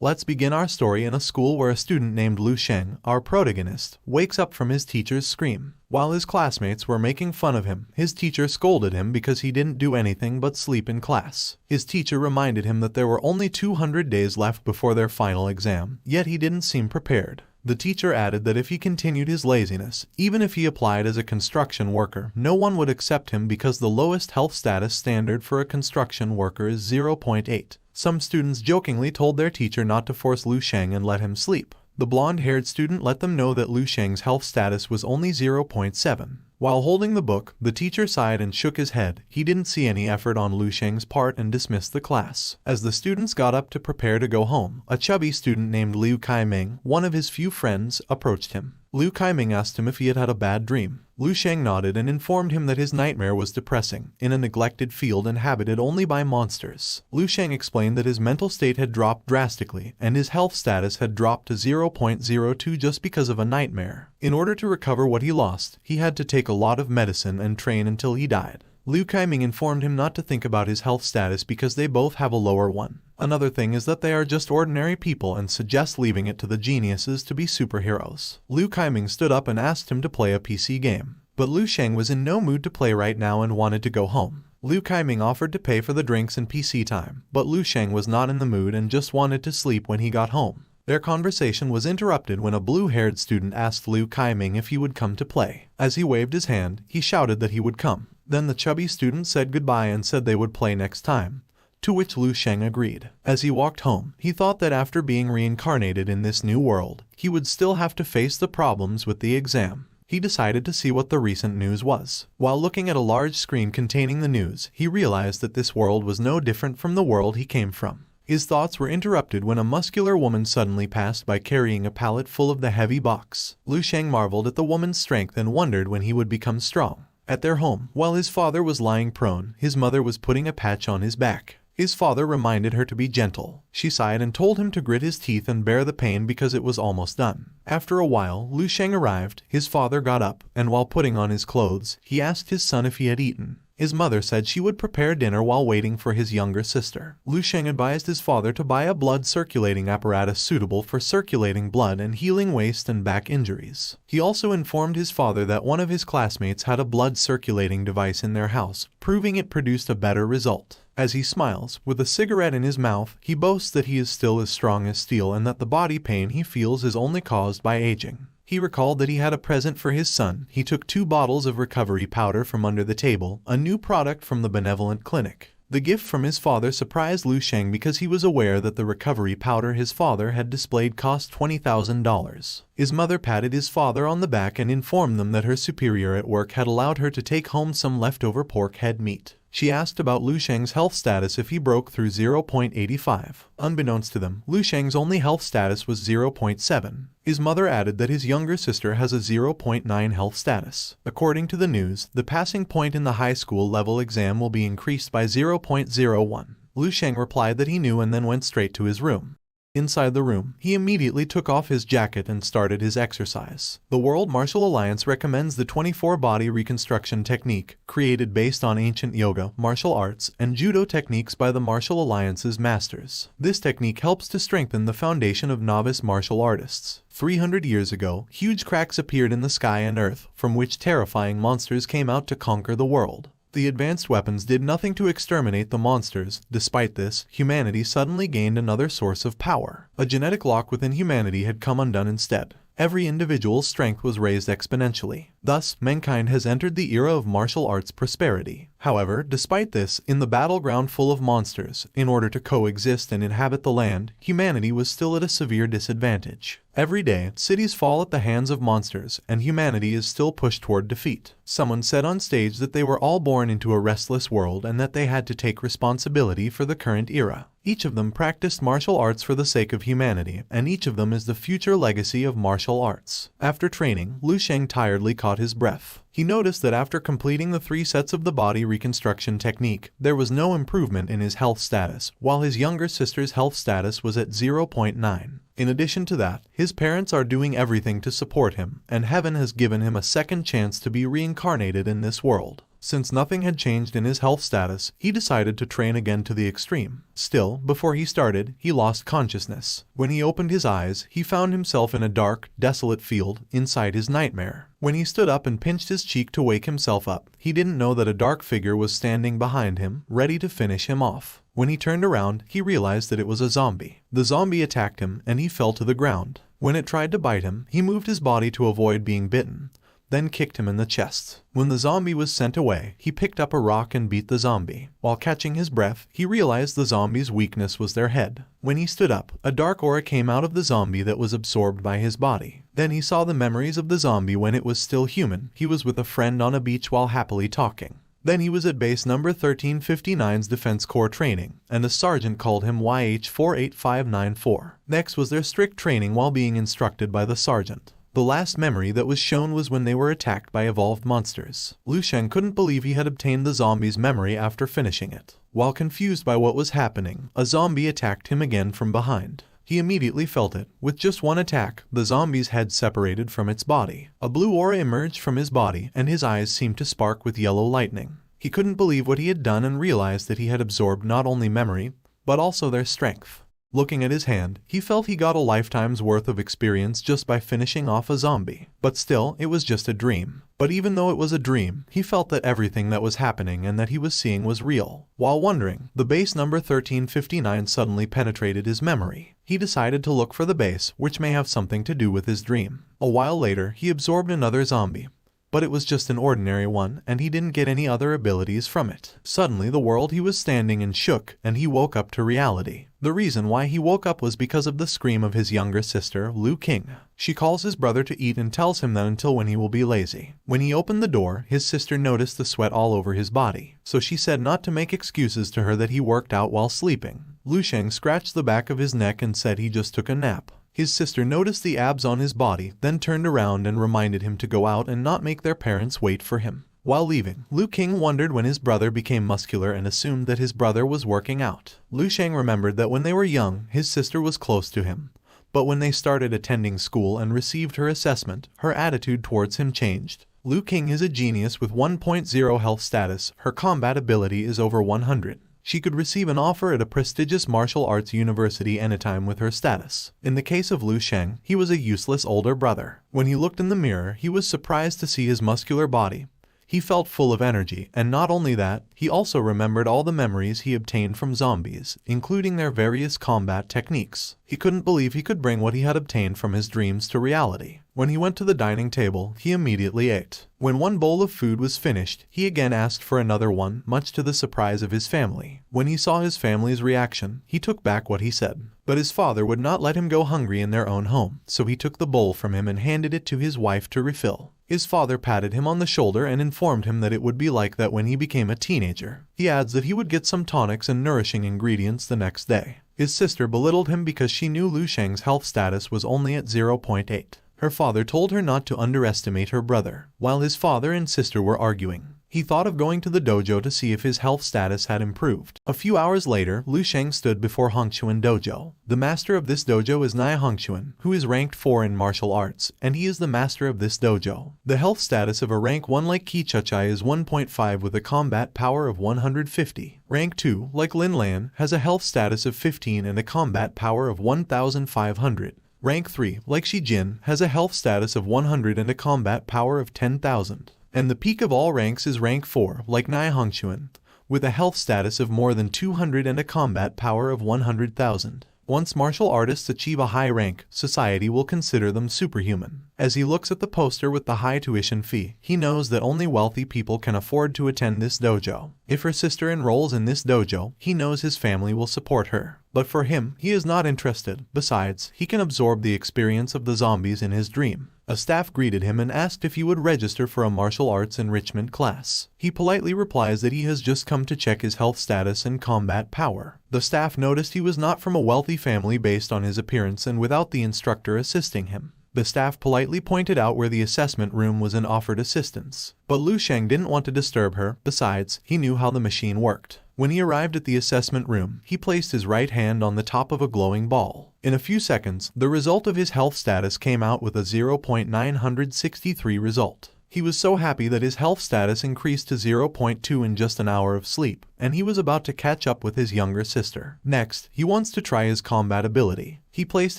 Let's begin our story in a school where a student named Sheng, our protagonist, wakes up from his teacher's scream. While his classmates were making fun of him, his teacher scolded him because he didn't do anything but sleep in class. His teacher reminded him that there were only 200 days left before their final exam, yet he didn't seem prepared. The teacher added that if he continued his laziness, even if he applied as a construction worker, no one would accept him because the lowest health status standard for a construction worker is 0.8. Some students jokingly told their teacher not to force Sheng and let him sleep. The blonde-haired student let them know that Sheng's health status was only 0.7. While holding the book, the teacher sighed and shook his head. He didn't see any effort on Sheng's part and dismissed the class. As the students got up to prepare to go home, a chubby student named Liu Kaiming, one of his few friends, approached him. Liu Kaiming asked him if he had had a bad dream. Sheng nodded and informed him that his nightmare was depressing, in a neglected field inhabited only by monsters. Sheng explained that his mental state had dropped drastically, and his health status had dropped to 0.02 just because of a nightmare. In order to recover what he lost, he had to take a lot of medicine and train until he died. Liu Kaiming informed him not to think about his health status because they both have a lower one. Another thing is that they are just ordinary people and suggests leaving it to the geniuses to be superheroes. Liu Kaiming stood up and asked him to play a PC game. But Sheng was in no mood to play right now and wanted to go home. Liu Kaiming offered to pay for the drinks and PC time, but Sheng was not in the mood and just wanted to sleep when he got home. Their conversation was interrupted when a blue-haired student asked Liu Kaiming if he would come to play. As he waved his hand, he shouted that he would come. Then the chubby student said goodbye and said they would play next time, to which Sheng agreed. As he walked home, he thought that after being reincarnated in this new world, he would still have to face the problems with the exam. He decided to see what the recent news was. While looking at a large screen containing the news, he realized that this world was no different from the world he came from. His thoughts were interrupted when a muscular woman suddenly passed by carrying a pallet full of the heavy box. Sheng marveled at the woman's strength and wondered when he would become strong. At their home, while his father was lying prone, his mother was putting a patch on his back. His father reminded her to be gentle. She sighed and told him to grit his teeth and bear the pain because it was almost done. After a while, Sheng arrived. His father got up, and while putting on his clothes, he asked his son if he had eaten. His mother said she would prepare dinner while waiting for his younger sister. Sheng advised his father to buy a blood circulating apparatus suitable for circulating blood and healing waist and back injuries. He also informed his father that one of his classmates had a blood circulating device in their house, proving it produced a better result. As he smiles, with a cigarette in his mouth, he boasts that he is still as strong as steel and that the body pain he feels is only caused by aging. He recalled that he had a present for his son. He took 2 bottles of recovery powder from under the table, a new product from the benevolent clinic. The gift from his father surprised Sheng because he was aware that the recovery powder his father had displayed cost $20,000. His mother patted his father on the back and informed them that her superior at work had allowed her to take home some leftover pork head meat. She asked about Sheng's health status if he broke through 0.85. Unbeknownst to them, Sheng's only health status was 0.7. His mother added that his younger sister has a 0.9 health status. According to the news, the passing point in the high school level exam will be increased by 0.01. Sheng replied that he knew and then went straight to his room. Inside the room, he immediately took off his jacket and started his exercise. The World Martial Alliance recommends the 24-body reconstruction technique, created based on ancient yoga, martial arts, and judo techniques by the Martial Alliance's masters. This technique helps to strengthen the foundation of novice martial artists. 300 years ago, huge cracks appeared in the sky and earth, from which terrifying monsters came out to conquer the world. The advanced weapons did nothing to exterminate the monsters. Despite this, humanity suddenly gained another source of power. A genetic lock within humanity had come undone instead. Every individual's strength was raised exponentially. Thus, mankind has entered the era of martial arts prosperity. However, despite this, in the battleground full of monsters, in order to coexist and inhabit the land, humanity was still at a severe disadvantage. Every day, cities fall at the hands of monsters, and humanity is still pushed toward defeat. Someone said on stage that they were all born into a restless world and that they had to take responsibility for the current era. Each of them practiced martial arts for the sake of humanity, and each of them is the future legacy of martial arts. After training, Sheng tiredly caught his breath. He noticed that after completing the 3 sets of the body reconstruction technique, there was no improvement in his health status, while his younger sister's health status was at 0.9. In addition to that, his parents are doing everything to support him, and heaven has given him a second chance to be reincarnated in this world. Since nothing had changed in his health status, he decided to train again to the extreme. Still, before he started, he lost consciousness. When he opened his eyes, he found himself in a dark, desolate field inside his nightmare. When he stood up and pinched his cheek to wake himself up, he didn't know that a dark figure was standing behind him, ready to finish him off. When he turned around, he realized that it was a zombie. The zombie attacked him, and he fell to the ground. When it tried to bite him, he moved his body to avoid being bitten, then kicked him in the chest. When the zombie was sent away, he picked up a rock and beat the zombie. While catching his breath, he realized the zombie's weakness was their head. When he stood up, a dark aura came out of the zombie that was absorbed by his body. Then he saw the memories of the zombie when it was still human. He was with a friend on a beach while happily talking. Then he was at base number 1359's Defense Corps training, and a sergeant called him YH48594. Next was their strict training while being instructed by the sergeant. The last memory that was shown was when they were attacked by evolved monsters. Sheng couldn't believe he had obtained the zombie's memory after finishing it. While confused by what was happening, a zombie attacked him again from behind. He immediately felt it. With just one attack, the zombie's head separated from its body. A blue aura emerged from his body, and his eyes seemed to spark with yellow lightning. He couldn't believe what he had done and realized that he had absorbed not only memory, but also their strength. Looking at his hand, he felt he got a lifetime's worth of experience just by finishing off a zombie. But still, it was just a dream. But even though it was a dream, he felt that everything that was happening and that he was seeing was real. While wondering, the base number 1359 suddenly penetrated his memory. He decided to look for the base, which may have something to do with his dream. A while later, he absorbed another zombie. But it was just an ordinary one, and he didn't get any other abilities from it. Suddenly, the world he was standing in shook, and he woke up to reality. The reason why he woke up was because of the scream of his younger sister, Sheng. She calls his brother to eat and tells him that until when he will be lazy. When he opened the door, his sister noticed the sweat all over his body. So she said not to make excuses to her that he worked out while sleeping. Sheng scratched the back of his neck and said he just took a nap. His sister noticed the abs on his body, then turned around and reminded him to go out and not make their parents wait for him. While leaving, Sheng wondered when his brother became muscular and assumed that his brother was working out. Sheng remembered that when they were young, his sister was close to him. But when they started attending school and received her assessment, her attitude towards him changed. Sheng is a genius with 1.0 health status. Her combat ability is over 100. She could receive an offer at a prestigious martial arts university anytime with her status. In the case of Sheng, he was a useless older brother. When he looked in the mirror, he was surprised to see his muscular body. He felt full of energy, and not only that, he also remembered all the memories he obtained from zombies, including their various combat techniques. He couldn't believe he could bring what he had obtained from his dreams to reality. When he went to the dining table, he immediately ate. When one bowl of food was finished, he again asked for another one, much to the surprise of his family. When he saw his family's reaction, he took back what he said. But his father would not let him go hungry in their own home, so he took the bowl from him and handed it to his wife to refill. His father patted him on the shoulder and informed him that it would be like that when he became a teenager. He adds that he would get some tonics and nourishing ingredients the next day. His sister belittled him because she knew Sheng's health status was only at 0.8. Her father told her not to underestimate her brother. While his father and sister were arguing, he thought of going to the dojo to see if his health status had improved. A few hours later, Sheng stood before Hongquan Dojo. The master of this dojo is Nai Hongquan, who is ranked 4 in martial arts, and he is the master of this dojo. The health status of a rank 1 like Kichuchai is 1.5 with a combat power of 150. Rank 2, like Lin Lan, has a health status of 15 and a combat power of 1,500. Rank 3, like Shi Jin, has a health status of 100 and a combat power of 10,000. And the peak of all ranks is rank 4, like Nai Hongquan, with a health status of more than 200 and a combat power of 100,000. Once martial artists achieve a high rank, society will consider them superhuman. As he looks at the poster with the high tuition fee, he knows that only wealthy people can afford to attend this dojo. If her sister enrolls in this dojo, he knows his family will support her. But for him, he is not interested. Besides, he can absorb the experience of the zombies in his dream. A staff greeted him and asked if he would register for a martial arts enrichment class. He politely replies that he has just come to check his health status and combat power. The staff noticed he was not from a wealthy family based on his appearance and without the instructor assisting him. The staff politely pointed out where the assessment room was and offered assistance. But Sheng didn't want to disturb her. Besides, he knew how the machine worked. When he arrived at the assessment room, he placed his right hand on the top of a glowing ball. In a few seconds, the result of his health status came out with a 0.963 result. He was so happy that his health status increased to 0.2 in just an hour of sleep, and he was about to catch up with his younger sister. Next, he wants to try his combat ability. He placed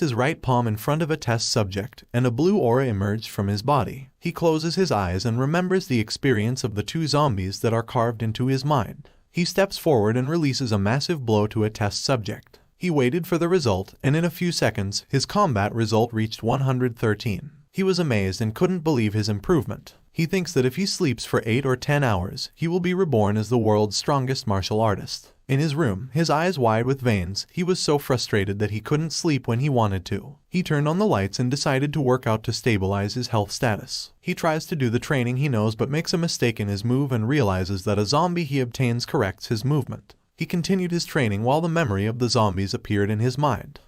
his right palm in front of a test subject, and a blue aura emerged from his body. He closes his eyes and remembers the experience of the two zombies that are carved into his mind. He steps forward and releases a massive blow to a test subject. He waited for the result, and in a few seconds, his combat result reached 113. He was amazed and couldn't believe his improvement. He thinks that if he sleeps for 8 or 10 hours, he will be reborn as the world's strongest martial artist. In his room, his eyes wide with veins, he was so frustrated that he couldn't sleep when he wanted to. He turned on the lights and decided to work out to stabilize his health status. He tries to do the training he knows but makes a mistake in his move and realizes that a zombie he obtains corrects his movement. He continued his training while the memory of the zombies appeared in his mind.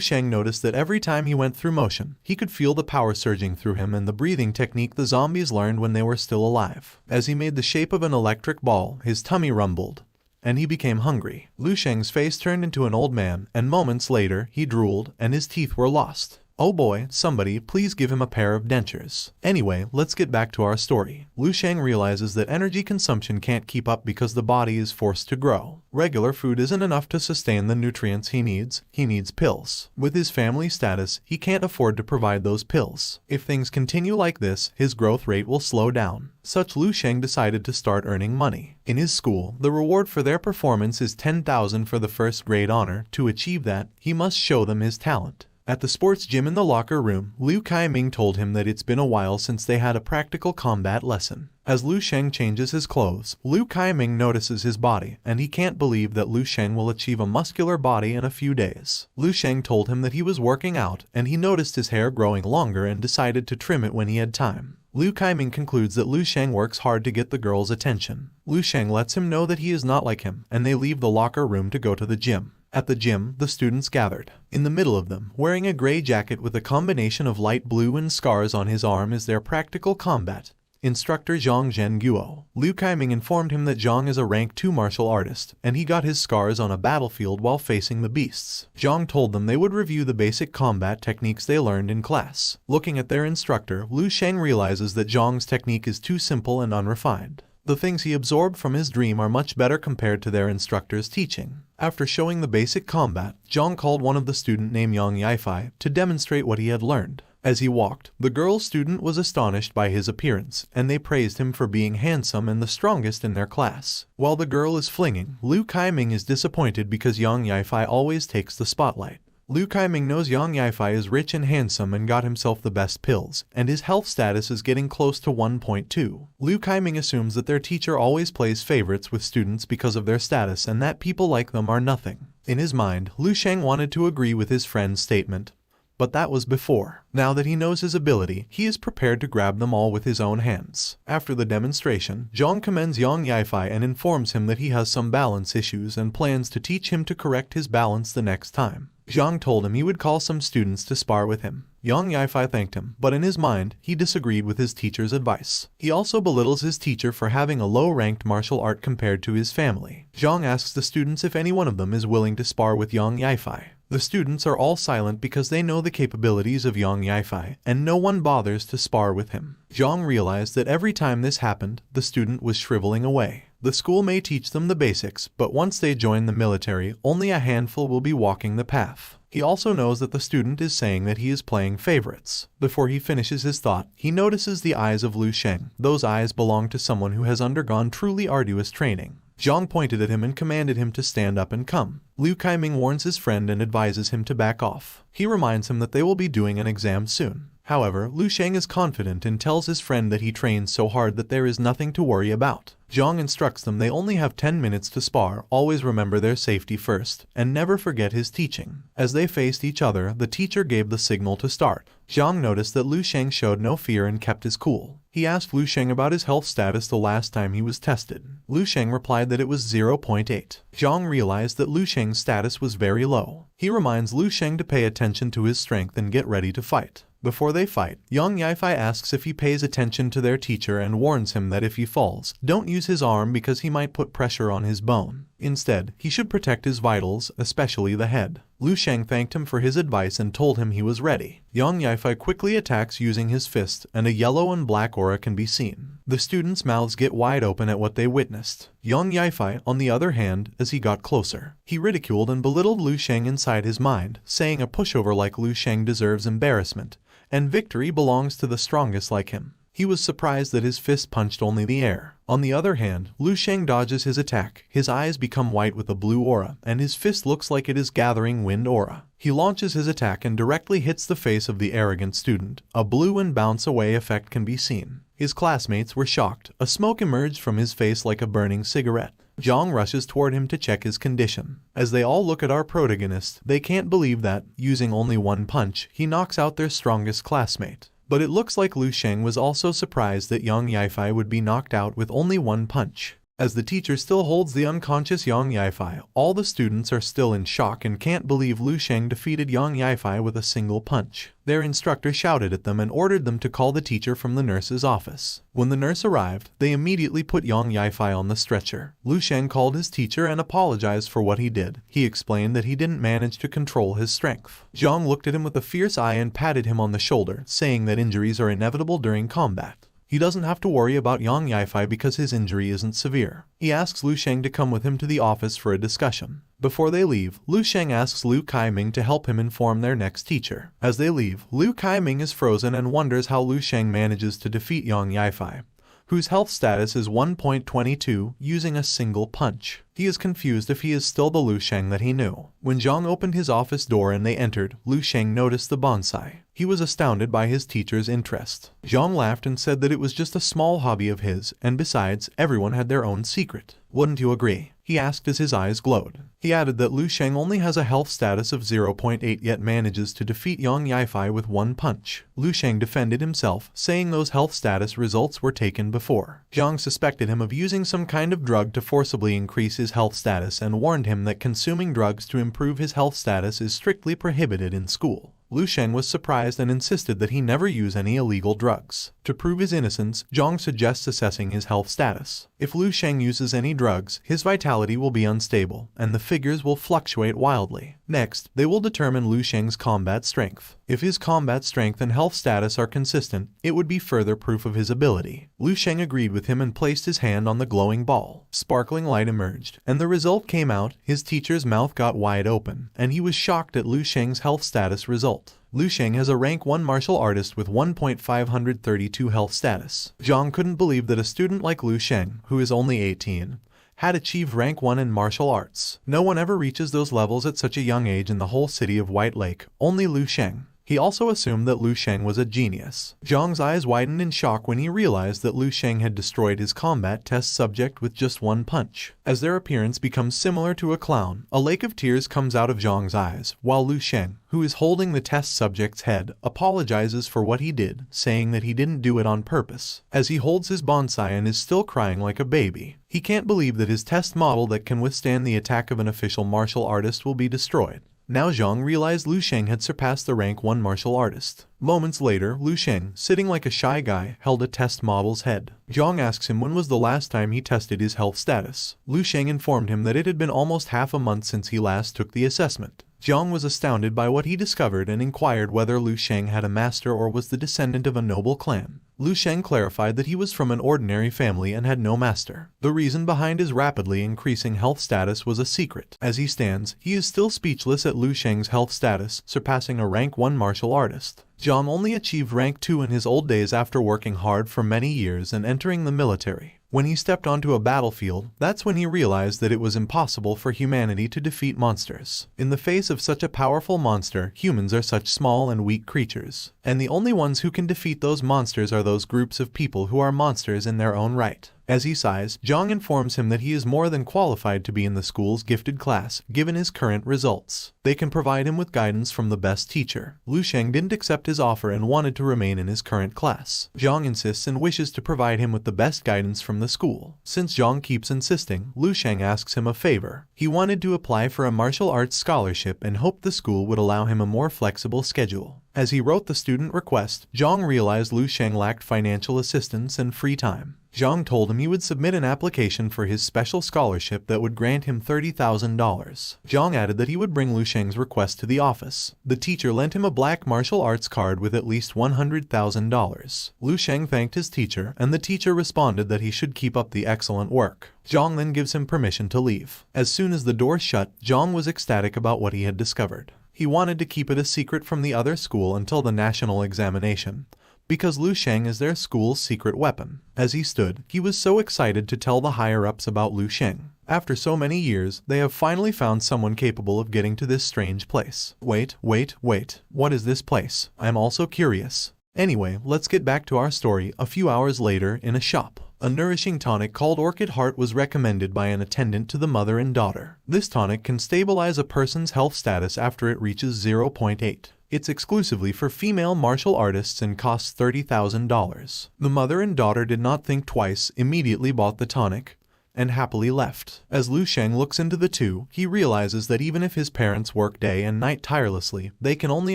Sheng noticed that every time he went through motion, he could feel the power surging through him and the breathing technique the zombies learned when they were still alive. As he made the shape of an electric ball, his tummy rumbled, and he became hungry. Sheng's face turned into an old man, and moments later, he drooled, and his teeth were lost. Oh boy, somebody, please give him a pair of dentures. Anyway, let's get back to our story. Sheng realizes that energy consumption can't keep up because the body is forced to grow. Regular food isn't enough to sustain the nutrients he needs pills. With his family status, he can't afford to provide those pills. If things continue like this, his growth rate will slow down. Such Sheng decided to start earning money. In his school, the reward for their performance is 10,000 for the first grade honor. To achieve that, he must show them his talent. At the sports gym in the locker room, Liu Kaiming told him that it's been a while since they had a practical combat lesson. As Sheng changes his clothes, Liu Kaiming notices his body, and he can't believe that Sheng will achieve a muscular body in a few days. Sheng told him that he was working out, and he noticed his hair growing longer and decided to trim it when he had time. Liu Kaiming concludes that Sheng works hard to get the girl's attention. Sheng lets him know that he is not like him, and they leave the locker room to go to the gym. At the gym, the students gathered. In the middle of them, wearing a gray jacket with a combination of light blue and scars on his arm is their practical combat instructor Zhang Zhenguo. Liu Kaiming informed him that Zhang is a rank 2 martial artist, and he got his scars on a battlefield while facing the beasts. Zhang told them they would review the basic combat techniques they learned in class. Looking at their instructor, Sheng realizes that Zhang's technique is too simple and unrefined. The things he absorbed from his dream are much better compared to their instructor's teaching. After showing the basic combat, Zhang called one of the student named Yang Yifei to demonstrate what he had learned. As he walked, the girl student was astonished by his appearance, and they praised him for being handsome and the strongest in their class. While the girl is flinging, Liu Kaiming is disappointed because Yang Yifei always takes the spotlight. Liu Kaiming knows Yang Yifei is rich and handsome and got himself the best pills, and his health status is getting close to 1.2. Liu Kaiming assumes that their teacher always plays favorites with students because of their status and that people like them are nothing. In his mind, Sheng wanted to agree with his friend's statement, but that was before. Now that he knows his ability, he is prepared to grab them all with his own hands. After the demonstration, Zhang commends Yang Yifei and informs him that he has some balance issues and plans to teach him to correct his balance the next time. Zhang told him he would call some students to spar with him. Yang Yifei thanked him, but in his mind, he disagreed with his teacher's advice. He also belittles his teacher for having a low-ranked martial art compared to his family. Zhang asks the students if any one of them is willing to spar with Yang Yifei. The students are all silent because they know the capabilities of Yang Yifei, and no one bothers to spar with him. Zhang realized that every time this happened, the student was shriveling away. The school may teach them the basics, but once they join the military, only a handful will be walking the path. He also knows that the student is saying that he is playing favorites. Before he finishes his thought, he notices the eyes of Sheng. Those eyes belong to someone who has undergone truly arduous training. Zhang pointed at him and commanded him to stand up and come. Liu Kaiming warns his friend and advises him to back off. He reminds him that they will be doing an exam soon. However, Sheng is confident and tells his friend that he trains so hard that there is nothing to worry about. Zhang instructs them they only have 10 minutes to spar, always remember their safety first, and never forget his teaching. As they faced each other, the teacher gave the signal to start. Zhang noticed that Sheng showed no fear and kept his cool. He asked Sheng about his health status the last time he was tested. Sheng replied that it was 0.8. Zhang realized that Sheng's status was very low. He reminds Sheng to pay attention to his strength and get ready to fight. Before they fight, Yang Yifei asks if he pays attention to their teacher and warns him that if he falls, don't use his arm because he might put pressure on his bone. Instead, he should protect his vitals, especially the head. Lu Sheng thanked him for his advice and told him he was ready. Yang Yifei quickly attacks using his fist, and a yellow and black aura can be seen. The students' mouths get wide open at what they witnessed. Yang Yifei, on the other hand, as he got closer, he ridiculed and belittled Lu Sheng inside his mind, saying a pushover like Lu Sheng deserves embarrassment, and victory belongs to the strongest like him. He was surprised that his fist punched only the air. On the other hand, Lu Sheng dodges his attack. His eyes become white with a blue aura, and his fist looks like it is gathering wind aura. He launches his attack and directly hits the face of the arrogant student. A blue and bounce away effect can be seen. His classmates were shocked. A smoke emerged from his face like a burning cigarette. Zhang rushes toward him to check his condition. As they all look at our protagonist, they can't believe that, using only one punch, he knocks out their strongest classmate. But it looks like Lu Sheng was also surprised that Yang Yifei would be knocked out with only one punch. As the teacher still holds the unconscious Yang Yifei, all the students are still in shock and can't believe Lu Sheng defeated Yang Yifei with a single punch. Their instructor shouted at them and ordered them to call the teacher from the nurse's office. When the nurse arrived, they immediately put Yang Yifei on the stretcher. Lu Sheng called his teacher and apologized for what he did. He explained that he didn't manage to control his strength. Zhang looked at him with a fierce eye and patted him on the shoulder, saying that injuries are inevitable during combat. He doesn't have to worry about Yang Yifei because his injury isn't severe. He asks Lu Sheng to come with him to the office for a discussion. Before they leave, Lu Sheng asks Lu Kaiming to help him inform their next teacher. As they leave, Lu Kaiming is frozen and wonders how Lu Sheng manages to defeat Yang Yifei, whose health status is 1.22, using a single punch. He is confused if he is still the Lu Sheng that he knew. When Zhang opened his office door and they entered, Lu Sheng noticed the bonsai. He was astounded by his teacher's interest. Zhang laughed and said that it was just a small hobby of his, and besides, everyone had their own secret. Wouldn't you agree? He asked as his eyes glowed. He added that Lu Sheng only has a health status of 0.8 yet manages to defeat Yang Yifei with one punch. Lu Sheng defended himself, saying those health status results were taken before. Zhang suspected him of using some kind of drug to forcibly increase his health status and warned him that consuming drugs to improve his health status is strictly prohibited in school. Lu Sheng was surprised and insisted that he never use any illegal drugs. To prove his innocence, Zhang suggests assessing his health status. If Lu Sheng uses any drugs, his vitality will be unstable, and the figures will fluctuate wildly. Next, they will determine Lu Sheng's combat strength. If his combat strength and health status are consistent, it would be further proof of his ability. Lu Sheng agreed with him and placed his hand on the glowing ball. Sparkling light emerged, and the result came out. His teacher's mouth got wide open, and he was shocked at Lu Sheng's health status result. Lu Sheng has a rank 1 martial artist with 1.532 health status. Zhang couldn't believe that a student like Lu Sheng, who is only 18, had achieved rank 1 in martial arts. No one ever reaches those levels at such a young age in the whole city of White Lake, only Lu Sheng. He also assumed that Lu Sheng was a genius. Zhang's eyes widened in shock when he realized that Lu Sheng had destroyed his combat test subject with just one punch. As their appearance becomes similar to a clown, a lake of tears comes out of Zhang's eyes, while Lu Sheng, who is holding the test subject's head, apologizes for what he did, saying that he didn't do it on purpose. As he holds his bonsai and is still crying like a baby, he can't believe that his test model that can withstand the attack of an official martial artist will be destroyed. Now Zhang realized Lu Sheng had surpassed the rank 1 martial artist. Moments later, Lu Sheng, sitting like a shy guy, held a test model's head. Zhang asks him when was the last time he tested his health status. Lu Sheng informed him that it had been almost half a month since he last took the assessment. Zhang was astounded by what he discovered and inquired whether Lu Sheng had a master or was the descendant of a noble clan. Lu Sheng clarified that he was from an ordinary family and had no master. The reason behind his rapidly increasing health status was a secret. As he stands, he is still speechless at Lu Sheng's health status, surpassing a rank 1 martial artist. Zhang only achieved rank 2 in his old days after working hard for many years and entering the military. When he stepped onto a battlefield, that's when he realized that it was impossible for humanity to defeat monsters. In the face of such a powerful monster, humans are such small and weak creatures, and the only ones who can defeat those monsters are those groups of people who are monsters in their own right. As he sighs, Zhang informs him that he is more than qualified to be in the school's gifted class, given his current results. They can provide him with guidance from the best teacher. Lu Sheng didn't accept his offer and wanted to remain in his current class. Zhang insists and wishes to provide him with the best guidance from the school. Since Zhang keeps insisting, Lu Sheng asks him a favor. He wanted to apply for a martial arts scholarship and hoped the school would allow him a more flexible schedule. As he wrote the student request, Zhang realized Lu Sheng lacked financial assistance and free time. Sheng told him he would submit an application for his special scholarship that would grant him $30,000. Sheng added that he would bring Lu Sheng's request to the office. The teacher lent him a black martial arts card with at least $100,000. Lu Sheng thanked his teacher, and the teacher responded that he should keep up the excellent work. Sheng then gives him permission to leave. As soon as the door shut, Sheng was ecstatic about what he had discovered. He wanted to keep it a secret from the other school until the national examination, because Lu Sheng is their school's secret weapon. As he stood, he was so excited to tell the higher-ups about Lu Sheng. After so many years, they have finally found someone capable of getting to this strange place. Wait. What is this place? I'm also curious. Anyway, let's get back to our story. A few hours later, in a shop, a nourishing tonic called Orchid Heart was recommended by an attendant to the mother and daughter. This tonic can stabilize a person's health status after it reaches 0.8. It's exclusively for female martial artists and costs $30,000. The mother and daughter did not think twice, immediately bought the tonic, and happily left. As Lu Sheng looks into the two, he realizes that even if his parents work day and night tirelessly, they can only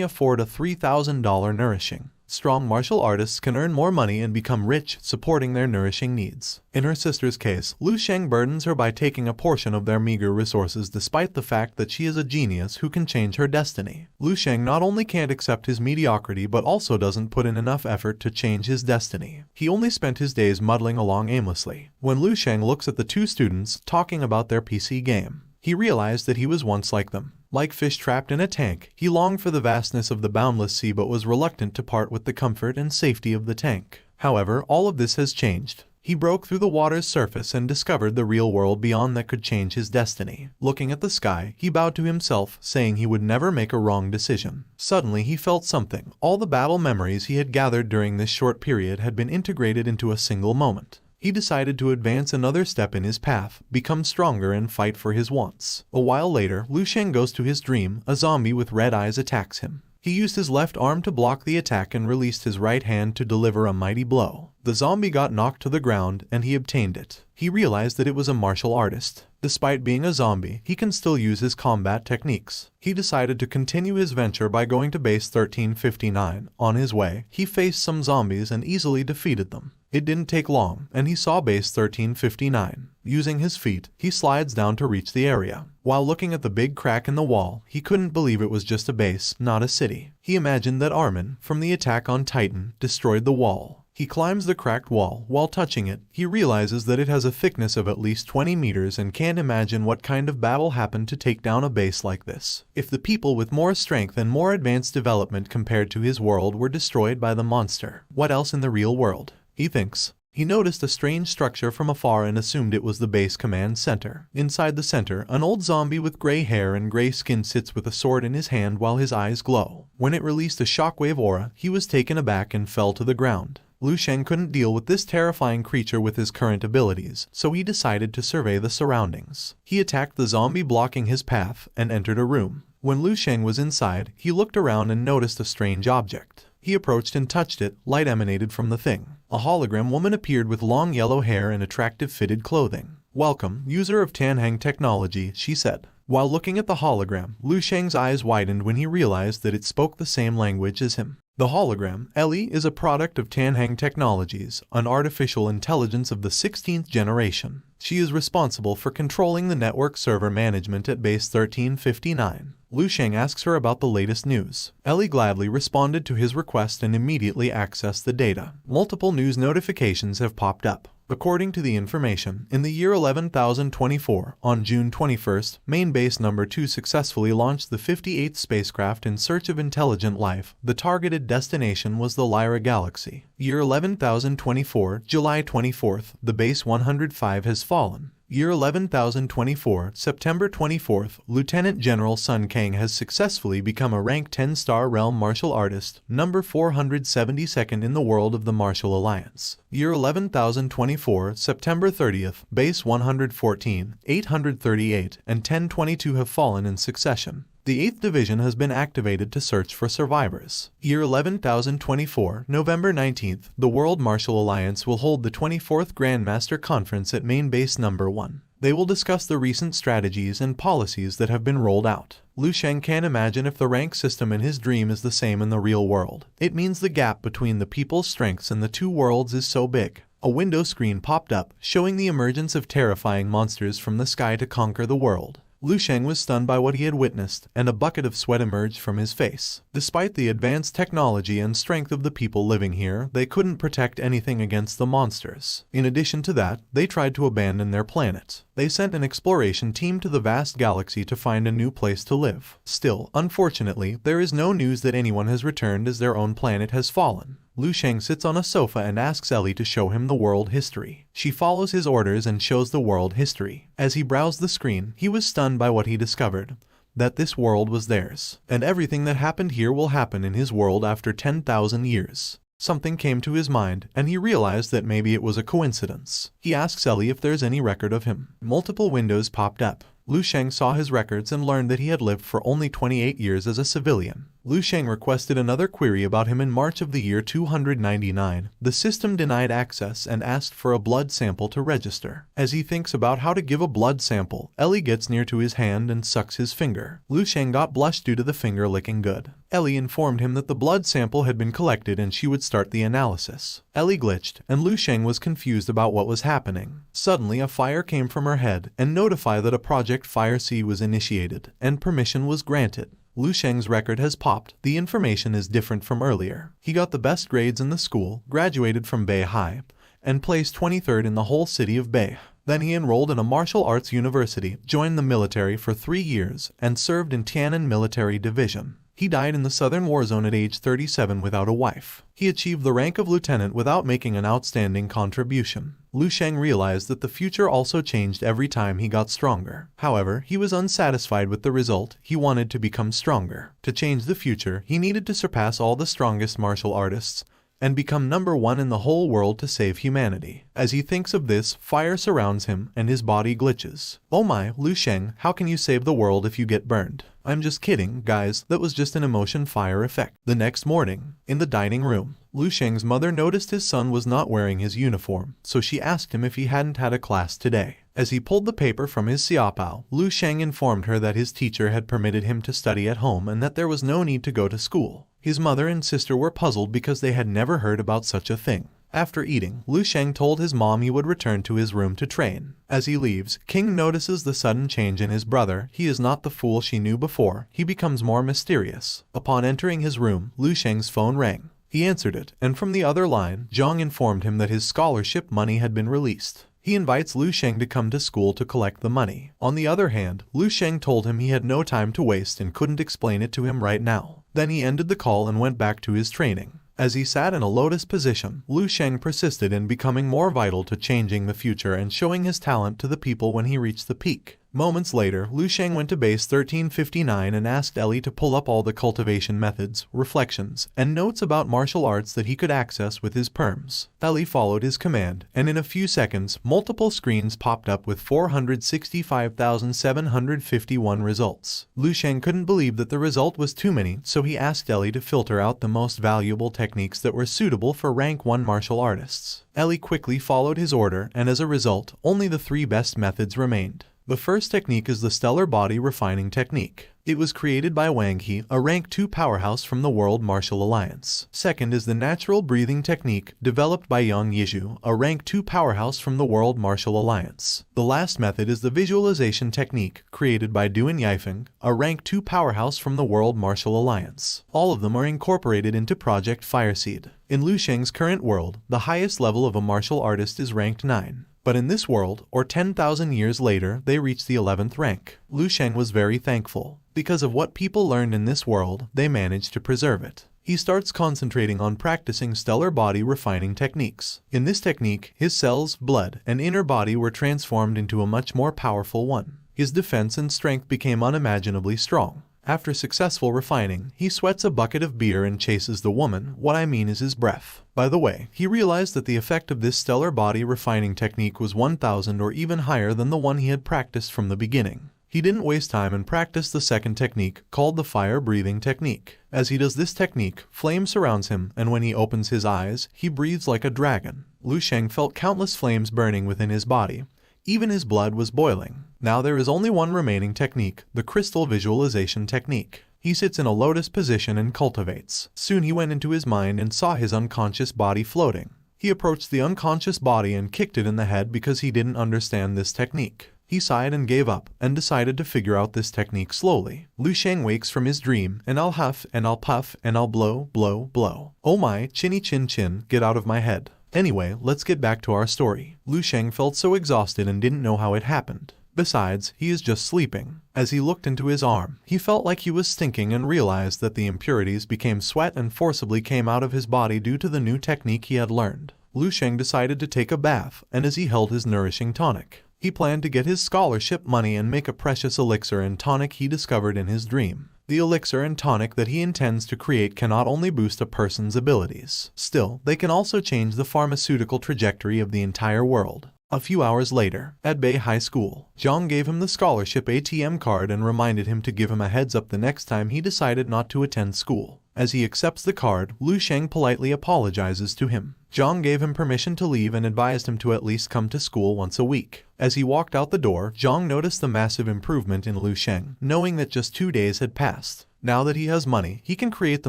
afford a $3,000 nourishing. Strong martial artists can earn more money and become rich, supporting their nourishing needs. In her sister's case, Lu Sheng burdens her by taking a portion of their meager resources despite the fact that she is a genius who can change her destiny. Lu Sheng not only can't accept his mediocrity but also doesn't put in enough effort to change his destiny. He only spent his days muddling along aimlessly. When Lu Sheng looks at the two students talking about their PC game, he realized that he was once like them. Like fish trapped in a tank, he longed for the vastness of the boundless sea but was reluctant to part with the comfort and safety of the tank. However, all of this has changed. He broke through the water's surface and discovered the real world beyond that could change his destiny. Looking at the sky, he bowed to himself, saying he would never make a wrong decision. Suddenly he felt something. All the battle memories he had gathered during this short period had been integrated into a single moment. He decided to advance another step in his path, become stronger and fight for his wants. A while later, Lu Sheng goes to his dream. A zombie with red eyes attacks him. He used his left arm to block the attack and released his right hand to deliver a mighty blow. The zombie got knocked to the ground, and he obtained it. He realized that it was a martial artist. Despite being a zombie, he can still use his combat techniques. He decided to continue his venture by going to base 1359. On his way, he faced some zombies and easily defeated them. It didn't take long, and he saw base 1359. Using his feet, he slides down to reach the area. While looking at the big crack in the wall, he couldn't believe it was just a base, not a city. He imagined that Armin, from the attack on Titan, destroyed the wall. He climbs the cracked wall. While touching it, he realizes that it has a thickness of at least 20 meters and can't imagine what kind of battle happened to take down a base like this. If the people with more strength and more advanced development compared to his world were destroyed by the monster, what else in the real world? He thinks. He noticed a strange structure from afar and assumed it was the base command center. Inside the center, an old zombie with gray hair and gray skin sits with a sword in his hand while his eyes glow. When it released a shockwave aura, he was taken aback and fell to the ground. Lu Sheng couldn't deal with this terrifying creature with his current abilities, so he decided to survey the surroundings. He attacked the zombie blocking his path and entered a room. When Lu Sheng was inside, he looked around and noticed a strange object. He approached and touched it. Light emanated from the thing. A hologram woman appeared with long yellow hair and attractive fitted clothing. "Welcome, user of Tanheng technology," she said. While looking at the hologram, Lu Sheng's eyes widened when he realized that it spoke the same language as him. The hologram, Ellie, is a product of Tanheng Technologies, an artificial intelligence of the 16th generation. She is responsible for controlling the network server management at base 1359. Lu Sheng asks her about the latest news. Ellie gladly responded to his request and immediately accessed the data. Multiple news notifications have popped up. According to the information, in the year 11,024, on June 21st, main base number 2 successfully launched the 58th spacecraft in search of intelligent life. The targeted destination was the Lyra galaxy. Year 11,024, July 24th, the base 105 has fallen. Year 11,024, September 24th, Lieutenant General Sun Kang has successfully become a rank 10-star realm martial artist, number 472nd in the world of the Martial Alliance. Year 11,024, September 30th, base 114, 838, and 1022 have fallen in succession. The 8th Division has been activated to search for survivors. Year 11,024, November 19th, the World Martial Alliance will hold the 24th Grandmaster Conference at Main Base Number 1. They will discuss the recent strategies and policies that have been rolled out. Lu Sheng can't imagine if the rank system in his dream is the same in the real world. It means the gap between the people's strengths in the two worlds is so big. A window screen popped up, showing the emergence of terrifying monsters from the sky to conquer the world. Lu Sheng was stunned by what he had witnessed, and a bucket of sweat emerged from his face. Despite the advanced technology and strength of the people living here, they couldn't protect anything against the monsters. In addition to that, they tried to abandon their planet. They sent an exploration team to the vast galaxy to find a new place to live. Still, unfortunately, there is no news that anyone has returned as their own planet has fallen. Lu Sheng sits on a sofa and asks Ellie to show him the world history. She follows his orders and shows the world history. As he browsed the screen, he was stunned by what he discovered. That this world was theirs, and everything that happened here will happen in his world after 10,000 years. Something came to his mind, and he realized that maybe it was a coincidence. He asks Ellie if there's any record of him. Multiple windows popped up. Lu Sheng saw his records and learned that he had lived for only 28 years as a civilian. Lu Sheng requested another query about him in March of the year 299. The system denied access and asked for a blood sample to register. As he thinks about how to give a blood sample, Ellie gets near to his hand and sucks his finger. Lu Sheng got blushed due to the finger licking good. Ellie informed him that the blood sample had been collected and she would start the analysis. Ellie glitched, and Lu Sheng was confused about what was happening. Suddenly, a fire came from her head and notified that a Project Fire C was initiated, and permission was granted. Lu Sheng's record has popped. The information is different from earlier. He got the best grades in the school, graduated from Bei High, and placed 23rd in the whole city of Bei. Then he enrolled in a martial arts university, joined the military for 3 years, and served in Tian'an Military Division. He died in the Southern War Zone at age 37 without a wife. He achieved the rank of lieutenant without making an outstanding contribution. Lu Sheng realized that the future also changed every time he got stronger. However, he was unsatisfied with the result. He wanted to become stronger. To change the future, he needed to surpass all the strongest martial artists and become #1 in the whole world to save humanity. As he thinks of this, fire surrounds him and his body glitches. Oh my, Lu Sheng, how can you save the world if you get burned? I'm just kidding, guys, that was just an emotion fire effect. The next morning, in the dining room, Lu Sheng's mother noticed his son was not wearing his uniform, so she asked him if he hadn't had a class today. As he pulled the paper from his xiaopao, Lu Sheng informed her that his teacher had permitted him to study at home and that there was no need to go to school. His mother and sister were puzzled because they had never heard about such a thing. After eating, Lu Sheng told his mom he would return to his room to train. As he leaves, King notices the sudden change in his brother. He is not the fool she knew before. He becomes more mysterious. Upon entering his room, Lu Sheng's phone rang. He answered it, and from the other line, Zhang informed him that his scholarship money had been released. He invites Lu Sheng to come to school to collect the money. On the other hand, Lu Sheng told him he had no time to waste and couldn't explain it to him right now. Then he ended the call and went back to his training. As he sat in a lotus position, Lu Sheng persisted in becoming more vital to changing the future and showing his talent to the people when he reached the peak. Moments later, Lu Sheng went to base 1359 and asked Ellie to pull up all the cultivation methods, reflections, and notes about martial arts that he could access with his perms. Ellie followed his command, and in a few seconds, multiple screens popped up with 465,751 results. Lu Sheng couldn't believe that the result was too many, so he asked Ellie to filter out the most valuable techniques that were suitable for rank 1 martial artists. Ellie quickly followed his order, and as a result, only the 3 best methods remained. The first technique is the Stellar Body Refining Technique. It was created by Wang He, a rank 2 powerhouse from the World Martial Alliance. Second is the Natural Breathing Technique, developed by Yang Yizhu, a rank 2 powerhouse from the World Martial Alliance. The last method is the Visualization Technique, created by Duan Yifeng, a rank 2 powerhouse from the World Martial Alliance. All of them are incorporated into Project Fireseed. In Lu Sheng's current world, the highest level of a martial artist is ranked 9. But in this world, or 10,000 years later, they reached the 11th rank. Lu Sheng was very thankful. Because of what people learned in this world, they managed to preserve it. He starts concentrating on practicing stellar body refining techniques. In this technique, his cells, blood, and inner body were transformed into a much more powerful one. His defense and strength became unimaginably strong. After successful refining, he sweats a bucket of beer and chases the woman. What I mean is his breath. By the way, he realized that the effect of this stellar body refining technique was 1,000 or even higher than the one he had practiced from the beginning. He didn't waste time and practiced the second technique, called the fire breathing technique. As he does this technique, flame surrounds him, and when he opens his eyes, he breathes like a dragon. Lu Sheng felt countless flames burning within his body. Even his blood was boiling. Now there is only one remaining technique, the crystal visualization technique. He sits in a lotus position and cultivates. Soon he went into his mind and saw his unconscious body floating. He approached the unconscious body and kicked it in the head because he didn't understand this technique. He sighed and gave up, and decided to figure out this technique slowly. Lu Sheng wakes from his dream, and I'll huff, and I'll puff, and I'll blow, blow, blow. Oh my, chinny chin chin, get out of my head. Anyway, let's get back to our story. Lu Sheng felt so exhausted and didn't know how it happened. Besides, he is just sleeping. As he looked into his arm, he felt like he was stinking and realized that the impurities became sweat and forcibly came out of his body due to the new technique he had learned. Lu Sheng decided to take a bath, and as he held his nourishing tonic, he planned to get his scholarship money and make a precious elixir and tonic he discovered in his dream. The elixir and tonic that he intends to create can not only boost a person's abilities, still, they can also change the pharmaceutical trajectory of the entire world. A few hours later, at Bay High School, Zhang gave him the scholarship ATM card and reminded him to give him a heads up the next time he decided not to attend school. As he accepts the card, Lu Sheng politely apologizes to him. Zhang gave him permission to leave and advised him to at least come to school once a week. As he walked out the door, Zhang noticed the massive improvement in Lu Sheng, knowing that just 2 days had passed. Now that he has money, he can create the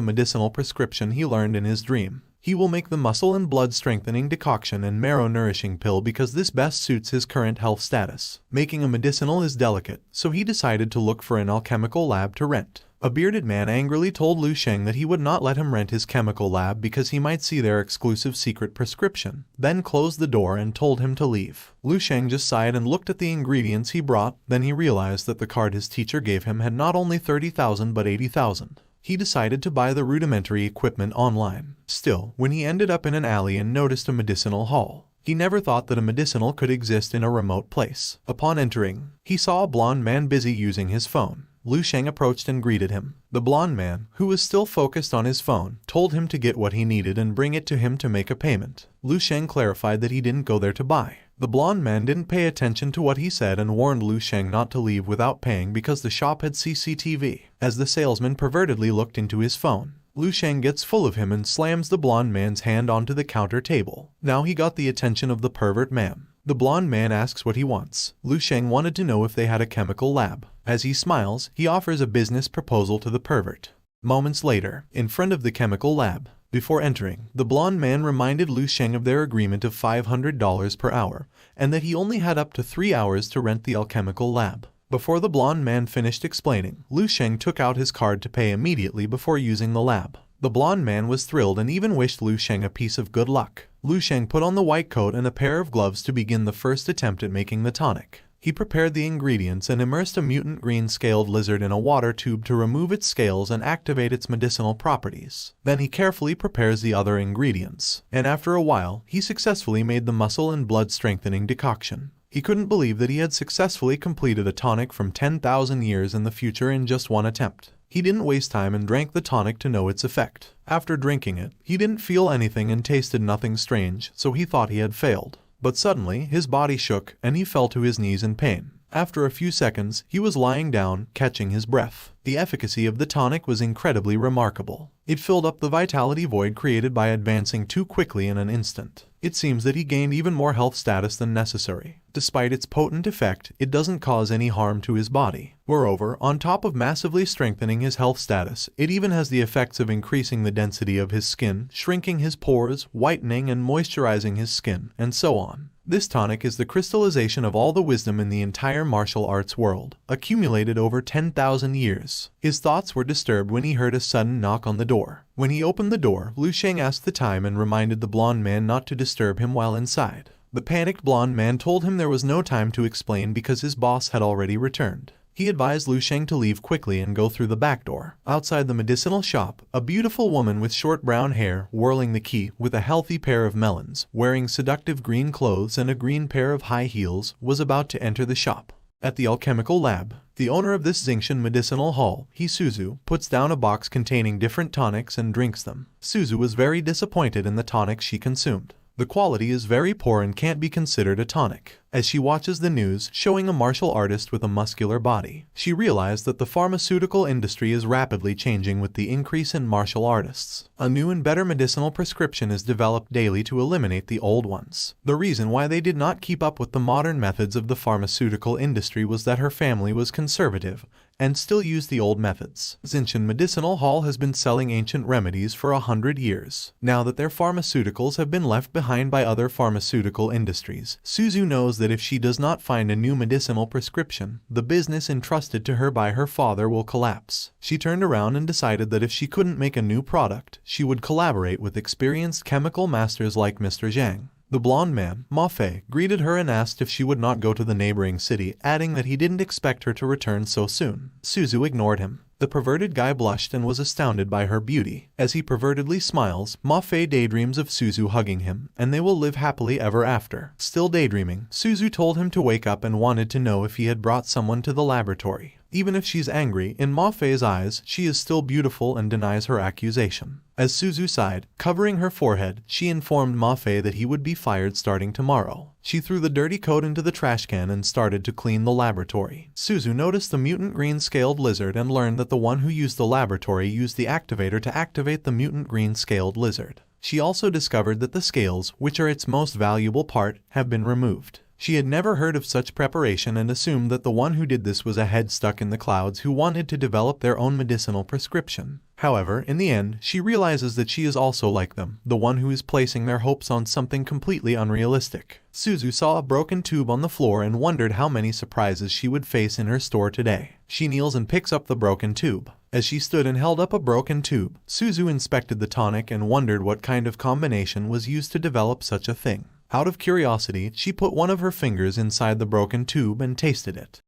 medicinal prescription he learned in his dream. He will make the muscle and blood strengthening decoction and marrow nourishing pill because this best suits his current health status. Making a medicinal is delicate, so he decided to look for an alchemical lab to rent. A bearded man angrily told Lu Sheng that he would not let him rent his chemical lab because he might see their exclusive secret prescription, then closed the door and told him to leave. Lu Sheng just sighed and looked at the ingredients he brought, then he realized that the card his teacher gave him had not only 30,000 but 80,000. He decided to buy the rudimentary equipment online. Still, when he ended up in an alley and noticed a medicinal hall, he never thought that a medicinal could exist in a remote place. Upon entering, he saw a blonde man busy using his phone. Lu Sheng approached and greeted him. The blonde man, who was still focused on his phone, told him to get what he needed and bring it to him to make a payment. Lu Sheng clarified that he didn't go there to buy. The blonde man didn't pay attention to what he said and warned Lu Sheng not to leave without paying because the shop had CCTV. As the salesman pervertedly looked into his phone, Lu Sheng gets full of him and slams the blonde man's hand onto the counter table. Now he got the attention of the pervert man. The blonde man asks what he wants. Lu Sheng wanted to know if they had a chemical lab. As he smiles, he offers a business proposal to the pervert. Moments later, in front of the chemical lab, before entering, the blonde man reminded Lu Sheng of their agreement of $500 per hour, and that he only had up to 3 hours to rent the alchemical lab. Before the blonde man finished explaining, Lu Sheng took out his card to pay immediately before using the lab. The blonde man was thrilled and even wished Lu Sheng a piece of good luck. Lu Sheng put on the white coat and a pair of gloves to begin the first attempt at making the tonic. He prepared the ingredients and immersed a mutant green-scaled lizard in a water tube to remove its scales and activate its medicinal properties. Then he carefully prepares the other ingredients, and after a while, he successfully made the muscle and blood strengthening decoction. He couldn't believe that he had successfully completed a tonic from 10,000 years in the future in just one attempt. He didn't waste time and drank the tonic to know its effect. After drinking it, he didn't feel anything and tasted nothing strange, so he thought he had failed. But suddenly, his body shook and he fell to his knees in pain. After a few seconds, he was lying down, catching his breath. The efficacy of the tonic was incredibly remarkable. It filled up the vitality void created by advancing too quickly in an instant. It seems that he gained even more health status than necessary. Despite its potent effect, it doesn't cause any harm to his body. Moreover, on top of massively strengthening his health status, it even has the effects of increasing the density of his skin, shrinking his pores, whitening and moisturizing his skin, and so on. This tonic is the crystallization of all the wisdom in the entire martial arts world, accumulated over 10,000 years. His thoughts were disturbed when he heard a sudden knock on the door. When he opened the door, Lu Sheng asked the time and reminded the blonde man not to disturb him while inside. The panicked blonde man told him there was no time to explain because his boss had already returned. He advised Lu Sheng to leave quickly and go through the back door. Outside the medicinal shop, a beautiful woman with short brown hair, whirling the key, with a healthy pair of melons, wearing seductive green clothes and a green pair of high heels, was about to enter the shop. At the alchemical lab, the owner of this Xingshan medicinal hall, Suzu, puts down a box containing different tonics and drinks them. Suzu was very disappointed in the tonic she consumed. The quality is very poor and can't be considered a tonic. As she watches the news showing a martial artist with a muscular body, she realized that the pharmaceutical industry is rapidly changing with the increase in martial artists. A new and better medicinal prescription is developed daily to eliminate the old ones. The reason why they did not keep up with the modern methods of the pharmaceutical industry was that her family was conservative and still used the old methods. Xinshan Medicinal Hall has been selling ancient remedies for 100 years. Now that their pharmaceuticals have been left behind by other pharmaceutical industries, Suzu knows that if she does not find a new medicinal prescription, the business entrusted to her by her father will collapse. She turned around and decided that if she couldn't make a new product, she would collaborate with experienced chemical masters like Mr. Zhang. The blonde man, Ma Fei, greeted her and asked if she would not go to the neighboring city, adding that he didn't expect her to return so soon. Suzu ignored him. The perverted guy blushed and was astounded by her beauty. As he pervertedly smiles, Ma Fei daydreams of Suzu hugging him, and they will live happily ever after. Still daydreaming, Suzu told him to wake up and wanted to know if he had brought someone to the laboratory. Even if she's angry, in Ma Fei's eyes, she is still beautiful and denies her accusation. As Suzu sighed, covering her forehead, she informed Ma Fei that he would be fired starting tomorrow. She threw the dirty coat into the trash can and started to clean the laboratory. Suzu noticed the mutant green-scaled lizard and learned that the one who used the laboratory used the activator to activate the mutant green-scaled lizard. She also discovered that the scales, which are its most valuable part, have been removed. She had never heard of such preparation and assumed that the one who did this was a head stuck in the clouds who wanted to develop their own medicinal prescription. However, in the end, she realizes that she is also like them, the one who is placing their hopes on something completely unrealistic. Suzu saw a broken tube on the floor and wondered how many surprises she would face in her store today. She kneels and picks up the broken tube. As she stood and held up a broken tube, Suzu inspected the tonic and wondered what kind of combination was used to develop such a thing. Out of curiosity, she put one of her fingers inside the broken tube and tasted it.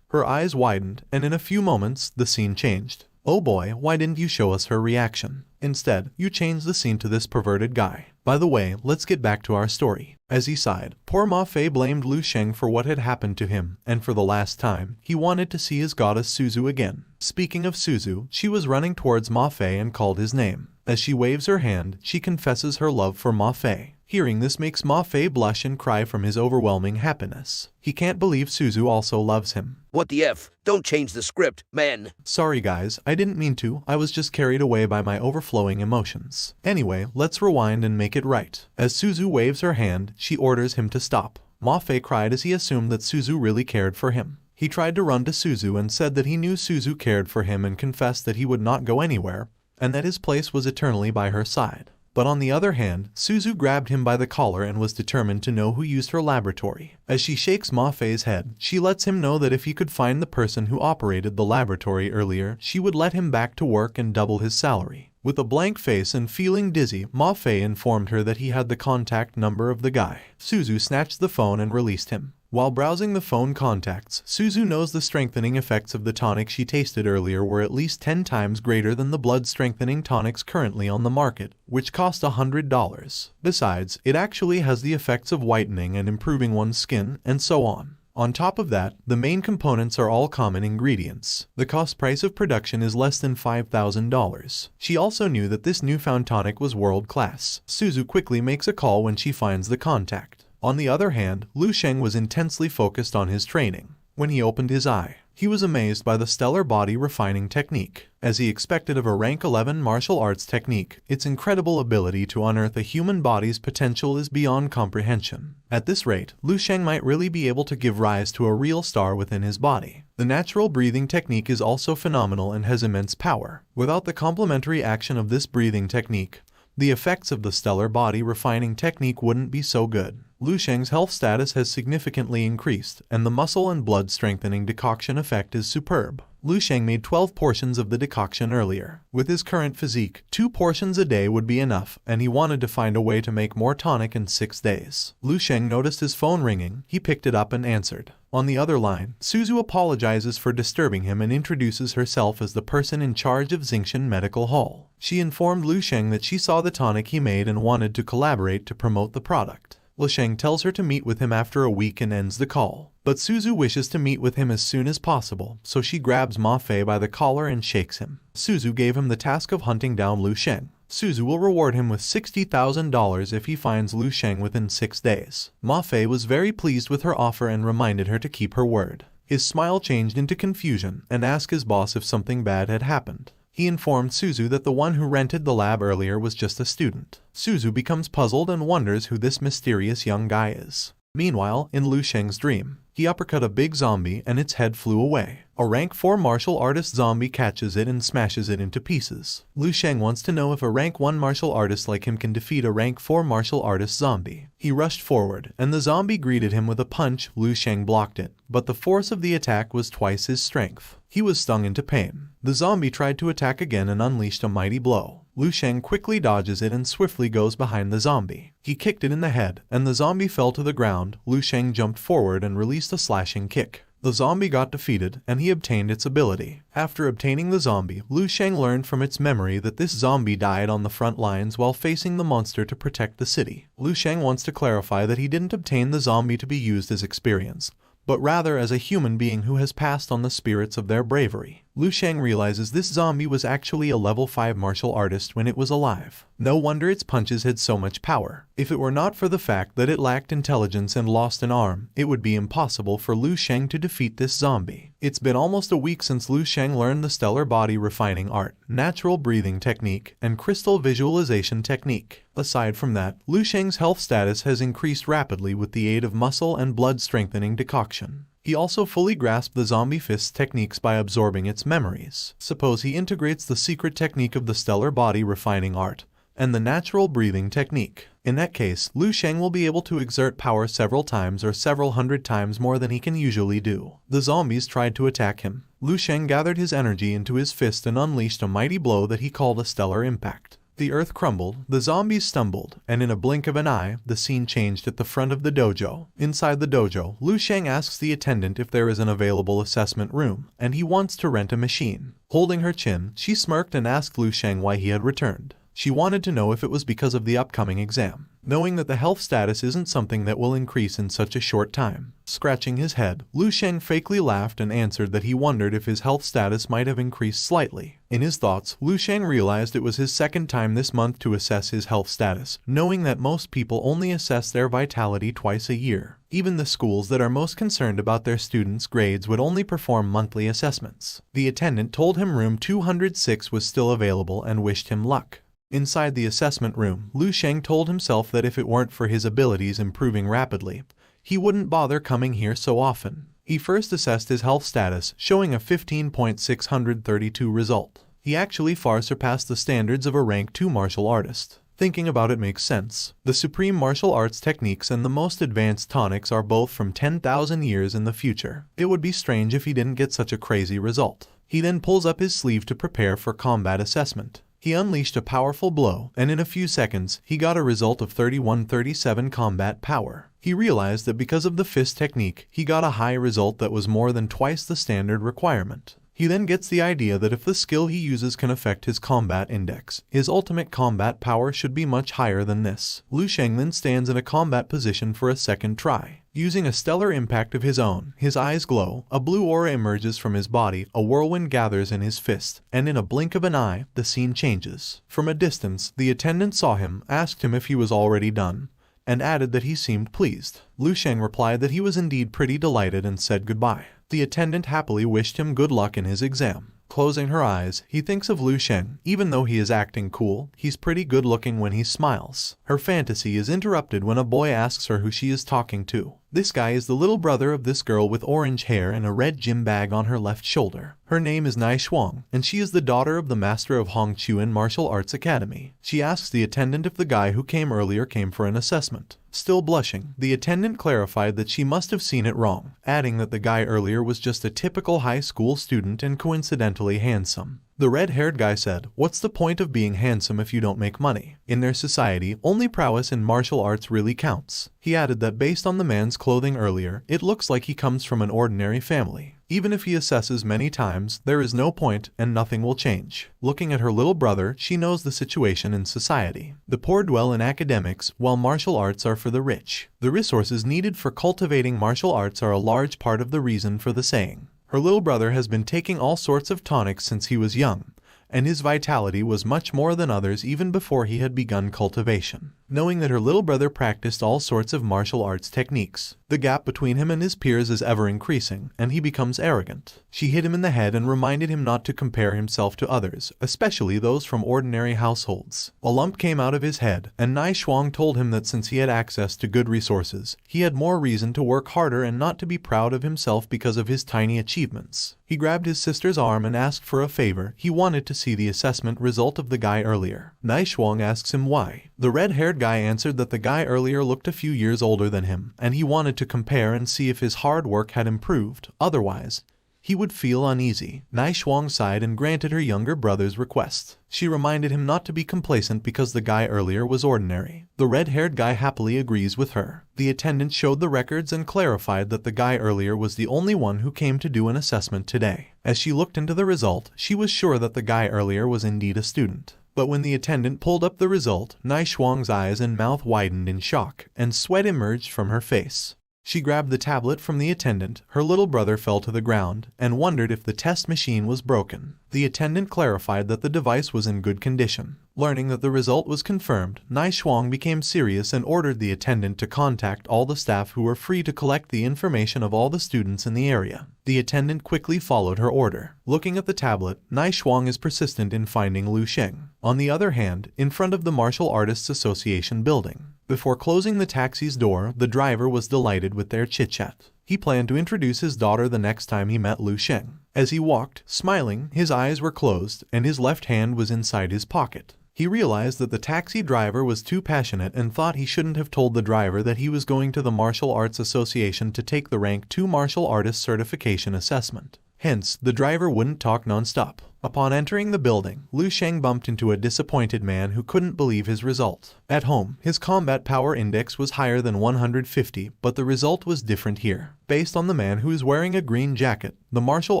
Her eyes widened, and in a few moments, the scene changed. Oh boy, why didn't you show us her reaction? Instead, you changed the scene to this perverted guy. By the way, let's get back to our story. As he sighed, poor Ma Fei blamed Lu Sheng for what had happened to him, and for the last time, he wanted to see his goddess Suzu again. Speaking of Suzu, she was running towards Ma Fei and called his name. As she waves her hand, she confesses her love for Ma Fei. Hearing this makes Ma Fei blush and cry from his overwhelming happiness. He can't believe Suzu also loves him. What the F? Don't change the script, man. Sorry guys, I didn't mean to, I was just carried away by my overflowing emotions. Anyway, let's rewind and make it right. As Suzu waves her hand, she orders him to stop. Ma Fei cried as he assumed that Suzu really cared for him. He tried to run to Suzu and said that he knew Suzu cared for him and confessed that he would not go anywhere, and that his place was eternally by her side. But on the other hand, Suzu grabbed him by the collar and was determined to know who used her laboratory. As she shakes Ma Fei's head, she lets him know that if he could find the person who operated the laboratory earlier, she would let him back to work and double his salary. With a blank face and feeling dizzy, Ma Fei informed her that he had the contact number of the guy. Suzu snatched the phone and released him. While browsing the phone contacts, Suzu knows the strengthening effects of the tonic she tasted earlier were at least 10 times greater than the blood-strengthening tonics currently on the market, which cost $100. Besides, it actually has the effects of whitening and improving one's skin, and so on. On top of that, the main components are all common ingredients. The cost price of production is less than $5,000. She also knew that this newfound tonic was world-class. Suzu quickly makes a call when she finds the contact. On the other hand, Lu Sheng was intensely focused on his training. When he opened his eye, he was amazed by the stellar body refining technique. As he expected of a rank 11 martial arts technique, its incredible ability to unearth a human body's potential is beyond comprehension. At this rate, Lu Sheng might really be able to give rise to a real star within his body. The natural breathing technique is also phenomenal and has immense power. Without the complementary action of this breathing technique, the effects of the stellar body refining technique wouldn't be so good. Lu Sheng's health status has significantly increased, and the muscle and blood strengthening decoction effect is superb. Lu Sheng made 12 portions of the decoction earlier. With his current physique, 2 portions a day would be enough, and he wanted to find a way to make more tonic in 6 days. Lu Sheng noticed his phone ringing. He picked it up and answered. On the other line, Suzu apologizes for disturbing him and introduces herself as the person in charge of Xingshan Medical Hall. She informed Lu Sheng that she saw the tonic he made and wanted to collaborate to promote the product. Lu Sheng tells her to meet with him after a week and ends the call. But Suzu wishes to meet with him as soon as possible, so she grabs Ma Fei by the collar and shakes him. Suzu gave him the task of hunting down Lu Sheng. Suzu will reward him with $60,000 if he finds Lu Sheng within 6 days. Ma Fei was very pleased with her offer and reminded her to keep her word. His smile changed into confusion and asked his boss if something bad had happened. He informed Suzu that the one who rented the lab earlier was just a student. Suzu becomes puzzled and wonders who this mysterious young guy is. Meanwhile, in Lu Sheng's dream, he uppercut a big zombie and its head flew away. A rank 4 martial artist zombie catches it and smashes it into pieces. Lu Sheng wants to know if a rank 1 martial artist like him can defeat a rank 4 martial artist zombie. He rushed forward, and the zombie greeted him with a punch. Lu Sheng blocked it, but the force of the attack was twice his strength. He was stung into pain. The zombie tried to attack again and unleashed a mighty blow. Lu Sheng quickly dodges it and swiftly goes behind the zombie. He kicked it in the head, and the zombie fell to the ground. Lu Sheng jumped forward and released a slashing kick. The zombie got defeated, and he obtained its ability. After obtaining the zombie, Lu Sheng learned from its memory that this zombie died on the front lines while facing the monster to protect the city. Lu Sheng wants to clarify that he didn't obtain the zombie to be used as experience, but rather as a human being who has passed on the spirits of their bravery. Lu Sheng realizes this zombie was actually a level 5 martial artist when it was alive. No wonder its punches had so much power. If it were not for the fact that it lacked intelligence and lost an arm, it would be impossible for Lu Sheng to defeat this zombie. It's been almost a week since Lu Sheng learned the stellar body refining art, natural breathing technique, and crystal visualization technique. Aside from that, Lu Sheng's health status has increased rapidly with the aid of muscle and blood strengthening decoction. He also fully grasped the zombie fist's techniques by absorbing its memories. Suppose he integrates the secret technique of the stellar body refining art and the natural breathing technique. In that case, Lu Sheng will be able to exert power several times or several hundred times more than he can usually do. The zombies tried to attack him. Lu Sheng gathered his energy into his fist and unleashed a mighty blow that he called a stellar impact. The earth crumbled, the zombies stumbled, and in a blink of an eye, the scene changed at the front of the dojo. Inside the dojo, Lu Sheng asks the attendant if there is an available assessment room, and he wants to rent a machine. Holding her chin, she smirked and asked Lu Sheng why he had returned. She wanted to know if it was because of the upcoming exam, knowing that the health status isn't something that will increase in such a short time. Scratching his head, Lu Sheng fakely laughed and answered that he wondered if his health status might have increased slightly. In his thoughts, Lu Sheng realized it was his second time this month to assess his health status, knowing that most people only assess their vitality twice a year. Even the schools that are most concerned about their students' grades would only perform monthly assessments. The attendant told him room 206 was still available and wished him luck. Inside the assessment room, Lu Sheng told himself that if it weren't for his abilities improving rapidly, he wouldn't bother coming here so often. He first assessed his health status, showing a 15.632 result. He actually far surpassed the standards of a rank 2 martial artist. Thinking about it makes sense. The supreme martial arts techniques and the most advanced tonics are both from 10,000 years in the future. It would be strange if he didn't get such a crazy result. He then pulls up his sleeve to prepare for combat assessment. He unleashed a powerful blow, and in a few seconds, he got a result of 3137 combat power. He realized that because of the fist technique, he got a high result that was more than twice the standard requirement. He then gets the idea that if the skill he uses can affect his combat index, his ultimate combat power should be much higher than this. Lu Sheng then stands in a combat position for a second try. Using a stellar impact of his own, his eyes glow, a blue aura emerges from his body, a whirlwind gathers in his fist, and in a blink of an eye, the scene changes. From a distance, the attendant saw him, asked him if he was already done, and added that he seemed pleased. Lu Sheng replied that he was indeed pretty delighted and said goodbye. The attendant happily wished him good luck in his exam. Closing her eyes, he thinks of Lu Sheng. Even though he is acting cool, he's pretty good looking when he smiles. Her fantasy is interrupted when a boy asks her who she is talking to. This guy is the little brother of this girl with orange hair and a red gym bag on her left shoulder. Her name is Nai Shuang, and she is the daughter of the master of Hong Chuan Martial Arts Academy. She asks the attendant if the guy who came earlier came for an assessment. Still blushing, the attendant clarified that she must have seen it wrong, adding that the guy earlier was just a typical high school student and coincidentally handsome. The red-haired guy said, "What's the point of being handsome if you don't make money? In their society, only prowess in martial arts really counts." He added that based on the man's clothing earlier, it looks like he comes from an ordinary family. Even if he assesses many times, there is no point and nothing will change. Looking at her little brother, she knows the situation in society. The poor dwell in academics, while martial arts are for the rich. The resources needed for cultivating martial arts are a large part of the reason for the saying. Her little brother has been taking all sorts of tonics since he was young, and his vitality was much more than others even before he had begun cultivation. Knowing that her little brother practiced all sorts of martial arts techniques, the gap between him and his peers is ever increasing, and he becomes arrogant. She hit him in the head and reminded him not to compare himself to others, especially those from ordinary households. A lump came out of his head, and Nai Shuang told him that since he had access to good resources, he had more reason to work harder and not to be proud of himself because of his tiny achievements. He grabbed his sister's arm and asked for a favor. He wanted to see the assessment result of the guy earlier. Nai Shuang asks him why. The red-haired guy answered that the guy earlier looked a few years older than him, and he wanted to compare and see if his hard work had improved. Otherwise, he would feel uneasy. Nai Shuang sighed and granted her younger brother's request. She reminded him not to be complacent because the guy earlier was ordinary. The red-haired guy happily agrees with her. The attendant showed the records and clarified that the guy earlier was the only one who came to do an assessment today. As she looked into the result, she was sure that the guy earlier was indeed a student. But when the attendant pulled up the result, Nai Shuang's eyes and mouth widened in shock, and sweat emerged from her face. She grabbed the tablet from the attendant, her little brother fell to the ground, and wondered if the test machine was broken. The attendant clarified that the device was in good condition. Learning that the result was confirmed, Nai Shuang became serious and ordered the attendant to contact all the staff who were free to collect the information of all the students in the area. The attendant quickly followed her order. Looking at the tablet, Nai Shuang is persistent in finding Lu Sheng. On the other hand, in front of the Martial Artists Association building, before closing the taxi's door, the driver was delighted with their chit-chat. He planned to introduce his daughter the next time he met Lu Sheng. As he walked, smiling, his eyes were closed, and his left hand was inside his pocket. He realized that the taxi driver was too passionate and thought he shouldn't have told the driver that he was going to the Martial Arts Association to take the Rank 2 Martial Artist Certification Assessment. Hence, the driver wouldn't talk non-stop. Upon entering the building, Lu Sheng bumped into a disappointed man who couldn't believe his result. At home, his combat power index was higher than 150, but the result was different here. Based on the man who is wearing a green jacket, the Martial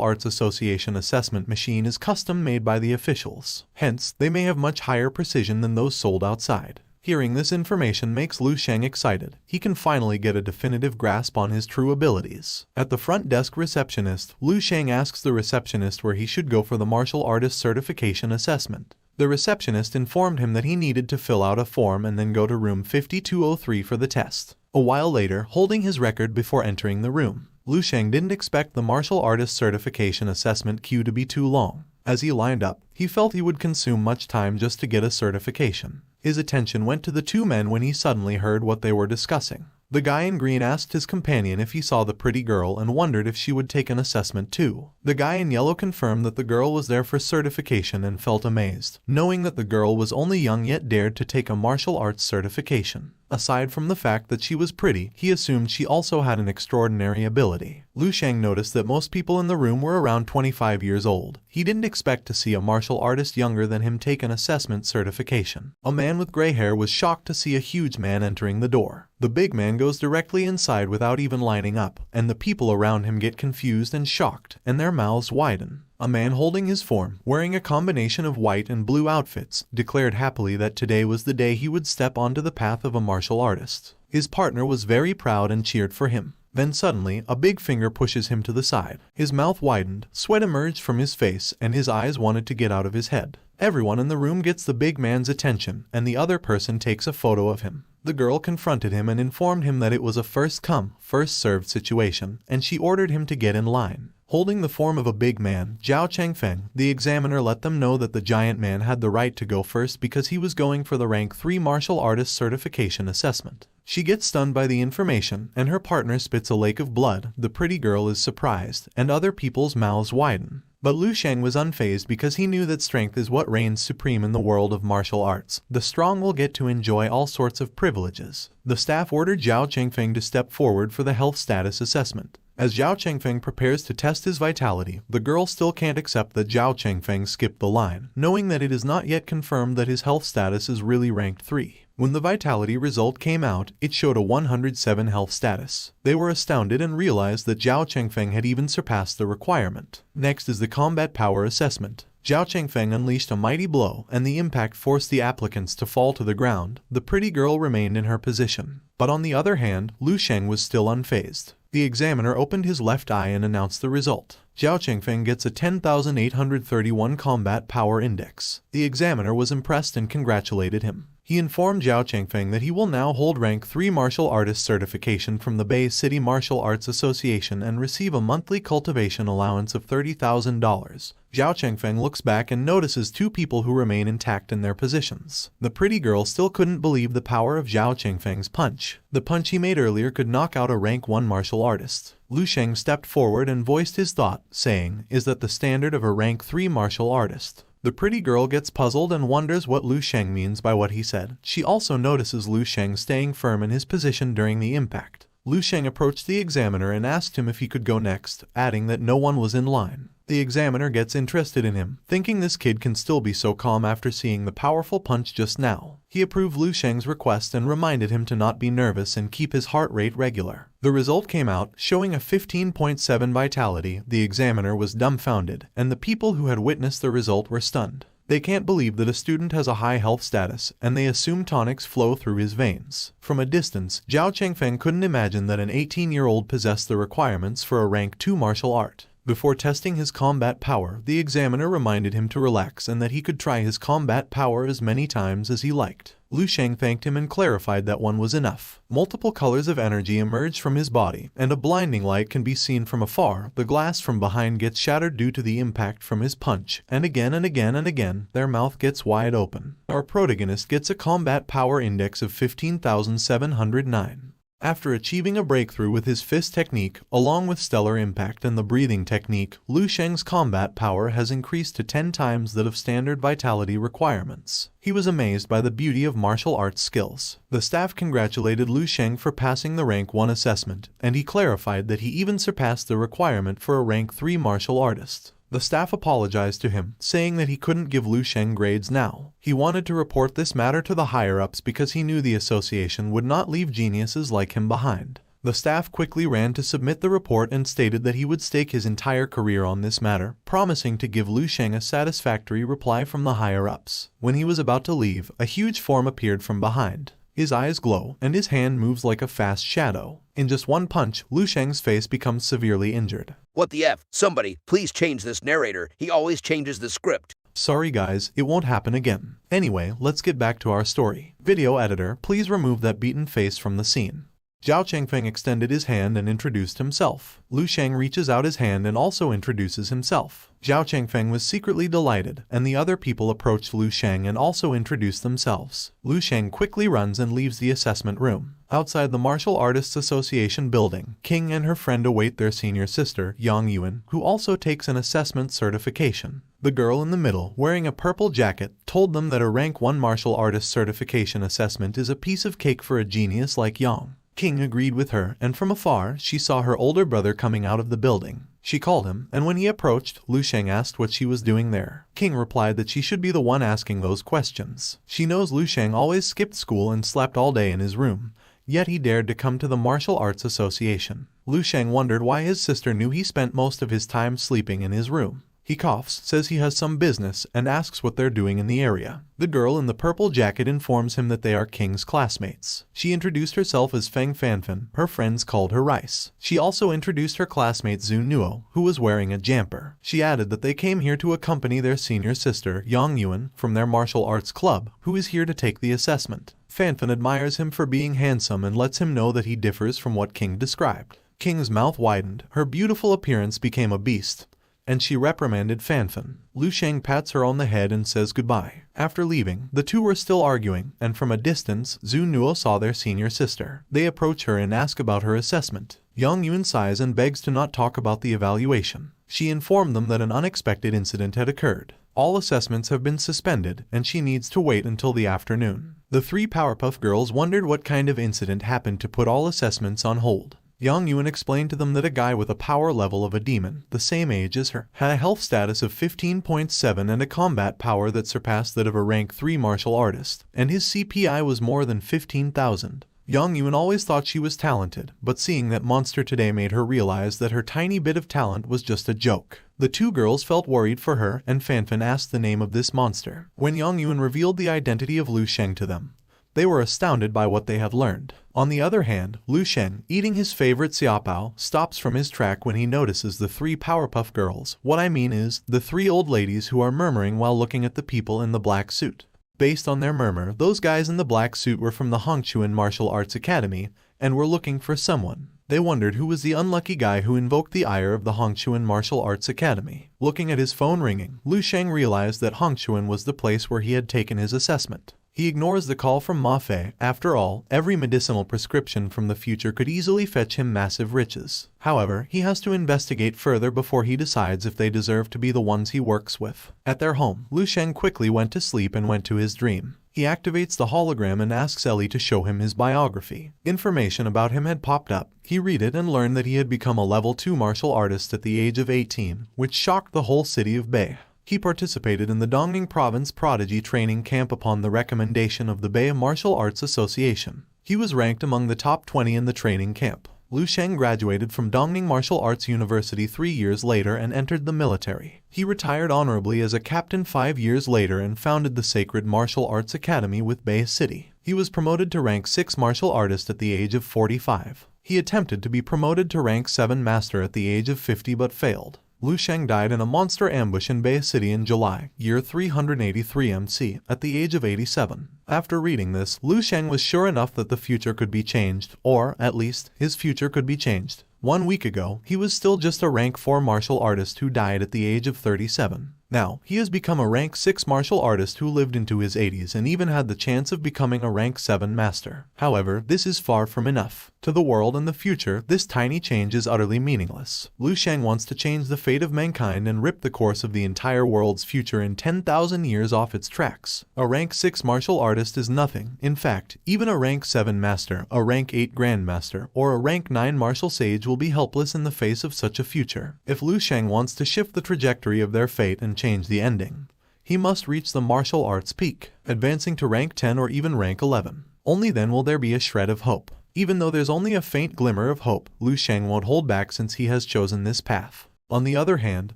Arts Association assessment machine is custom made by the officials. Hence, they may have much higher precision than those sold outside. Hearing this information makes Lu Sheng excited. He can finally get a definitive grasp on his true abilities. At the front desk receptionist, Lu Sheng asks the receptionist where he should go for the martial artist certification assessment. The receptionist informed him that he needed to fill out a form and then go to room 5203 for the test. A while later, holding his record before entering the room, Lu Sheng didn't expect the martial artist certification assessment queue to be too long. As he lined up, he felt he would consume much time just to get a certification. His attention went to the two men when he suddenly heard what they were discussing. The guy in green asked his companion if he saw the pretty girl and wondered if she would take an assessment too. The guy in yellow confirmed that the girl was there for certification and felt amazed, knowing that the girl was only young yet dared to take a martial arts certification. Aside from the fact that she was pretty, he assumed she also had an extraordinary ability. Lu Sheng noticed that most people in the room were around 25 years old. He didn't expect to see a martial artist younger than him take an assessment certification. A man with gray hair was shocked to see a huge man entering the door. The big man goes directly inside without even lining up, and the people around him get confused and shocked, and their mouths widen. A man holding his form, wearing a combination of white and blue outfits, declared happily that today was the day he would step onto the path of a martial artist. His partner was very proud and cheered for him. Then suddenly, a big finger pushes him to the side. His mouth widened, sweat emerged from his face, and his eyes wanted to get out of his head. Everyone in the room gets the big man's attention, and the other person takes a photo of him. The girl confronted him and informed him that it was a first-come, first-served situation, and she ordered him to get in line. Holding the form of a big man, Zhao Chengfeng, the examiner let them know that the giant man had the right to go first because he was going for the Rank 3 Martial Artist Certification Assessment. She gets stunned by the information, and her partner spits a lake of blood. The pretty girl is surprised, and other people's mouths widen. But Lu Sheng was unfazed because he knew that strength is what reigns supreme in the world of martial arts. The strong will get to enjoy all sorts of privileges. The staff ordered Zhao Chengfeng to step forward for the health status assessment. As Zhao Chengfeng prepares to test his vitality, the girl still can't accept that Zhao Chengfeng skipped the line, knowing that it is not yet confirmed that his health status is really ranked 3. When the vitality result came out, it showed a 107 health status. They were astounded and realized that Zhao Chengfeng had even surpassed the requirement. Next is the combat power assessment. Zhao Chengfeng unleashed a mighty blow, and the impact forced the applicants to fall to the ground. The pretty girl remained in her position. But on the other hand, Lu Sheng was still unfazed. The examiner opened his left eye and announced the result. Zhao Chengfeng gets a 10,831 combat power index. The examiner was impressed and congratulated him. He informed Zhao Chengfeng that he will now hold rank 3 martial artist certification from the Bay City Martial Arts Association and receive a monthly cultivation allowance of $30,000. Zhao Chengfeng looks back and notices 2 people who remain intact in their positions. The pretty girl still couldn't believe the power of Zhao Chengfeng's punch. The punch he made earlier could knock out a rank 1 martial artist. Lu Sheng stepped forward and voiced his thought, saying, "Is that the standard of a rank 3 martial artist?" The pretty girl gets puzzled and wonders what Lu Sheng means by what he said. She also notices Lu Sheng staying firm in his position during the impact. Lu Sheng approached the examiner and asked him if he could go next, adding that no one was in line. The examiner gets interested in him, thinking this kid can still be so calm after seeing the powerful punch just now. He approved Lu Sheng's request and reminded him to not be nervous and keep his heart rate regular. The result came out, showing a 15.7 vitality. The examiner was dumbfounded, and the people who had witnessed the result were stunned. They can't believe that a student has a high health status, and they assume tonics flow through his veins. From a distance, Zhao Chengfeng couldn't imagine that an 18-year-old possessed the requirements for a rank 2 martial art. Before testing his combat power, the examiner reminded him to relax and that he could try his combat power as many times as he liked. Lu Sheng thanked him and clarified that one was enough. Multiple colors of energy emerge from his body, and a blinding light can be seen from afar. The glass from behind gets shattered due to the impact from his punch, and again and again and again, their mouth gets wide open. Our protagonist gets a combat power index of 15,709. After achieving a breakthrough with his fist technique, along with stellar impact and the breathing technique, Lu Sheng's combat power has increased to 10 times that of standard vitality requirements. He was amazed by the beauty of martial arts skills. The staff congratulated Lu Sheng for passing the rank 1 assessment, and he clarified that he even surpassed the requirement for a rank 3 martial artist. The staff apologized to him, saying that he couldn't give Lu Sheng grades now. He wanted to report this matter to the higher-ups because he knew the association would not leave geniuses like him behind. The staff quickly ran to submit the report and stated that he would stake his entire career on this matter, promising to give Lu Sheng a satisfactory reply from the higher-ups. When he was about to leave, a huge form appeared from behind. His eyes glow, and his hand moves like a fast shadow. In just one punch, Lu Sheng's face becomes severely injured. What the F? Somebody, please change this narrator. He always changes the script. Sorry guys, it won't happen again. Anyway, let's get back to our story. Video editor, please remove that beaten face from the scene. Zhao Chengfeng extended his hand and introduced himself. Lu Sheng reaches out his hand and also introduces himself. Zhao Chengfeng was secretly delighted, and the other people approached Lu Sheng and also introduced themselves. Lu Sheng quickly runs and leaves the assessment room. Outside the Martial Artists Association building, King and her friend await their senior sister, Yang Yuan, who also takes an assessment certification. The girl in the middle, wearing a purple jacket, told them that a rank 1 martial artist certification assessment is a piece of cake for a genius like Yang. King agreed with her, and from afar, she saw her older brother coming out of the building. She called him, and when he approached, Lu Sheng asked what she was doing there. King replied that she should be the one asking those questions. She knows Lu Sheng always skipped school and slept all day in his room, yet he dared to come to the Martial Arts Association. Lu Sheng wondered why his sister knew he spent most of his time sleeping in his room. He coughs, says he has some business, and asks what they're doing in the area. The girl in the purple jacket informs him that they are King's classmates. She introduced herself as Feng Fanfan. Her friends called her Rice. She also introduced her classmate Zhu Nuo, who was wearing a jumper. She added that they came here to accompany their senior sister, Yang Yuan, from their martial arts club, who is here to take the assessment. Fanfan admires him for being handsome and lets him know that he differs from what King described. King's mouth widened. Her beautiful appearance became a beast, and she reprimanded Fanfan. Lu Sheng pats her on the head and says goodbye. After leaving, the two were still arguing, and from a distance, Zhu Nuo saw their senior sister. They approach her and ask about her assessment. Yang Yuan sighs and begs to not talk about the evaluation. She informed them that an unexpected incident had occurred. All assessments have been suspended, and she needs to wait until the afternoon. The 3 Powerpuff Girls wondered what kind of incident happened to put all assessments on hold. Yang Yuan explained to them that a guy with a power level of a demon, the same age as her, had a health status of 15.7 and a combat power that surpassed that of a rank 3 martial artist, and his CPI was more than 15,000. Yang Yuan always thought she was talented, but seeing that monster today made her realize that her tiny bit of talent was just a joke. The 2 girls felt worried for her, and Fanfan asked the name of this monster. When Yang Yuan revealed the identity of Lu Sheng to them, They were astounded by what they have learned. On the other hand, Lu Sheng, eating his favorite xiaopao, stops from his track when he notices the 3 Powerpuff Girls. What I mean is, the 3 old ladies who are murmuring while looking at the people in the black suit. Based on their murmur, those guys in the black suit were from the Hongchuan Martial Arts Academy and were looking for someone. They wondered who was the unlucky guy who invoked the ire of the Hongchuan Martial Arts Academy. Looking at his phone ringing, Lu Sheng realized that Hongchuan was the place where he had taken his assessment. He ignores the call from Ma Fei. After all, every medicinal prescription from the future could easily fetch him massive riches. However, he has to investigate further before he decides if they deserve to be the ones he works with. At their home, Lu Sheng quickly went to sleep and went to his dream. He activates the hologram and asks Ellie to show him his biography. Information about him had popped up. He read it and learned that he had become a level 2 martial artist at the age of 18, which shocked the whole city of Bei. He participated in the Dongning Province Prodigy Training Camp upon the recommendation of the Bei Martial Arts Association. He was ranked among the top 20 in the training camp. Lu Sheng graduated from Dongning Martial Arts University 3 years later and entered the military. He retired honorably as a captain 5 years later and founded the Sacred Martial Arts Academy with Bei City. He was promoted to rank 6 martial artist at the age of 45. He attempted to be promoted to rank 7 master at the age of 50 but failed. Lu Sheng died in a monster ambush in Bei City in July, year 383 MC, at the age of 87. After reading this, Lu Sheng was sure enough that the future could be changed, or, at least, his future could be changed. 1 week ago, he was still just a rank 4 martial artist who died at the age of 37. Now, he has become a rank 6 martial artist who lived into his 80s and even had the chance of becoming a rank 7 master. However, this is far from enough. To the world and the future, this tiny change is utterly meaningless. Lu Sheng wants to change the fate of mankind and rip the course of the entire world's future in 10,000 years off its tracks. A rank 6 martial artist is nothing. In fact, even a rank 7 master, a rank 8 grandmaster, or a rank 9 martial sage will be helpless in the face of such a future. If Lu Sheng wants to shift the trajectory of their fate and change the ending, he must reach the martial arts peak, advancing to rank 10 or even rank 11. Only then will there be a shred of hope. Even though there's only a faint glimmer of hope, Lu Sheng won't hold back since he has chosen this path. On the other hand,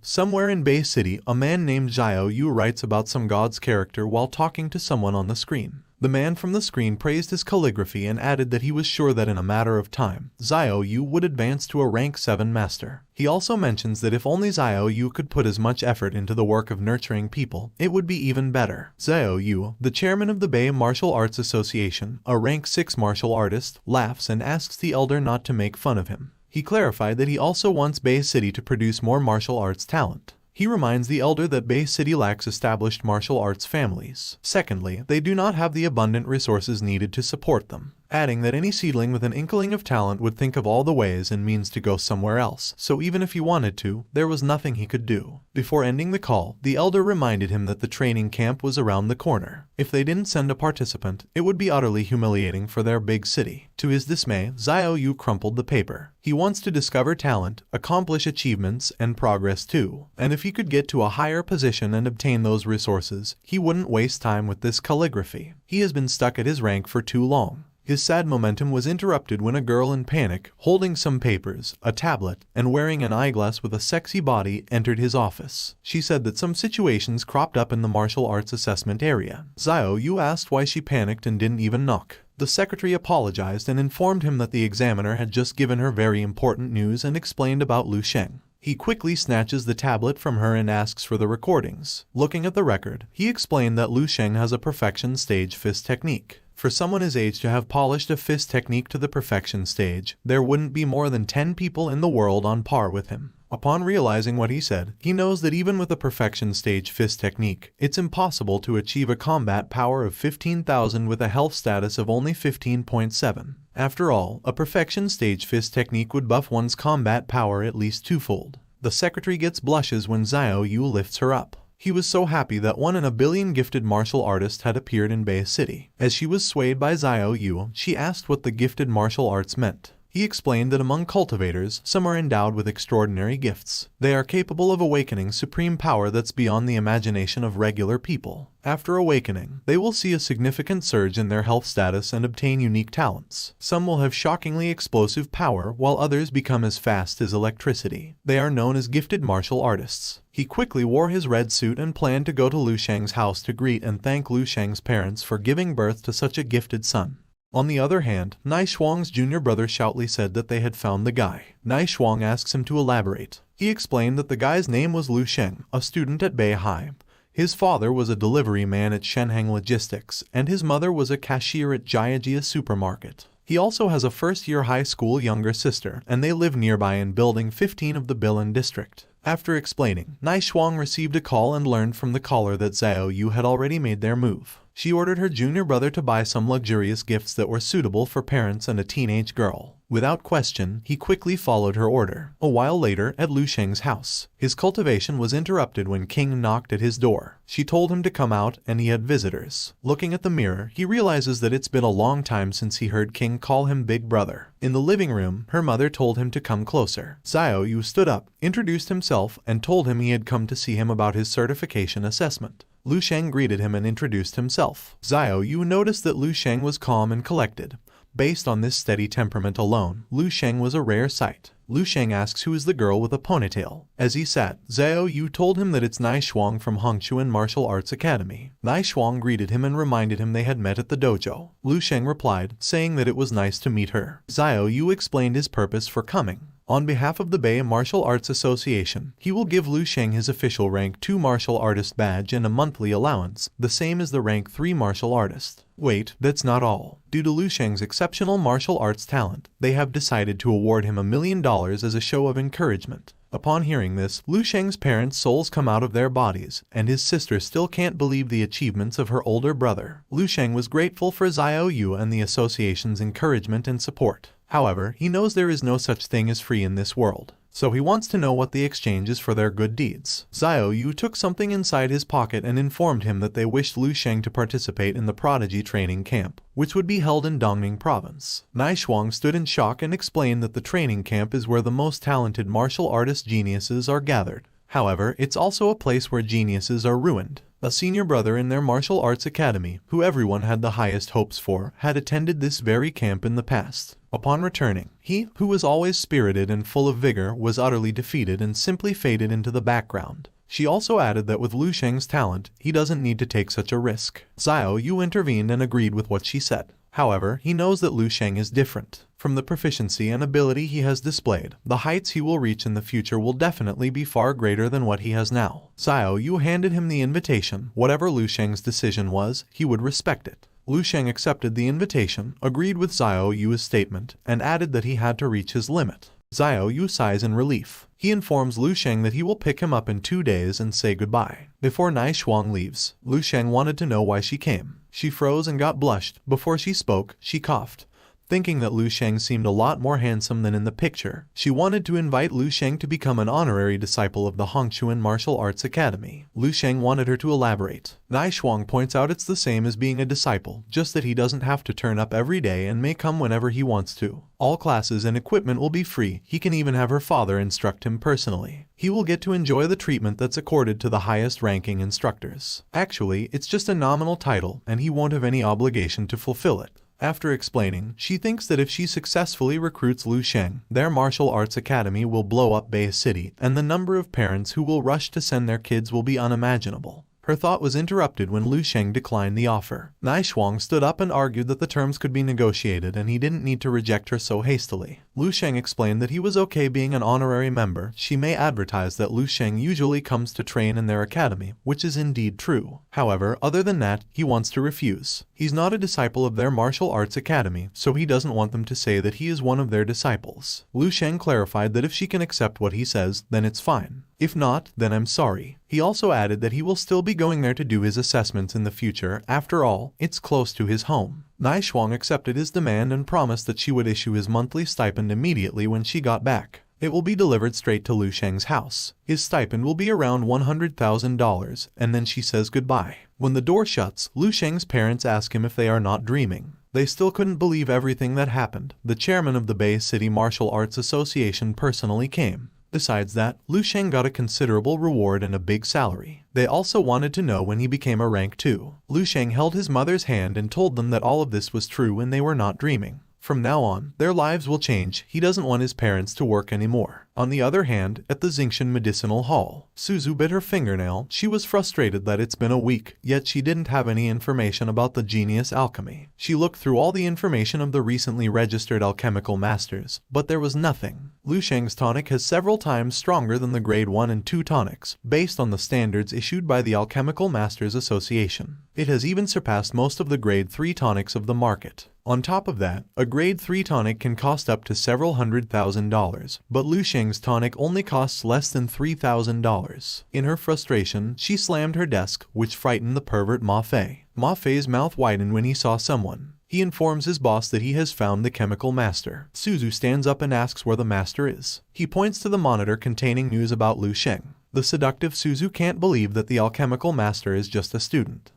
somewhere in Bei City, a man named Xiao Yu writes about some god's character while talking to someone on the screen. The man from the screen praised his calligraphy and added that he was sure that in a matter of time, Xiao Yu would advance to a rank 7 master. He also mentions that if only Xiao Yu could put as much effort into the work of nurturing people, it would be even better. Xiao Yu, the chairman of the Bei Martial Arts Association, a rank 6 martial artist, laughs and asks the elder not to make fun of him. He clarified that he also wants Bei City to produce more martial arts talent. He reminds the elder that Bei City lacks established martial arts families. Secondly, they do not have the abundant resources needed to support them, adding that any seedling with an inkling of talent would think of all the ways and means to go somewhere else, so even if he wanted to, there was nothing he could do. Before ending the call, the elder reminded him that the training camp was around the corner. If they didn't send a participant, it would be utterly humiliating for their big city. To his dismay, Xiao Yu crumpled the paper. He wants to discover talent, accomplish achievements, and progress too. And if he could get to a higher position and obtain those resources, he wouldn't waste time with this calligraphy. He has been stuck at his rank for too long. His sad momentum was interrupted when a girl in panic, holding some papers, a tablet, and wearing an eyeglass with a sexy body, entered his office. She said that some situations cropped up in the martial arts assessment area. Xiao Yu asked why she panicked and didn't even knock. The secretary apologized and informed him that the examiner had just given her very important news and explained about Lu Sheng. He quickly snatches the tablet from her and asks for the recordings. Looking at the record, he explained that Lu Sheng has a perfection stage fist technique. For someone his age to have polished a fist technique to the perfection stage, there wouldn't be more than 10 people in the world on par with him. Upon realizing what he said, he knows that even with a perfection stage fist technique, it's impossible to achieve a combat power of 15,000 with a health status of only 15.7. After all, a perfection stage fist technique would buff one's combat power at least twofold. The secretary gets blushes when Xiao Yu lifts her up. He was so happy that 1 in a billion gifted martial artist had appeared in Bei City. As she was swayed by Xiao Yu, she asked what the gifted martial arts meant. He explained that among cultivators, some are endowed with extraordinary gifts. They are capable of awakening supreme power that's beyond the imagination of regular people. After awakening, they will see a significant surge in their health status and obtain unique talents. Some will have shockingly explosive power, while others become as fast as electricity. They are known as gifted martial artists. He quickly wore his red suit and planned to go to Lu Sheng's house to greet and thank Lu Sheng's parents for giving birth to such a gifted son. On the other hand, Nai Shuang's junior brother shoutly said that they had found the guy. Nai Shuang asks him to elaborate. He explained that the guy's name was Lu Sheng, a student at Beihai. His father was a delivery man at Sheng Logistics, and his mother was a cashier at Jiajia supermarket. He also has a first-year high school younger sister, and they live nearby in Building 15 of the Bilan district. After explaining, Nai Shuang received a call and learned from the caller that Xiao Yu had already made their move. She ordered her junior brother to buy some luxurious gifts that were suitable for parents and a teenage girl. Without question, he quickly followed her order. A while later, at Lu Sheng's house, his cultivation was interrupted when King knocked at his door. She told him to come out, and he had visitors. Looking at the mirror, he realizes that it's been a long time since he heard King call him Big Brother. In the living room, her mother told him to come closer. Xiao Yu stood up, introduced himself, and told him he had come to see him about his certification assessment. Lu Sheng greeted him and introduced himself. Xiao Yu noticed that Lu Sheng was calm and collected. Based on this steady temperament alone, Lu Sheng was a rare sight. Lu Sheng asks who is the girl with a ponytail. As he sat, Xiao Yu told him that it's Nai Shuang from Hongchuan Martial Arts Academy. Nai Shuang greeted him and reminded him they had met at the dojo. Lu Sheng replied, saying that it was nice to meet her. Xiao Yu explained his purpose for coming. On behalf of the Bay Martial Arts Association, he will give Lu Sheng his official Rank 2 Martial Artist badge and a monthly allowance, the same as the Rank 3 Martial Artist. Wait, that's not all. Due to Lu Sheng's exceptional martial arts talent, they have decided to award him $1 million as a show of encouragement. Upon hearing this, Lu Sheng's parents' souls come out of their bodies, and his sister still can't believe the achievements of her older brother. Lu Sheng was grateful for Xiao Yu and the association's encouragement and support. However, he knows there is no such thing as free in this world, so he wants to know what the exchange is for their good deeds. Xiao Yu took something inside his pocket and informed him that they wished Lu Sheng to participate in the prodigy training camp, which would be held in Dongning province. Nai Shuang stood in shock and explained that the training camp is where the most talented martial artist geniuses are gathered. However, it's also a place where geniuses are ruined. A senior brother in their martial arts academy, who everyone had the highest hopes for, had attended this very camp in the past. Upon returning, he, who was always spirited and full of vigor, was utterly defeated and simply faded into the background. She also added that with Lu Sheng's talent, he doesn't need to take such a risk. Xiao Yu intervened and agreed with what she said. However, he knows that Lu Sheng is different. From the proficiency and ability he has displayed, the heights he will reach in the future will definitely be far greater than what he has now. Xiao Yu handed him the invitation. Whatever Lu Sheng's decision was, he would respect it. Lu Sheng accepted the invitation, agreed with Xiao Yu's statement, and added that he had to reach his limit. Xiao Yu sighs in relief. He informs Lu Sheng that he will pick him up in 2 days and say goodbye. Before Nai Shuang leaves, Lu Sheng wanted to know why she came. She froze and got blushed. Before she spoke, she coughed. Thinking that Lu Sheng seemed a lot more handsome than in the picture, she wanted to invite Lu Sheng to become an honorary disciple of the Hongchuan Martial Arts Academy. Lu Sheng wanted her to elaborate. Nai Shuang points out it's the same as being a disciple, just that he doesn't have to turn up every day and may come whenever he wants to. All classes and equipment will be free. He can even have her father instruct him personally. He will get to enjoy the treatment that's accorded to the highest ranking instructors. Actually, it's just a nominal title, and he won't have any obligation to fulfill it. After explaining, she thinks that if she successfully recruits Lu Sheng, their martial arts academy will blow up Bay City, and the number of parents who will rush to send their kids will be unimaginable. Her thought was interrupted when Lu Sheng declined the offer. Nai Shuang stood up and argued that the terms could be negotiated and he didn't need to reject her so hastily. Lu Sheng explained that he was okay being an honorary member. She may advertise that Lu Sheng usually comes to train in their academy, which is indeed true. However, other than that, he wants to refuse. He's not a disciple of their martial arts academy, so he doesn't want them to say that he is one of their disciples. Lu Sheng clarified that if she can accept what he says, then it's fine. If not, then I'm sorry. He also added that he will still be going there to do his assessments in the future. After all, it's close to his home. Nai Shuang accepted his demand and promised that she would issue his monthly stipend immediately when she got back. It will be delivered straight to Lu Sheng's house. His stipend will be around $100,000, and then she says goodbye. When the door shuts, Lu Sheng's parents ask him if they are not dreaming. They still couldn't believe everything that happened. The chairman of the Bay City Martial Arts Association personally came. Besides that, Lu Sheng got a considerable reward and a big salary. They also wanted to know when he became a rank 2. Lu Sheng held his mother's hand and told them that all of this was true and they were not dreaming. From now on, their lives will change. He doesn't want his parents to work anymore. On the other hand, at the Xingshan Medicinal Hall, Suzu bit her fingernail. She was frustrated that it's been a week, yet she didn't have any information about the genius alchemy. She looked through all the information of the recently registered alchemical masters, but there was nothing. Lu Sheng's tonic has several times stronger than the grade 1 and 2 tonics, based on the standards issued by the Alchemical Masters Association. It has even surpassed most of the grade 3 tonics of the market. On top of that, a grade 3 tonic can cost up to several $100,000, but Lu Sheng's tonic only costs less than $3,000. In her frustration, she slammed her desk, which frightened the pervert Ma Fei. Ma Fei's mouth widened when he saw someone. He informs his boss that he has found the chemical master. Suzu stands up and asks where the master is. He points to the monitor containing news about Lu Sheng. The seductive Suzu can't believe that the alchemical master is just a student.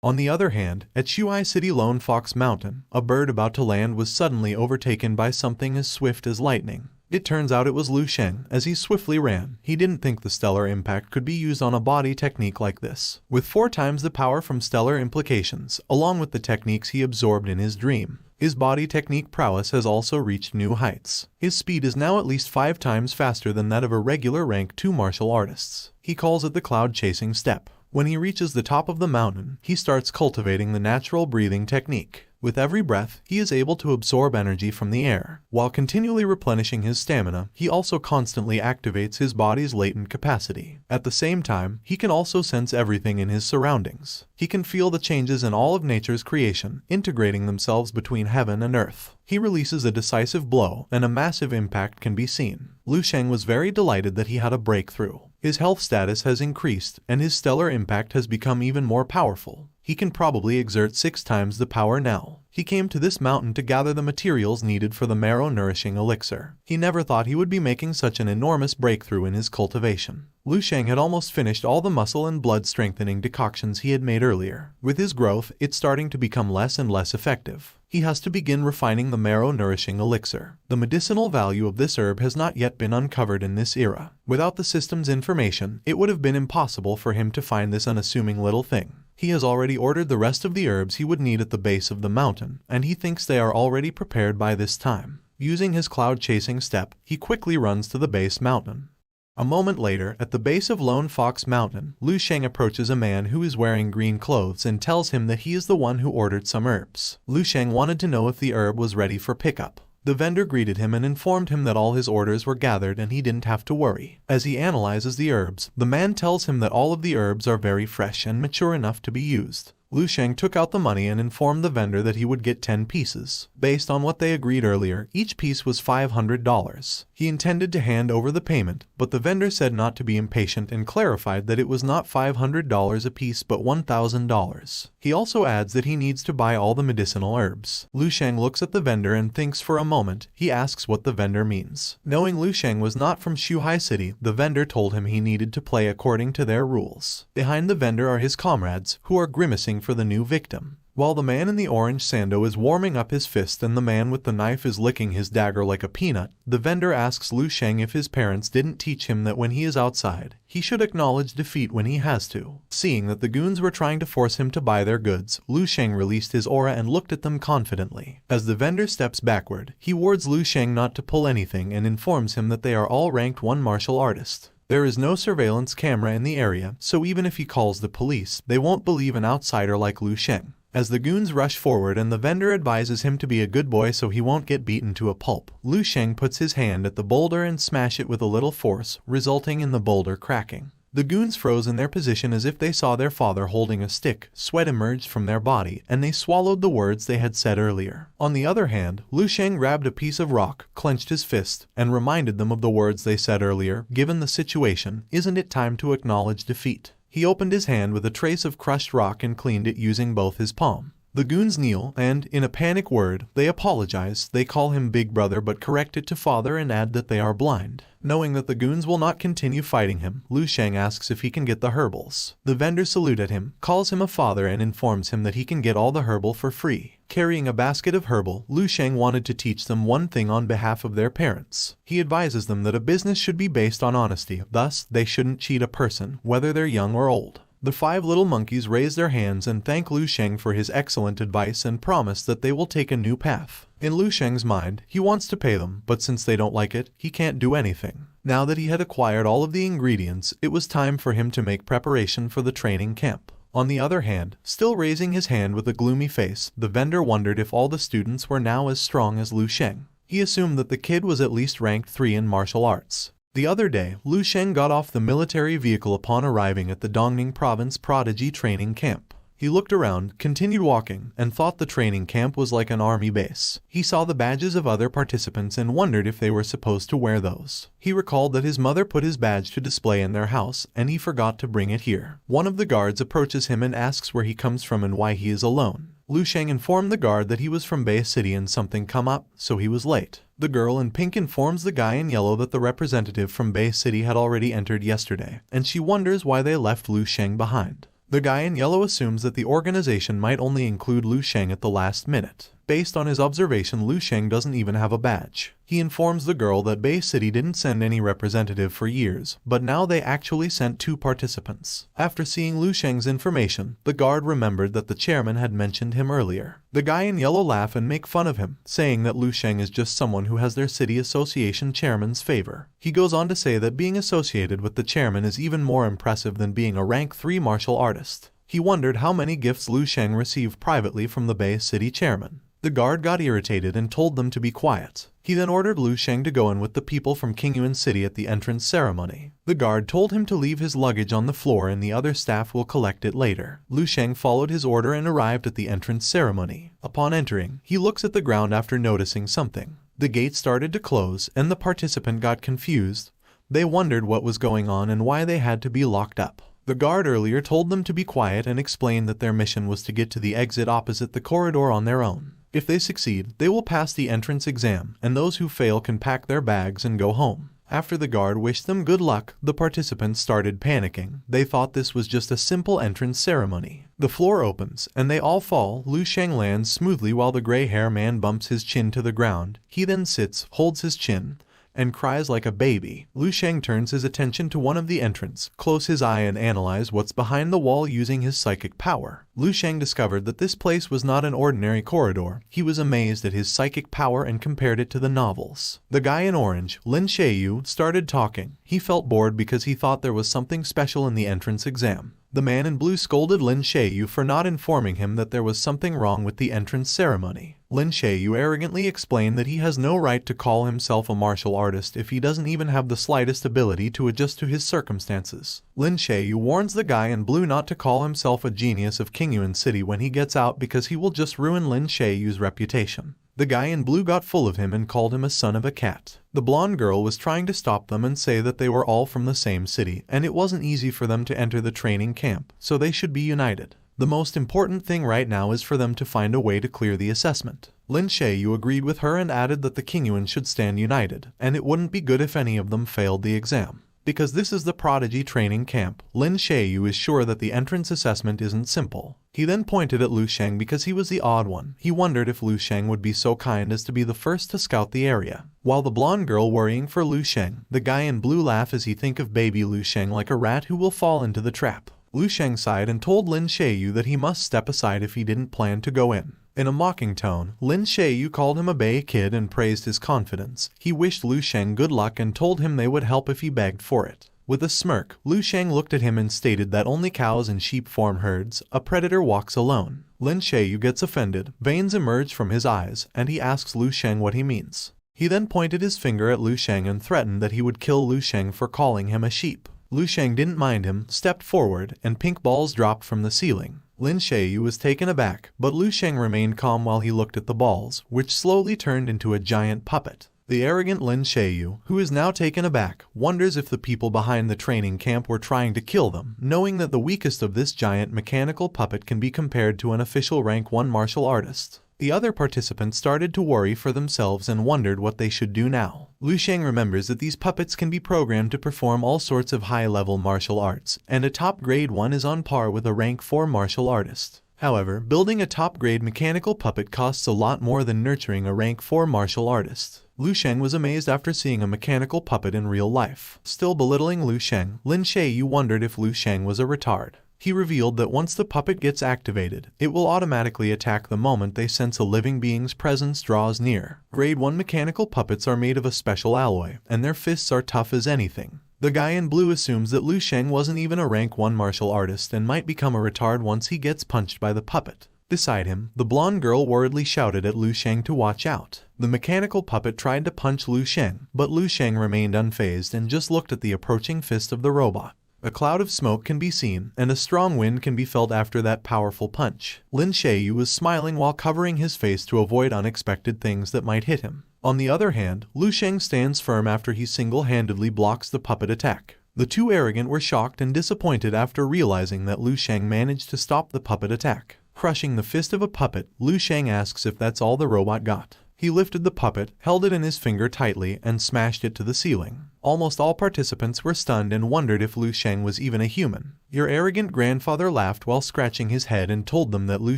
On the other hand, at Shuai City Lone Fox Mountain, a bird about to land was suddenly overtaken by something as swift as lightning. It turns out it was Lu Sheng. As he swiftly ran, he didn't think the stellar impact could be used on a body technique like this. With 4 times the power from stellar implications, along with the techniques he absorbed in his dream, his body technique prowess has also reached new heights. His speed is now at least 5 times faster than that of a regular rank 2 martial artists. He calls it the cloud-chasing step. When he reaches the top of the mountain, he starts cultivating the natural breathing technique. With every breath, he is able to absorb energy from the air. While continually replenishing his stamina, he also constantly activates his body's latent capacity. At the same time, he can also sense everything in his surroundings. He can feel the changes in all of nature's creation, integrating themselves between heaven and earth. He releases a decisive blow, and a massive impact can be seen. Lu Sheng was very delighted that he had a breakthrough. His health status has increased, and his stellar impact has become even more powerful. He can probably exert 6 times the power now. He came to this mountain to gather the materials needed for the marrow-nourishing elixir. He never thought he would be making such an enormous breakthrough in his cultivation. Lu Sheng had almost finished all the muscle and blood-strengthening decoctions he had made earlier. With his growth, it's starting to become less and less effective. He has to begin refining the marrow-nourishing elixir. The medicinal value of this herb has not yet been uncovered in this era. Without the system's information, it would have been impossible for him to find this unassuming little thing. He has already ordered the rest of the herbs he would need at the base of the mountain, and he thinks they are already prepared by this time. Using his cloud-chasing step, he quickly runs to the base mountain. A moment later, at the base of Lone Fox Mountain, Lu Sheng approaches a man who is wearing green clothes and tells him that he is the one who ordered some herbs. Lu Sheng wanted to know if the herb was ready for pickup. The vendor greeted him and informed him that all his orders were gathered and he didn't have to worry. As he analyzes the herbs, the man tells him that all of the herbs are very fresh and mature enough to be used. Lu Sheng took out the money and informed the vendor that he would get 10 pieces. Based on what they agreed earlier, each piece was $500. He intended to hand over the payment, but the vendor said not to be impatient and clarified that it was not $500 a piece but $1,000. He also adds that he needs to buy all the medicinal herbs. Lu Sheng looks at the vendor and thinks for a moment. He asks what the vendor means. Knowing Lu Sheng was not from Shuhai City, the vendor told him he needed to play according to their rules. Behind the vendor are his comrades, who are grimacing for the new victim. While the man in the orange sando is warming up his fist and the man with the knife is licking his dagger like a peanut, the vendor asks Lu Sheng if his parents didn't teach him that when he is outside, he should acknowledge defeat when he has to. Seeing that the goons were trying to force him to buy their goods, Lu Sheng released his aura and looked at them confidently. As the vendor steps backward, he warns Lu Sheng not to pull anything and informs him that they are all ranked 1 martial artist. There is no surveillance camera in the area, so even if he calls the police, they won't believe an outsider like Lu Sheng. As the goons rush forward and the vendor advises him to be a good boy so he won't get beaten to a pulp, Lu Sheng puts his hand at the boulder and smash it with a little force, resulting in the boulder cracking. The goons froze in their position as if they saw their father holding a stick. Sweat emerged from their body, and they swallowed the words they had said earlier. On the other hand, Lu Sheng grabbed a piece of rock, clenched his fist, and reminded them of the words they said earlier. Given the situation, isn't it time to acknowledge defeat? He opened his hand with a trace of crushed rock and cleaned it using both his palm. The goons kneel, and, in a panic word, they apologize. They call him Big Brother but correct it to Father and add that they are blind. Knowing that the goons will not continue fighting him, Lu Sheng asks if he can get the herbals. The vendor salutes at him, calls him a father and informs him that he can get all the herbal for free. Carrying a basket of herbal, Lu Sheng wanted to teach them one thing on behalf of their parents. He advises them that a business should be based on honesty, thus, they shouldn't cheat a person, whether they're young or old. The 5 little monkeys raise their hands and thank Lu Sheng for his excellent advice and promise that they will take a new path. In Lu Sheng's mind, he wants to pay them, but since they don't like it, he can't do anything. Now that he had acquired all of the ingredients, it was time for him to make preparation for the training camp. On the other hand, still raising his hand with a gloomy face, the vendor wondered if all the students were now as strong as Lu Sheng. He assumed that the kid was at least ranked 3 in martial arts. The other day, Lu Sheng got off the military vehicle upon arriving at the Dongning Province Prodigy Training Camp. He looked around, continued walking, and thought the training camp was like an army base. He saw the badges of other participants and wondered if they were supposed to wear those. He recalled that his mother put his badge to display in their house, and he forgot to bring it here. One of the guards approaches him and asks where he comes from and why he is alone. Lu Sheng informed the guard that he was from Bay City and something come up, so he was late. The girl in pink informs the guy in yellow that the representative from Bay City had already entered yesterday, and she wonders why they left Lu Sheng behind. The guy in yellow assumes that the organization might only include Lu Sheng at the last minute. Based on his observation, Lu Sheng doesn't even have a badge. He informs the girl that Bay City didn't send any representative for years, but now they actually sent 2 participants. After seeing Lu Sheng's information, the guard remembered that the chairman had mentioned him earlier. The guy in yellow laugh and make fun of him, saying that Lu Sheng is just someone who has their city association chairman's favor. He goes on to say that being associated with the chairman is even more impressive than being a rank 3 martial artist. He wondered how many gifts Lu Sheng received privately from the Bay City chairman. The guard got irritated and told them to be quiet. He then ordered Lu Sheng to go in with the people from Qingyuan City at the entrance ceremony. The guard told him to leave his luggage on the floor and the other staff will collect it later. Lu Sheng followed his order and arrived at the entrance ceremony. Upon entering, he looks at the ground after noticing something. The gate started to close and the participant got confused. They wondered what was going on and why they had to be locked up. The guard earlier told them to be quiet and explained that their mission was to get to the exit opposite the corridor on their own. If they succeed, they will pass the entrance exam, and those who fail can pack their bags and go home. After the guard wished them good luck, the participants started panicking. They thought this was just a simple entrance ceremony. The floor opens, and they all fall. Lu Sheng lands smoothly while the gray-hair man bumps his chin to the ground. He then sits, holds his chin, and cries like a baby. Lu Sheng turns his attention to one of the entrants, close his eye and analyze what's behind the wall using his psychic power. Lu Sheng discovered that this place was not an ordinary corridor. He was amazed at his psychic power and compared it to the novels. The guy in orange, Lin Sheiyu, started talking. He felt bored because he thought there was something special in the entrance exam. The man in blue scolded Lin Sheiyu for not informing him that there was something wrong with the entrance ceremony. Lin Sheiyu arrogantly explained that he has no right to call himself a martial artist if he doesn't even have the slightest ability to adjust to his circumstances. Lin Sheiyu warns the guy in blue not to call himself a genius of Qingyuan City when he gets out because he will just ruin Lin Sheiyu's reputation. The guy in blue got full of him and called him a son of a cat. The blonde girl was trying to stop them and say that they were all from the same city, and it wasn't easy for them to enter the training camp, so they should be united. The most important thing right now is for them to find a way to clear the assessment. Lin Sheiyu agreed with her and added that the Qingyuan should stand united, and it wouldn't be good if any of them failed the exam. Because this is the Prodigy training camp, Lin Sheiyu is sure that the entrance assessment isn't simple. He then pointed at Lu Sheng because he was the odd one. He wondered if Lu Sheng would be so kind as to be the first to scout the area. While the blonde girl worrying for Lu Sheng, the guy in blue laugh as he think of baby Lu Sheng like a rat who will fall into the trap. Lu Sheng sighed and told Lin Sheiyu that he must step aside if he didn't plan to go in. In a mocking tone, Lin Sheiyu called him a bay kid and praised his confidence. He wished Lu Sheng good luck and told him they would help if he begged for it. With a smirk, Lu Sheng looked at him and stated that only cows and sheep form herds. A predator walks alone. Lin Sheiyu gets offended. Veins emerge from his eyes, and he asks Lu Sheng what he means. He then pointed his finger at Lu Sheng and threatened that he would kill Lu Sheng for calling him a sheep. Lu Sheng didn't mind him, stepped forward, and pink balls dropped from the ceiling. Lin Sheiyu was taken aback, but Lu Sheng remained calm while he looked at the balls, which slowly turned into a giant puppet. The arrogant Lin Sheiyu, who is now taken aback, wonders if the people behind the training camp were trying to kill them, knowing that the weakest of this giant mechanical puppet can be compared to an official rank 1 martial artist. The other participants started to worry for themselves and wondered what they should do now. Lu Sheng remembers that these puppets can be programmed to perform all sorts of high-level martial arts, and a top grade one is on par with a rank 4 martial artist. However, building a top-grade mechanical puppet costs a lot more than nurturing a rank 4 martial artist. Lu Sheng was amazed after seeing a mechanical puppet in real life. Still belittling Lu Sheng, Lin Yu wondered if Lu Sheng was a retard. He revealed that once the puppet gets activated, it will automatically attack the moment they sense a living being's presence draws near. Grade 1 mechanical puppets are made of a special alloy, and their fists are tough as anything. The guy in blue assumes that Lu Sheng wasn't even a rank 1 martial artist and might become a retard once he gets punched by the puppet. Beside him, the blonde girl worriedly shouted at Lu Sheng to watch out. The mechanical puppet tried to punch Lu Sheng, but Lu Sheng remained unfazed and just looked at the approaching fist of the robot. A cloud of smoke can be seen, and a strong wind can be felt after that powerful punch. Lin Yu was smiling while covering his face to avoid unexpected things that might hit him. On the other hand, Lu Sheng stands firm after he single-handedly blocks the puppet attack. The two arrogant were shocked and disappointed after realizing that Lu Sheng managed to stop the puppet attack. Crushing the fist of a puppet, Lu Sheng asks if that's all the robot got. He lifted the puppet, held it in his finger tightly, and smashed it to the ceiling. Almost all participants were stunned and wondered if Lu Sheng was even a human. Your arrogant grandfather laughed while scratching his head and told them that Lu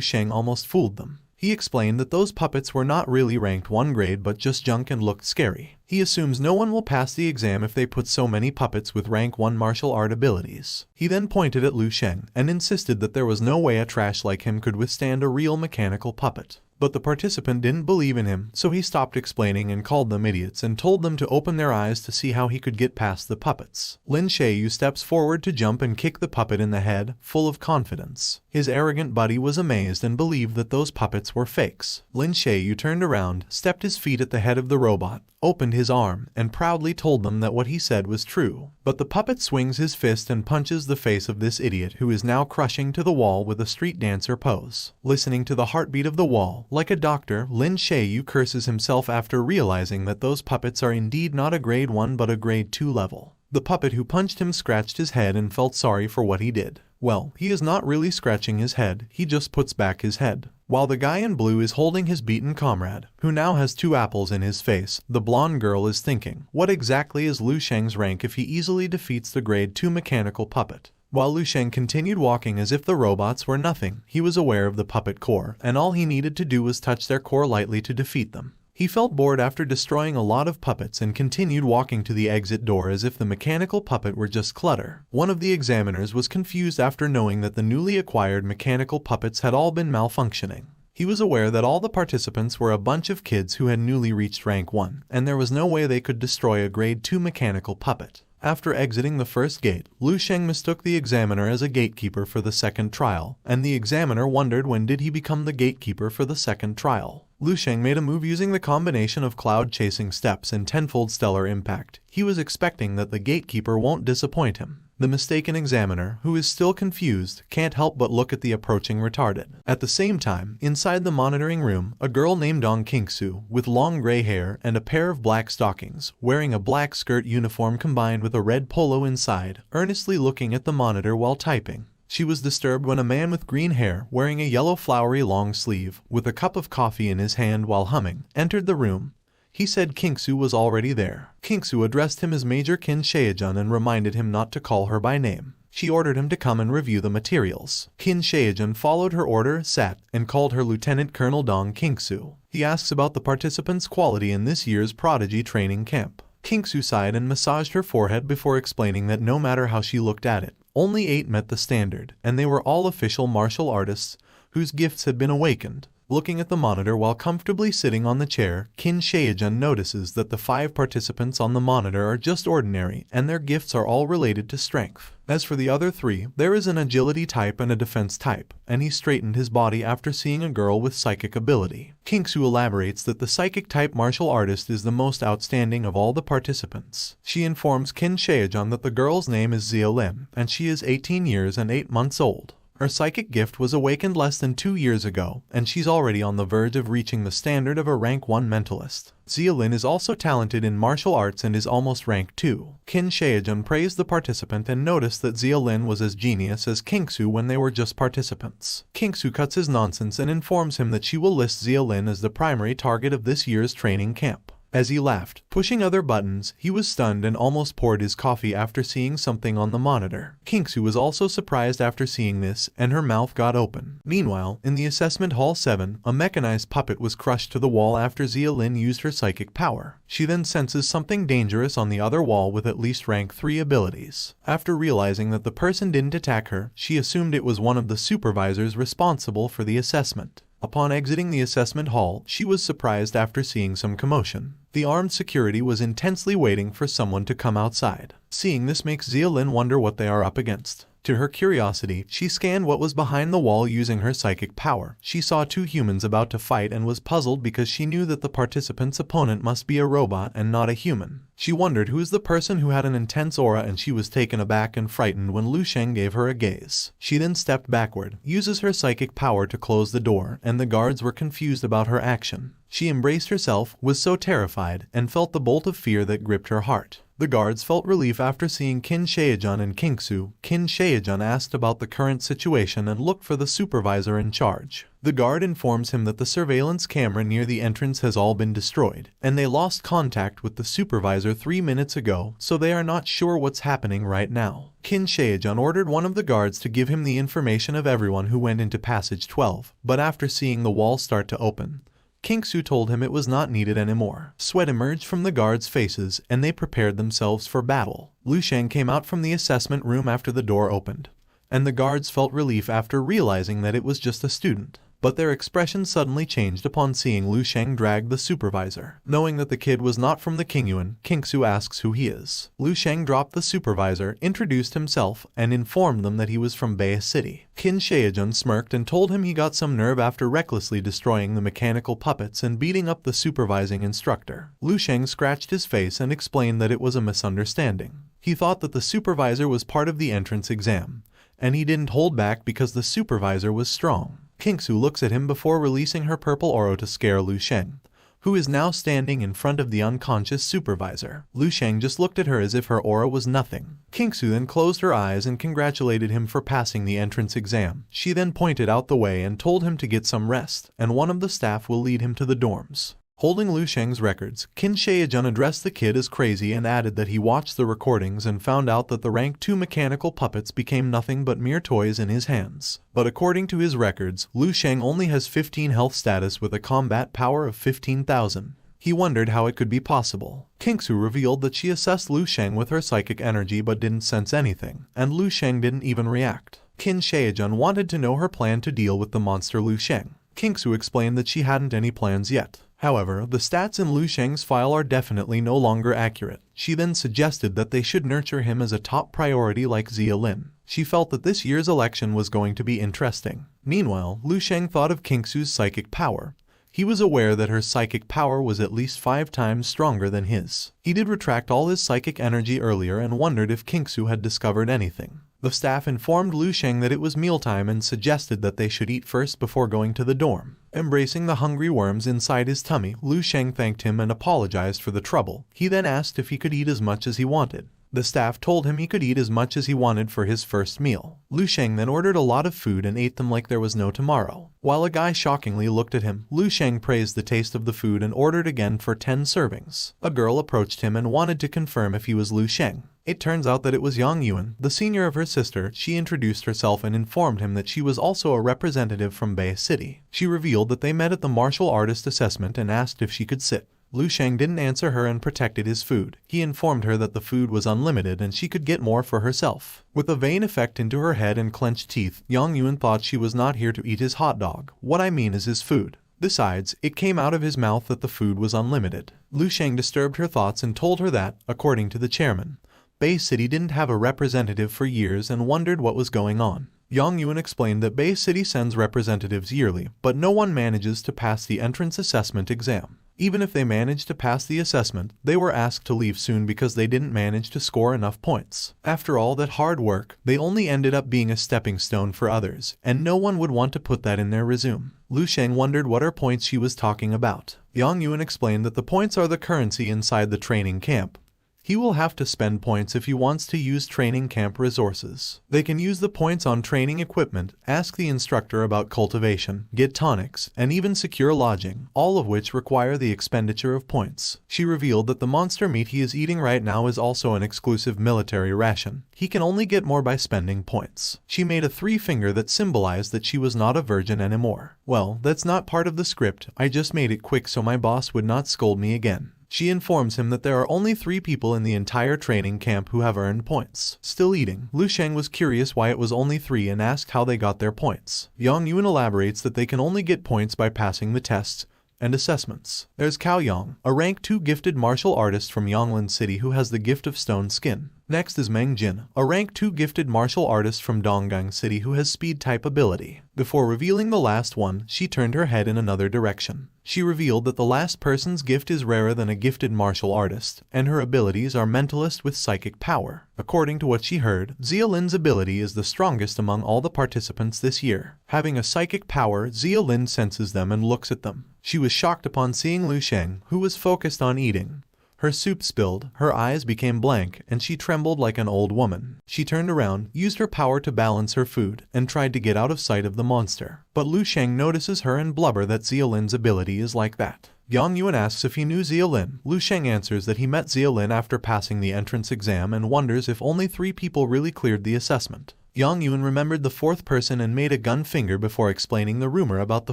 Sheng almost fooled them. He explained that those puppets were not really ranked 1 grade but just junk and looked scary. He assumes no one will pass the exam if they put so many puppets with rank 1 martial art abilities. He then pointed at Lu Sheng and insisted that there was no way a trash like him could withstand a real mechanical puppet. But the participant didn't believe in him, so he stopped explaining and called them idiots and told them to open their eyes to see how he could get past the puppets. Lin Yu steps forward to jump and kick the puppet in the head, full of confidence. His arrogant buddy was amazed and believed that those puppets were fakes. Lin Yu turned around, stepped his feet at the head of the robot, opened his arm, and proudly told them that what he said was true. But the puppet swings his fist and punches the face of this idiot who is now crushing to the wall with a street dancer pose. Listening to the heartbeat of the wall, like a doctor, Lin Yu curses himself after realizing that those puppets are indeed not a grade 1 but a grade 2 level. The puppet who punched him scratched his head and felt sorry for what he did. Well, he is not really scratching his head, he just puts back his head. While the guy in blue is holding his beaten comrade, who now has 2 apples in his face, the blonde girl is thinking, what exactly is Lu Sheng's rank if he easily defeats the grade 2 mechanical puppet? While Lu Sheng continued walking as if the robots were nothing, he was aware of the puppet core, and all he needed to do was touch their core lightly to defeat them. He felt bored after destroying a lot of puppets and continued walking to the exit door as if the mechanical puppet were just clutter. One of the examiners was confused after knowing that the newly acquired mechanical puppets had all been malfunctioning. He was aware that all the participants were a bunch of kids who had newly reached rank 1, and there was no way they could destroy a grade 2 mechanical puppet. After exiting the first gate, Lu Sheng mistook the examiner as a gatekeeper for the second trial, and the examiner wondered when did he become the gatekeeper for the second trial. Lu Sheng made a move using the combination of cloud-chasing steps and tenfold stellar impact. He was expecting that the gatekeeper won't disappoint him. The mistaken examiner, who is still confused, can't help but look at the approaching retarded. At the same time, inside the monitoring room, a girl named Dong Qingsu, with long gray hair and a pair of black stockings, wearing a black skirt uniform combined with a red polo inside, earnestly looking at the monitor while typing. She was disturbed when a man with green hair, wearing a yellow flowery long sleeve, with a cup of coffee in his hand while humming, entered the room. He said Qingsu was already there. Qingsu addressed him as Major Qin Shaejun and reminded him not to call her by name. She ordered him to come and review the materials. Qin Shaejun followed her order, sat, and called her Lieutenant Colonel Dong Qingsu. He asks about the participants' quality in this year's Prodigy training camp. Qingsu sighed and massaged her forehead before explaining that no matter how she looked at it, only 8 met the standard, and they were all official martial artists whose gifts had been awakened. Looking at the monitor while comfortably sitting on the chair, Qin Shaejun notices that the 5 participants on the monitor are just ordinary, and their gifts are all related to strength. As for the other 3, there is an agility type and a defense type, and he straightened his body after seeing a girl with psychic ability. Qingsu elaborates that the psychic type martial artist is the most outstanding of all the participants. She informs Qin Shaejun that the girl's name is Xiaolin, and she is 18 years and 8 months old. Her psychic gift was awakened less than 2 years ago, and she's already on the verge of reaching the standard of a rank 1 mentalist. Xiaolin is also talented in martial arts and is almost rank 2. Qin Shaejun praised the participant and noticed that Xiaolin was as genius as Qingsu when they were just participants. Qingsu cuts his nonsense and informs him that she will list Xiaolin as the primary target of this year's training camp. as he laughed. Pushing other buttons, he was stunned and almost poured his coffee after seeing something on the monitor. Kingsu was also surprised after seeing this, and her mouth got open. Meanwhile, in the assessment hall 7, a mechanized puppet was crushed to the wall after Xia Lin used her psychic power. She then senses something dangerous on the other wall with at least rank 3 abilities. After realizing that the person didn't attack her, she assumed it was one of the supervisors responsible for the assessment. Upon exiting the assessment hall, she was surprised after seeing some commotion. The armed security was intensely waiting for someone to come outside. Seeing this makes Xia Lin wonder what they are up against. To her curiosity, she scanned what was behind the wall using her psychic power. She saw 2 humans about to fight and was puzzled because she knew that the participant's opponent must be a robot and not a human. She wondered who is the person who had an intense aura, and she was taken aback and frightened when Lu Sheng gave her a gaze. She then stepped backward, uses her psychic power to close the door, and the guards were confused about her action. She embraced herself, was so terrified, and felt the bolt of fear that gripped her heart. The guards felt relief after seeing Qin Shaojun and Kingsu. Qin Shaojun asked about the current situation and looked for the supervisor in charge. The guard informs him that the surveillance camera near the entrance has all been destroyed, and they lost contact with the supervisor 3 minutes ago, so they are not sure what's happening right now. Qin Shaojun ordered one of the guards to give him the information of everyone who went into passage 12, but after seeing the wall start to open, Kingsu told him it was not needed anymore. Sweat emerged from the guards' faces, and they prepared themselves for battle. Lu Sheng came out from the assessment room after the door opened, and the guards felt relief after realizing that it was just a student. But their expression suddenly changed upon seeing Lu Sheng drag the supervisor. Knowing that the kid was not from the Qingyuan, Kingsu asks who he is. Lu Sheng dropped the supervisor, introduced himself, and informed them that he was from Bay City. Qin Shaojun smirked and told him he got some nerve after recklessly destroying the mechanical puppets and beating up the supervising instructor. Lu Sheng scratched his face and explained that it was a misunderstanding. He thought that the supervisor was part of the entrance exam, and he didn't hold back because the supervisor was strong. Kingsu looks at him before releasing her purple aura to scare Lu Sheng, who is now standing in front of the unconscious supervisor. Lu Sheng just looked at her as if her aura was nothing. Kingsu then closed her eyes and congratulated him for passing the entrance exam. She then pointed out the way and told him to get some rest, and one of the staff will lead him to the dorms. Holding Lu Sheng's records, Qin Shaojun addressed the kid as crazy and added that he watched the recordings and found out that the rank 2 mechanical puppets became nothing but mere toys in his hands. But according to his records, Lu Sheng only has 15 health status with a combat power of 15,000. He wondered how it could be possible. Kingsu revealed that she assessed Lu Sheng with her psychic energy but didn't sense anything, and Lu Sheng didn't even react. Qin Shaojun wanted to know her plan to deal with the monster Lu Sheng. Kingsu explained that she hadn't any plans yet. However, the stats in Lu Sheng's file are definitely no longer accurate. She then suggested that they should nurture him as a top priority like Xia Lin. She felt that this year's election was going to be interesting. Meanwhile, Lu Sheng thought of Kingsu's psychic power. He was aware that her psychic power was at least 5 times stronger than his. He did retract all his psychic energy earlier and wondered if Kingsu had discovered anything. The staff informed Lu Sheng that it was mealtime and suggested that they should eat first before going to the dorm. Embracing the hungry worms inside his tummy, Lu Sheng thanked him and apologized for the trouble. He then asked if he could eat as much as he wanted. The staff told him he could eat as much as he wanted for his first meal. Lu Sheng then ordered a lot of food and ate them like there was no tomorrow. While a guy shockingly looked at him, Lu Sheng praised the taste of the food and ordered again for 10 servings. A girl approached him and wanted to confirm if he was Lu Sheng. It turns out that it was Yang Yuan, the senior of her sister. She introduced herself and informed him that she was also a representative from Bay City. She revealed that they met at the martial artist assessment and asked if she could sit. Lu Sheng didn't answer her and protected his food. He informed her that the food was unlimited and she could get more for herself. With a vain effect into her head and clenched teeth, Yang Yuan thought she was not here to eat his hot dog. What I mean is his food. Besides, it came out of his mouth that the food was unlimited. Lu Sheng disturbed her thoughts and told her that, according to the chairman, Bay City didn't have a representative for years and wondered what was going on. Yang Yuan explained that Bay City sends representatives yearly, but no one manages to pass the entrance assessment exam. Even if they managed to pass the assessment, they were asked to leave soon because they didn't manage to score enough points. After all that hard work, they only ended up being a stepping stone for others, and no one would want to put that in their resume. Lu Sheng wondered what points she was talking about. Yang Yuan explained that the points are the currency inside the training camp. He will have to spend points if he wants to use training camp resources. They can use the points on training equipment, ask the instructor about cultivation, get tonics, and even secure lodging, all of which require the expenditure of points. She revealed that the monster meat he is eating right now is also an exclusive military ration. He can only get more by spending points. She made a 3-finger that symbolized that she was not a virgin anymore. Well, that's not part of the script, I just made it quick so my boss would not scold me again. She informs him that there are only 3 people in the entire training camp who have earned points. Still eating, Lu Sheng was curious why it was only 3 and asked how they got their points. Yang Yuan elaborates that they can only get points by passing the tests and assessments. There's Cao Yang, a rank 2 gifted martial artist from Yonglin City who has the gift of stone skin. Next is Meng Jin, a rank 2 gifted martial artist from Donggang City who has speed type ability. Before revealing the last one, she turned her head in another direction. She revealed that the last person's gift is rarer than a gifted martial artist, and her abilities are mentalist with psychic power. According to what she heard, Xia Lin's ability is the strongest among all the participants this year. Having a psychic power, Xia Lin senses them and looks at them. She was shocked upon seeing Lu Sheng, who was focused on eating. Her soup spilled, her eyes became blank, and she trembled like an old woman. She turned around, used her power to balance her food, and tried to get out of sight of the monster. But Lu Sheng notices her and blubber that Xia Lin's ability is like that. Yang Yuan asks if he knew Xia Lin. Lu Sheng answers that he met Xia Lin after passing the entrance exam and wonders if only 3 people really cleared the assessment. Yang Yuan remembered the 4th person and made a gun finger before explaining the rumor about the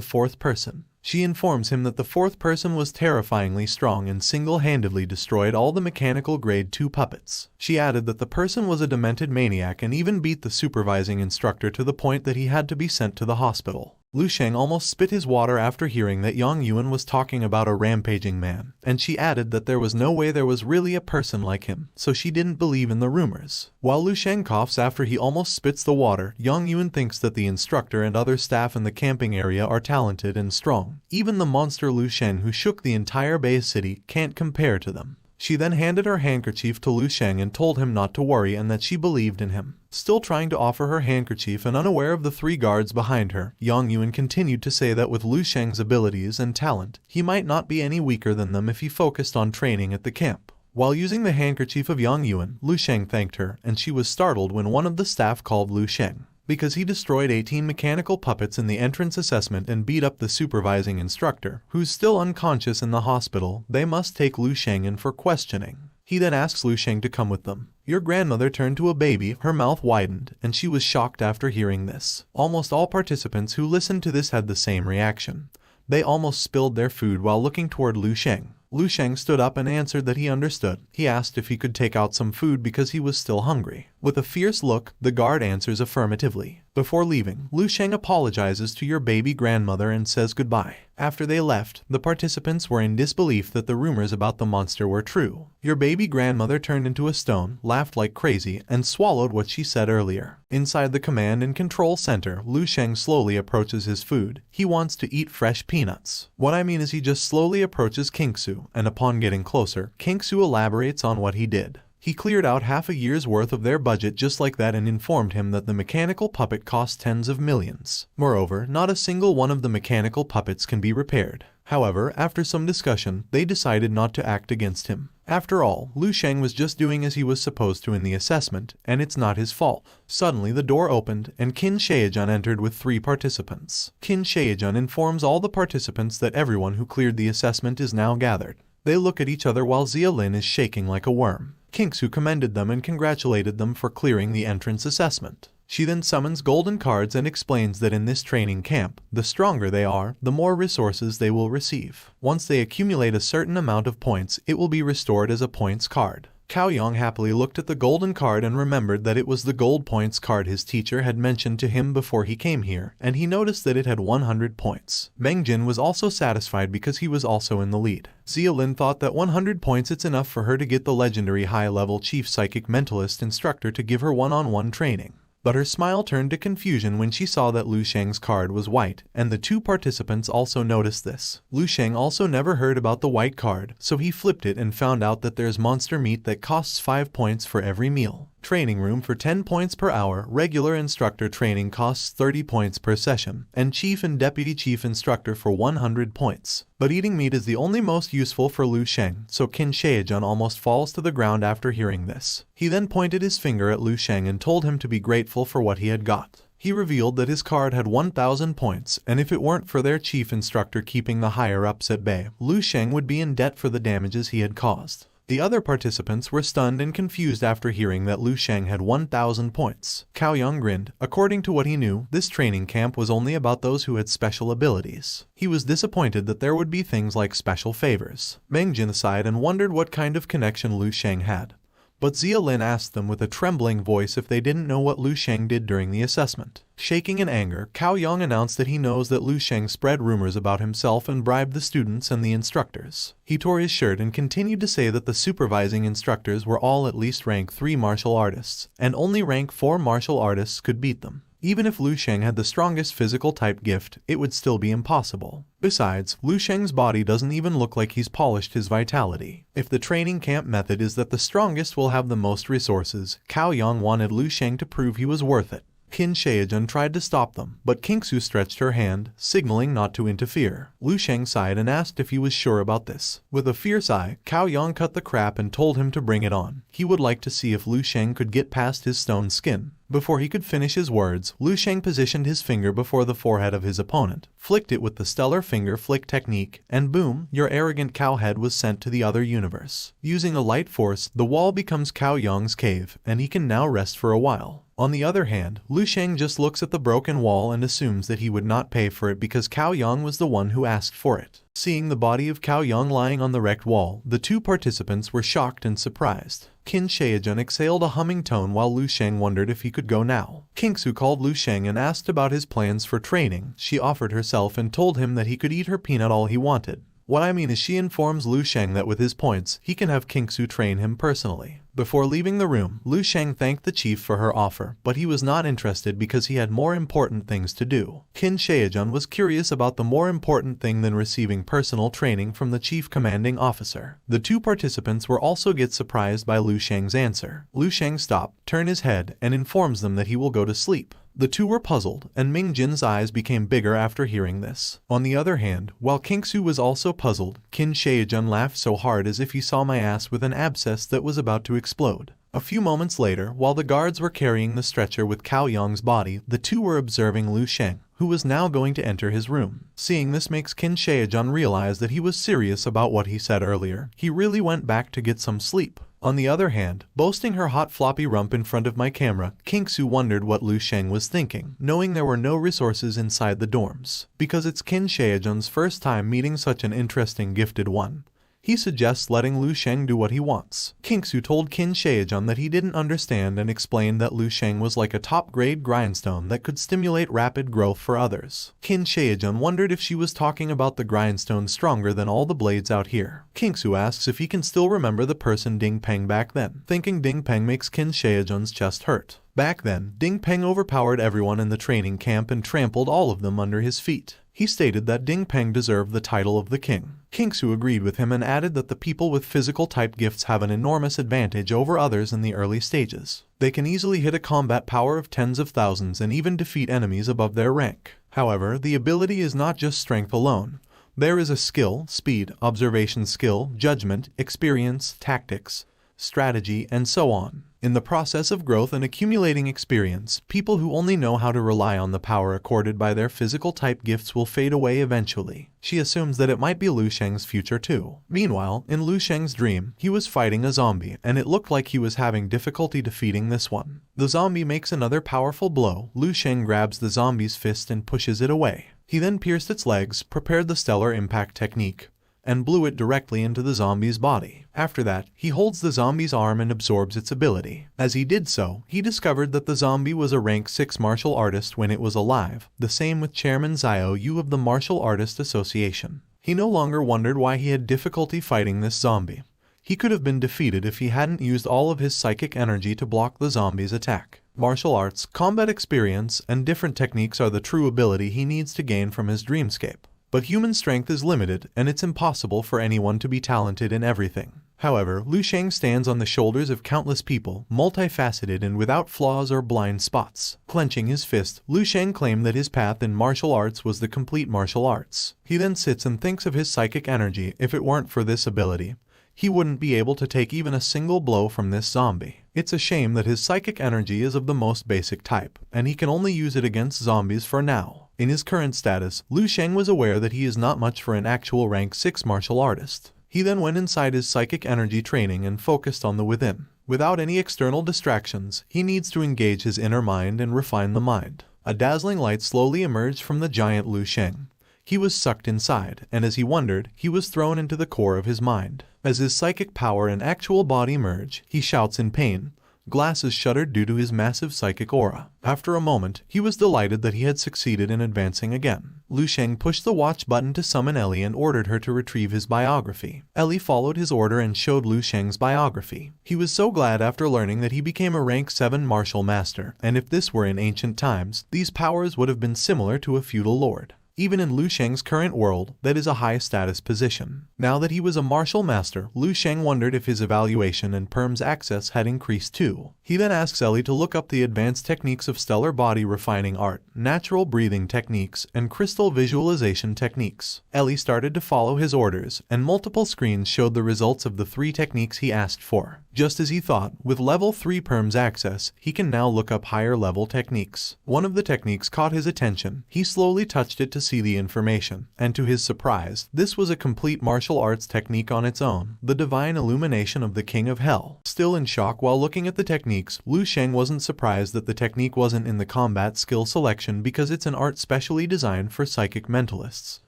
4th person. She informs him that the 4th person was terrifyingly strong and single-handedly destroyed all the mechanical grade 2 puppets. She added that the person was a demented maniac and even beat the supervising instructor to the point that he had to be sent to the hospital. Lu Sheng almost spit his water after hearing that Yang Yuan was talking about a rampaging man, and she added that there was no way there was really a person like him, so she didn't believe in the rumors. While Lu Sheng coughs after he almost spits the water, Yang Yuan thinks that the instructor and other staff in the camping area are talented and strong. Even the monster Lu Sheng who shook the entire Bay City can't compare to them. She then handed her handkerchief to Lu Sheng and told him not to worry and that she believed in him. Still trying to offer her handkerchief and unaware of the 3 guards behind her, Yang Yuan continued to say that with Lu Sheng's abilities and talent, he might not be any weaker than them if he focused on training at the camp. While using the handkerchief of Yang Yuan, Lu Sheng thanked her, and she was startled when one of the staff called Lu Sheng. Because he destroyed 18 mechanical puppets in the entrance assessment and beat up the supervising instructor, who's still unconscious in the hospital, they must take Lu Sheng in for questioning. He then asks Lu Sheng to come with them. Your grandmother turned to a baby, her mouth widened, and she was shocked after hearing this. Almost all participants who listened to this had the same reaction. They almost spilled their food while looking toward Lu Sheng. Lu Sheng stood up and answered that he understood. He asked if he could take out some food because he was still hungry. With a fierce look, the guard answers affirmatively. Before leaving, Lu Sheng apologizes to your baby grandmother and says goodbye. After they left, the participants were in disbelief that the rumors about the monster were true. Your baby grandmother turned into a stone, laughed like crazy, and swallowed what she said earlier. Inside the command and control center, Lu Sheng slowly approaches his food. He wants to eat fresh peanuts. What I mean is he just slowly approaches Kingsu, and upon getting closer, Kingsu elaborates on what he did. He cleared out half a year's worth of their budget just like that and informed him that the mechanical puppet cost tens of millions. Moreover, not a single one of the mechanical puppets can be repaired. However, after some discussion, they decided not to act against him. After all, Lu Sheng was just doing as he was supposed to in the assessment, and it's not his fault. Suddenly the door opened, and Qin Shaijun entered with 3 participants. Qin Shaijun informs all the participants that everyone who cleared the assessment is now gathered. They look at each other while Xia Lin is shaking like a worm. Kingsu commended them and congratulated them for clearing the entrance assessment. She then summons golden cards and explains that in this training camp, the stronger they are, the more resources they will receive. Once they accumulate a certain amount of points, it will be restored as a points card. Cao Yang happily looked at the golden card and remembered that it was the gold points card his teacher had mentioned to him before he came here, and he noticed that it had 100 points. Meng Jin was also satisfied because he was also in the lead. Xia Lin thought that 100 points it's enough for her to get the legendary high-level chief psychic mentalist instructor to give her one-on-one training. But her smile turned to confusion when she saw that Lu Sheng's card was white, and the 2 participants also noticed this. Lu Sheng also never heard about the white card, so he flipped it and found out that there's monster meat that costs 5 points for every meal. Training room for 10 points per hour, regular instructor training costs 30 points per session, and chief and deputy chief instructor for 100 points. But eating meat is the only most useful for Lu Sheng, so Qin Shaojun almost falls to the ground after hearing this. He then pointed his finger at Lu Sheng and told him to be grateful for what he had got. He revealed that his card had 1,000 points, and if it weren't for their chief instructor keeping the higher-ups at bay, Lu Sheng would be in debt for the damages he had caused. The other participants were stunned and confused after hearing that Lu Sheng had 1,000 points. Cao Yang grinned. According to what he knew, this training camp was only about those who had special abilities. He was disappointed that there would be things like special favors. Meng Jin sighed and wondered what kind of connection Lu Sheng had. But Zia Lin asked them with a trembling voice if they didn't know what Lu Sheng did during the assessment. Shaking in anger, Cao Yang announced that he knows that Lu Sheng spread rumors about himself and bribed the students and the instructors. He tore his shirt and continued to say that the supervising instructors were all at least rank 3 martial artists, and only rank 4 martial artists could beat them. Even if Lu Sheng had the strongest physical type gift, it would still be impossible. Besides, Lu Sheng's body doesn't even look like he's polished his vitality. If the training camp method is that the strongest will have the most resources, Cao Yang wanted Lu Sheng to prove he was worth it. Qin Shaojun tried to stop them, but Kingsu stretched her hand, signaling not to interfere. Lu Sheng sighed and asked if he was sure about this. With a fierce eye, Cao Yang cut the crap and told him to bring it on. He would like to see if Lu Sheng could get past his stone skin. Before he could finish his words, Lu Sheng positioned his finger before the forehead of his opponent, flicked it with the stellar finger flick technique, and boom, your arrogant cow head was sent to the other universe. Using a light force, the wall becomes Cao Yang's cave, and he can now rest for a while. On the other hand, Lu Sheng just looks at the broken wall and assumes that he would not pay for it because Cao Yang was the one who asked for it. Seeing the body of Cao Yang lying on the wrecked wall, the two participants were shocked and surprised. Qin Shaojun exhaled a humming tone while Lu Sheng wondered if he could go now. Kingsu called Lu Sheng and asked about his plans for training. She offered herself and told him that he could eat her peanut all he wanted. What I mean is she informs Lu Sheng that with his points, he can have Kingsu train him personally. Before leaving the room, Lu Sheng thanked the chief for her offer, but he was not interested because he had more important things to do. Qin Shaojun was curious about the more important thing than receiving personal training from the chief commanding officer. The two participants were also surprised by Lu Sheng's answer. Lu Sheng stopped, turned his head, and informs them that he will go to sleep. The two were puzzled, and Ming Jin's eyes became bigger after hearing this. On the other hand, while Kingsu was also puzzled, Qin Shaojun laughed so hard as if he saw my ass with an abscess that was about to explode. A few moments later, while the guards were carrying the stretcher with Cao Yang's body, the two were observing Lu Sheng, who was now going to enter his room. Seeing this makes Qin Shaojun realize that he was serious about what he said earlier. He really went back to get some sleep. On the other hand, boasting her hot floppy rump in front of my camera, Kingsu wondered what Lu Sheng was thinking, knowing there were no resources inside the dorms. Because it's Qin Shaojun's first time meeting such an interesting gifted one, he suggests letting Lu Sheng do what he wants. Kingsu told Qin Shaojun that he didn't understand and explained that Lu Sheng was like a top-grade grindstone that could stimulate rapid growth for others. Qin Shaojun wondered if she was talking about the grindstone stronger than all the blades out here. Kingsu asks if he can still remember the person Ding Peng back then. Thinking Ding Peng makes Qin Shaojun's chest hurt. Back then, Ding Peng overpowered everyone in the training camp and trampled all of them under his feet. He stated that Ding Peng deserved the title of the king. Kingsu agreed with him and added that the people with physical type gifts have an enormous advantage over others in the early stages. They can easily hit a combat power of tens of thousands and even defeat enemies above their rank. However, the ability is not just strength alone. There is a skill, speed, observation skill, judgment, experience, tactics, strategy, and so on. In the process of growth and accumulating experience, people who only know how to rely on the power accorded by their physical type gifts will fade away eventually. She assumes that it might be Lu Sheng's future too. Meanwhile, in Lu Sheng's dream, he was fighting a zombie, and it looked like he was having difficulty defeating this one. The zombie makes another powerful blow. Lu Sheng grabs the zombie's fist and pushes it away. He then pierced its legs, prepared the stellar impact technique, and blew it directly into the zombie's body. After that, he holds the zombie's arm and absorbs its ability. As he did so, he discovered that the zombie was a rank 6 martial artist when it was alive, the same with Chairman Xiao Yu of the Martial Artist Association. He no longer wondered why he had difficulty fighting this zombie. He could have been defeated if he hadn't used all of his psychic energy to block the zombie's attack. Martial arts, combat experience, and different techniques are the true ability he needs to gain from his dreamscape. But human strength is limited, and it's impossible for anyone to be talented in everything. However, Lu Sheng stands on the shoulders of countless people, multifaceted and without flaws or blind spots. Clenching his fist, Lu Sheng claimed that his path in martial arts was the complete martial arts. He then sits and thinks of his psychic energy. If it weren't for this ability, he wouldn't be able to take even a single blow from this zombie. It's a shame that his psychic energy is of the most basic type, and he can only use it against zombies for now. In his current status, Lu Sheng was aware that he is not much for an actual rank 6 martial artist. He then went inside his psychic energy training and focused on the within. Without any external distractions, he needs to engage his inner mind and refine the mind. A dazzling light slowly emerged from the giant Lu Sheng. He was sucked inside, and as he wondered, he was thrown into the core of his mind. As his psychic power and actual body merge, he shouts in pain. Glasses shuddered due to his massive psychic aura. After a moment, he was delighted that he had succeeded in advancing again. Lu Sheng pushed the watch button to summon Ellie and ordered her to retrieve his biography. Ellie followed his order and showed Lu Sheng's biography. He was so glad after learning that he became a rank 7 martial master, and if this were in ancient times, these powers would have been similar to a feudal lord. Even in Lu Sheng's current world, that is a high-status position. Now that he was a martial master, Lu Sheng wondered if his evaluation and perm's access had increased too. He then asks Ellie to look up the advanced techniques of stellar body refining art, natural breathing techniques, and crystal visualization techniques. Ellie started to follow his orders, and multiple screens showed the results of the 3 techniques he asked for. Just as he thought, with level 3 perm's access, he can now look up higher level techniques. One of the techniques caught his attention. He slowly touched it to see the information, and to his surprise, this was a complete martial arts technique on its own, the divine illumination of the King of Hell. Still in shock while looking at the techniques, Lu Sheng wasn't surprised that the technique wasn't in the combat skill selection because it's an art specially designed for psychic mentalists.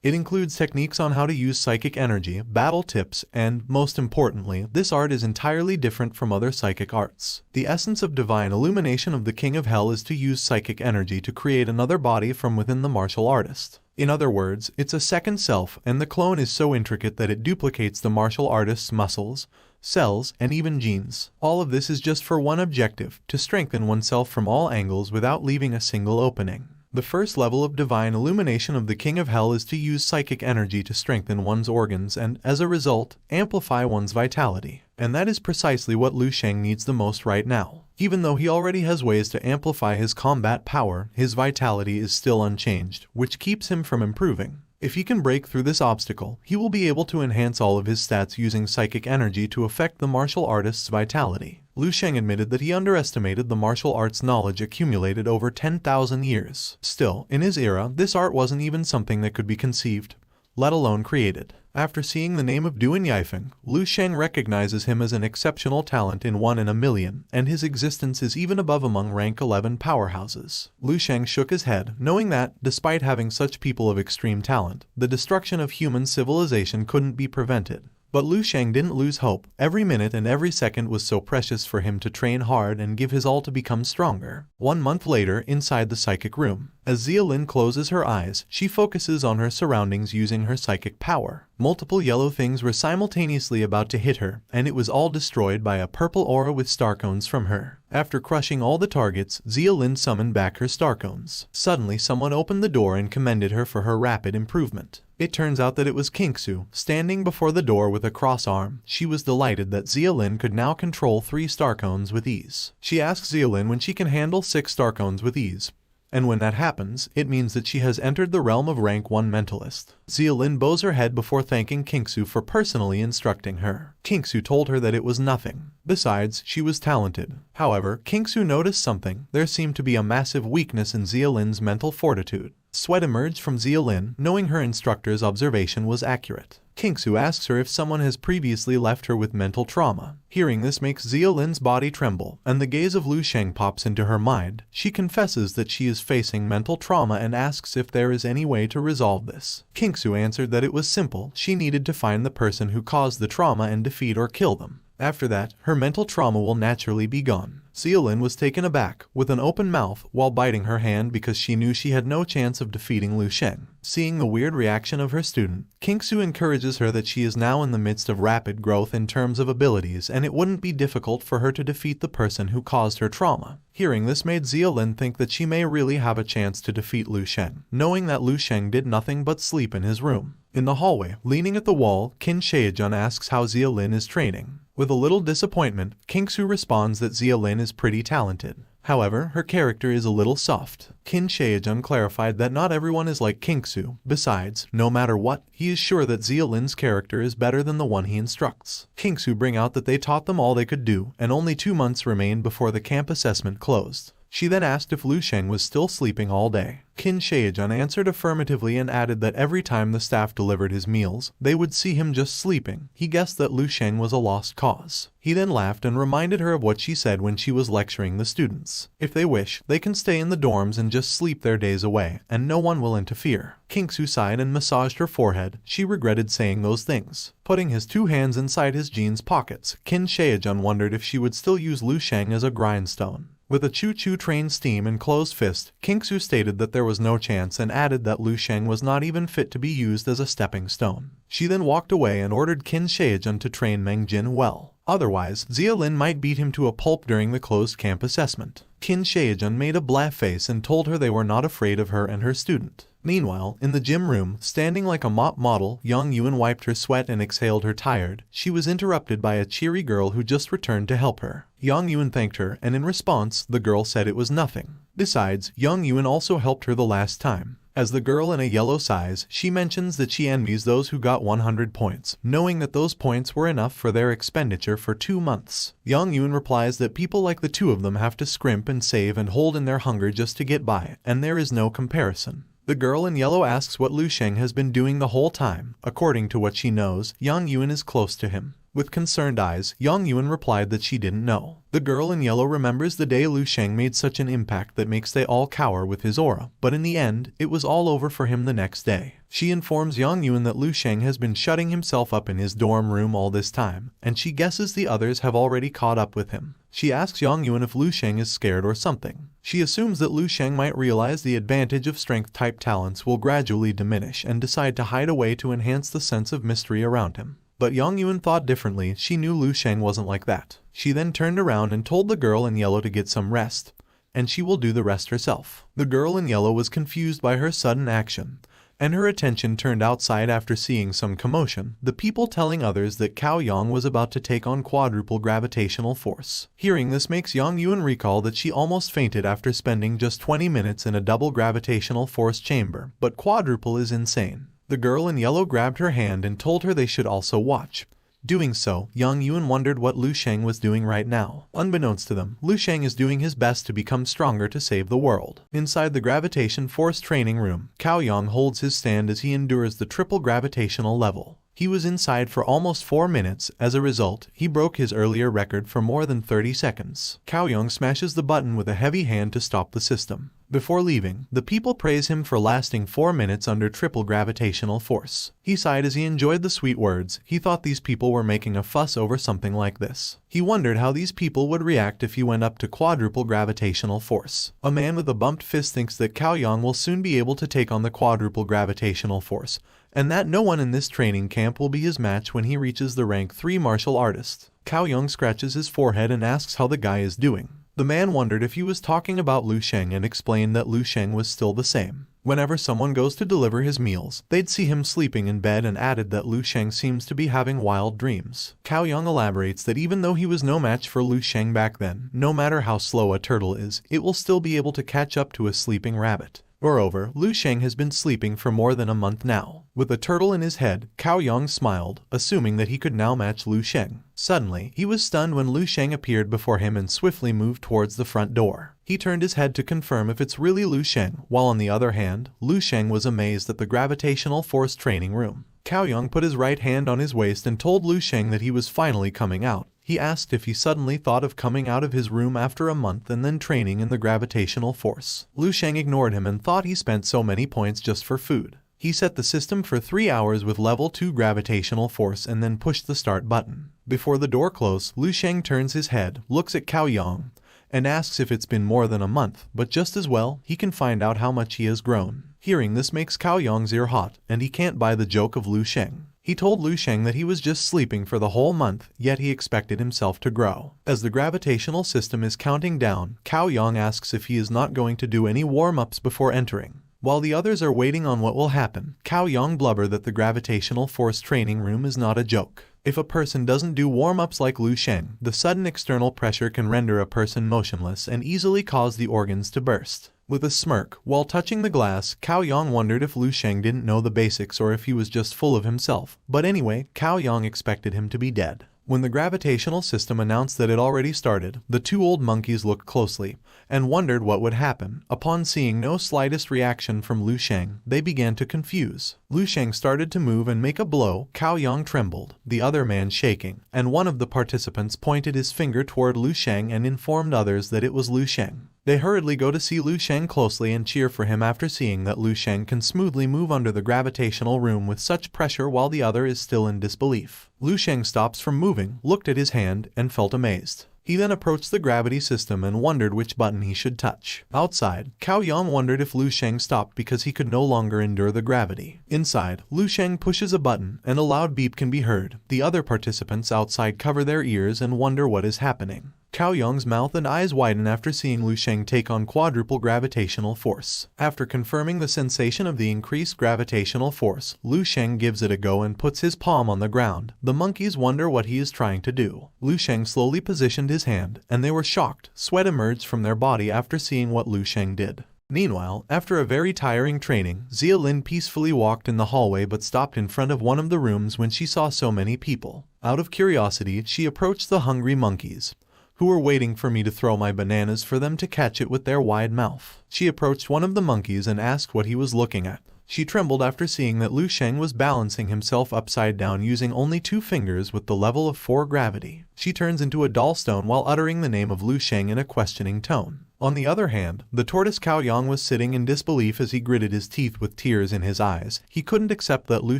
It includes techniques on how to use psychic energy, battle tips, and, most importantly, this art is entirely different from other psychic arts. The essence of divine illumination of the King of Hell is to use psychic energy to create another body from within the martial artist. In other words, it's a second self, and the clone is so intricate that it duplicates the martial artist's muscles, cells, and even genes. All of this is just for one objective, to strengthen oneself from all angles without leaving a single opening. The first level of divine illumination of the King of Hell is to use psychic energy to strengthen one's organs and, as a result, amplify one's vitality. And that is precisely what Lu Sheng needs the most right now. Even though he already has ways to amplify his combat power, his vitality is still unchanged, which keeps him from improving. If he can break through this obstacle, he will be able to enhance all of his stats using psychic energy to affect the martial artist's vitality. Lu Sheng admitted that he underestimated the martial arts knowledge accumulated over 10,000 years. Still, in his era, this art wasn't even something that could be conceived, let alone created. After seeing the name of Duan Yifeng, Lu Sheng recognizes him as an exceptional talent in 1 in a million, and his existence is even above among rank 11 powerhouses. Lu Sheng shook his head, knowing that, despite having such people of extreme talent, the destruction of human civilization couldn't be prevented. But Lu Sheng didn't lose hope. Every minute and every second was so precious for him to train hard and give his all to become stronger. 1 month later, inside the psychic room, as Xia Lin closes her eyes, she focuses on her surroundings using her psychic power. Multiple yellow things were simultaneously about to hit her, and it was all destroyed by a purple aura with star cones from her. After crushing all the targets, Xia Lin summoned back her star cones. Suddenly, someone opened the door and commended her for her rapid improvement. It turns out that it was Kingsu, standing before the door with a cross arm. She was delighted that Xia Lin could now control 3 star cones with ease. She asks Xia Lin when she can handle 6 star cones with ease. And when that happens, it means that she has entered the realm of rank 1 mentalist. Xia Lin bows her head before thanking Kingsu for personally instructing her. Kingsu told her that it was nothing. Besides, she was talented. However, Kingsu noticed something. There seemed to be a massive weakness in Xia Lin's mental fortitude. Sweat emerged from Xia Lin, knowing her instructor's observation was accurate. Kingsu asks her if someone has previously left her with mental trauma. Hearing this makes Xia Lin's body tremble, and the gaze of Lu Sheng pops into her mind. She confesses that she is facing mental trauma and asks if there is any way to resolve this. Kingsu answered that it was simple. She needed to find the person who caused the trauma and defeat or kill them. After that, her mental trauma will naturally be gone. Zeolin was taken aback, with an open mouth, while biting her hand because she knew she had no chance of defeating Lu Sheng. Seeing the weird reaction of her student, Kingsu encourages her that she is now in the midst of rapid growth in terms of abilities and it wouldn't be difficult for her to defeat the person who caused her trauma. Hearing this made Zeolin think that she may really have a chance to defeat Lu Sheng, knowing that Lu Sheng did nothing but sleep in his room. In the hallway, leaning at the wall, Qin Shaejun asks how Zeolin is training. With a little disappointment, Kingsu responds that Zeolin is pretty talented. However, her character is a little soft. Qin Shaejun clarified that not everyone is like Kingsu. Besides, no matter what, he is sure that Zeolin's character is better than the one he instructs. Kingsu bring out that they taught them all they could do, and only 2 months remained before the camp assessment closed. She then asked if Lu Sheng was still sleeping all day. Qin Shaejun answered affirmatively and added that every time the staff delivered his meals, they would see him just sleeping. He guessed that Lu Sheng was a lost cause. He then laughed and reminded her of what she said when she was lecturing the students. If they wish, they can stay in the dorms and just sleep their days away, and no one will interfere. Kingsu sighed and massaged her forehead. She regretted saying those things. Putting his 2 hands inside his jeans pockets, Qin Shaejun wondered if she would still use Lu Sheng as a grindstone. With a choo-choo train steam and closed fist, Kingsu stated that there was no chance and added that Lu Sheng was not even fit to be used as a stepping stone. She then walked away and ordered Qin Shaejun to train Meng Jin well. Otherwise, Zeolin might beat him to a pulp during the closed camp assessment. Qin Shaejun made a blah face and told her they were not afraid of her and her student. Meanwhile, in the gym room, standing like a mop model, Yang Yuan wiped her sweat and exhaled her tired. She was interrupted by a cheery girl who just returned to help her. Yang Yuan thanked her, and in response, the girl said it was nothing. Besides, Yang Yuan also helped her the last time. As the girl in a yellow sighs, she mentions that she envies those who got 100 points, knowing that those points were enough for their expenditure for 2 months. Yang Yuan replies that people like the two of them have to scrimp and save and hold in their hunger just to get by, and there is no comparison. The girl in yellow asks what Lu Sheng has been doing the whole time. According to what she knows, Yang Yuan is close to him. With concerned eyes, Yang Yuan replied that she didn't know. The girl in yellow remembers the day Lu Sheng made such an impact that makes they all cower with his aura, but in the end, it was all over for him the next day. She informs Yang Yuan that Lu Sheng has been shutting himself up in his dorm room all this time, and she guesses the others have already caught up with him. She asks Yang Yuan if Lu Sheng is scared or something. She assumes that Lu Sheng might realize the advantage of strength-type talents will gradually diminish and decide to hide away to enhance the sense of mystery around him. But Yang Yuan thought differently. She knew Lu Sheng wasn't like that. She then turned around and told the girl in yellow to get some rest, and she will do the rest herself. The girl in yellow was confused by her sudden action, and her attention turned outside after seeing some commotion, the people telling others that Cao Yang was about to take on quadruple gravitational force. Hearing this makes Yang Yuan recall that she almost fainted after spending just 20 minutes in a double gravitational force chamber, but quadruple is insane. The girl in yellow grabbed her hand and told her they should also watch. Doing so, Yang Yuan wondered what Lu Sheng was doing right now. Unbeknownst to them, Lu Sheng is doing his best to become stronger to save the world. Inside the gravitation force training room, Cao Yang holds his stand as he endures the triple gravitational level. He was inside for almost 4 minutes. As a result, he broke his earlier record for more than 30 seconds. Cao Yang smashes the button with a heavy hand to stop the system. Before leaving, the people praise him for lasting 4 minutes under triple gravitational force. He sighed as he enjoyed the sweet words. He thought these people were making a fuss over something like this. He wondered how these people would react if he went up to quadruple gravitational force. A man with a bumped fist thinks that Cao Yang will soon be able to take on the quadruple gravitational force, and that no one in this training camp will be his match when he reaches the rank 3 martial artist. Cao Yang scratches his forehead and asks how the guy is doing. The man wondered if he was talking about Lu Sheng and explained that Lu Sheng was still the same. Whenever someone goes to deliver his meals, they'd see him sleeping in bed, and added that Lu Sheng seems to be having wild dreams. Cao Yang elaborates that even though he was no match for Lu Sheng back then, no matter how slow a turtle is, it will still be able to catch up to a sleeping rabbit. Moreover, Lu Sheng has been sleeping for more than a month now. With a turtle in his head, Cao Yang smiled, assuming that he could now match Lu Sheng. Suddenly, he was stunned when Lu Sheng appeared before him and swiftly moved towards the front door. He turned his head to confirm if it's really Lu Sheng, while on the other hand, Lu Sheng was amazed at the gravitational force training room. Cao Yang put his right hand on his waist and told Lu Sheng that he was finally coming out. He asked if he suddenly thought of coming out of his room after a month and then training in the gravitational force. Lu Sheng ignored him and thought he spent so many points just for food. He set the system for 3 hours with level 2 gravitational force and then pushed the start button. Before the door closes, Lu Sheng turns his head, looks at Cao Yang, and asks if it's been more than a month, but just as well, he can find out how much he has grown. Hearing this makes Cao Yang's ear hot, and he can't buy the joke of Lu Sheng. He told Lu Sheng that he was just sleeping for the whole month, yet he expected himself to grow. As the gravitational system is counting down, Cao Yang asks if he is not going to do any warm-ups before entering. While the others are waiting on what will happen, Cao Yang blubber that the gravitational force training room is not a joke. If a person doesn't do warm-ups like Lu Sheng, the sudden external pressure can render a person motionless and easily cause the organs to burst. With a smirk, while touching the glass, Cao Yang wondered if Lu Sheng didn't know the basics or if he was just full of himself. But anyway, Cao Yang expected him to be dead. When the gravitational system announced that it already started, the two old monkeys looked closely and wondered what would happen. Upon seeing no slightest reaction from Lu Sheng, they began to confuse. Lu Sheng started to move and make a blow. Cao Yang trembled, the other man shaking, and one of the participants pointed his finger toward Lu Sheng and informed others that it was Lu Sheng. They hurriedly go to see Lu Sheng closely and cheer for him after seeing that Lu Sheng can smoothly move under the gravitational room with such pressure while the other is still in disbelief. Lu Sheng stops from moving, looked at his hand, and felt amazed. He then approached the gravity system and wondered which button he should touch. Outside, Cao Yang wondered if Lu Sheng stopped because he could no longer endure the gravity. Inside, Lu Sheng pushes a button and a loud beep can be heard. The other participants outside cover their ears and wonder what is happening. Cao Yang's mouth and eyes widen after seeing Lu Sheng take on quadruple gravitational force. After confirming the sensation of the increased gravitational force, Lu Sheng gives it a go and puts his palm on the ground. The monkeys wonder what he is trying to do. Lu Sheng slowly positioned his hand, and they were shocked. Sweat emerged from their body after seeing what Lu Sheng did. Meanwhile, after a very tiring training, Xia Lin peacefully walked in the hallway but stopped in front of one of the rooms when she saw so many people. Out of curiosity, she approached the hungry monkeys, who were waiting for me to throw my bananas for them to catch it with their wide mouth. She approached one of the monkeys and asked what he was looking at. She trembled after seeing that Lu Sheng was balancing himself upside down using only 2 fingers with the level of 4 gravity. She turns into a doll stone while uttering the name of Lu Sheng in a questioning tone. On the other hand, the tortoise Cao Yang was sitting in disbelief as he gritted his teeth with tears in his eyes. He couldn't accept that Lu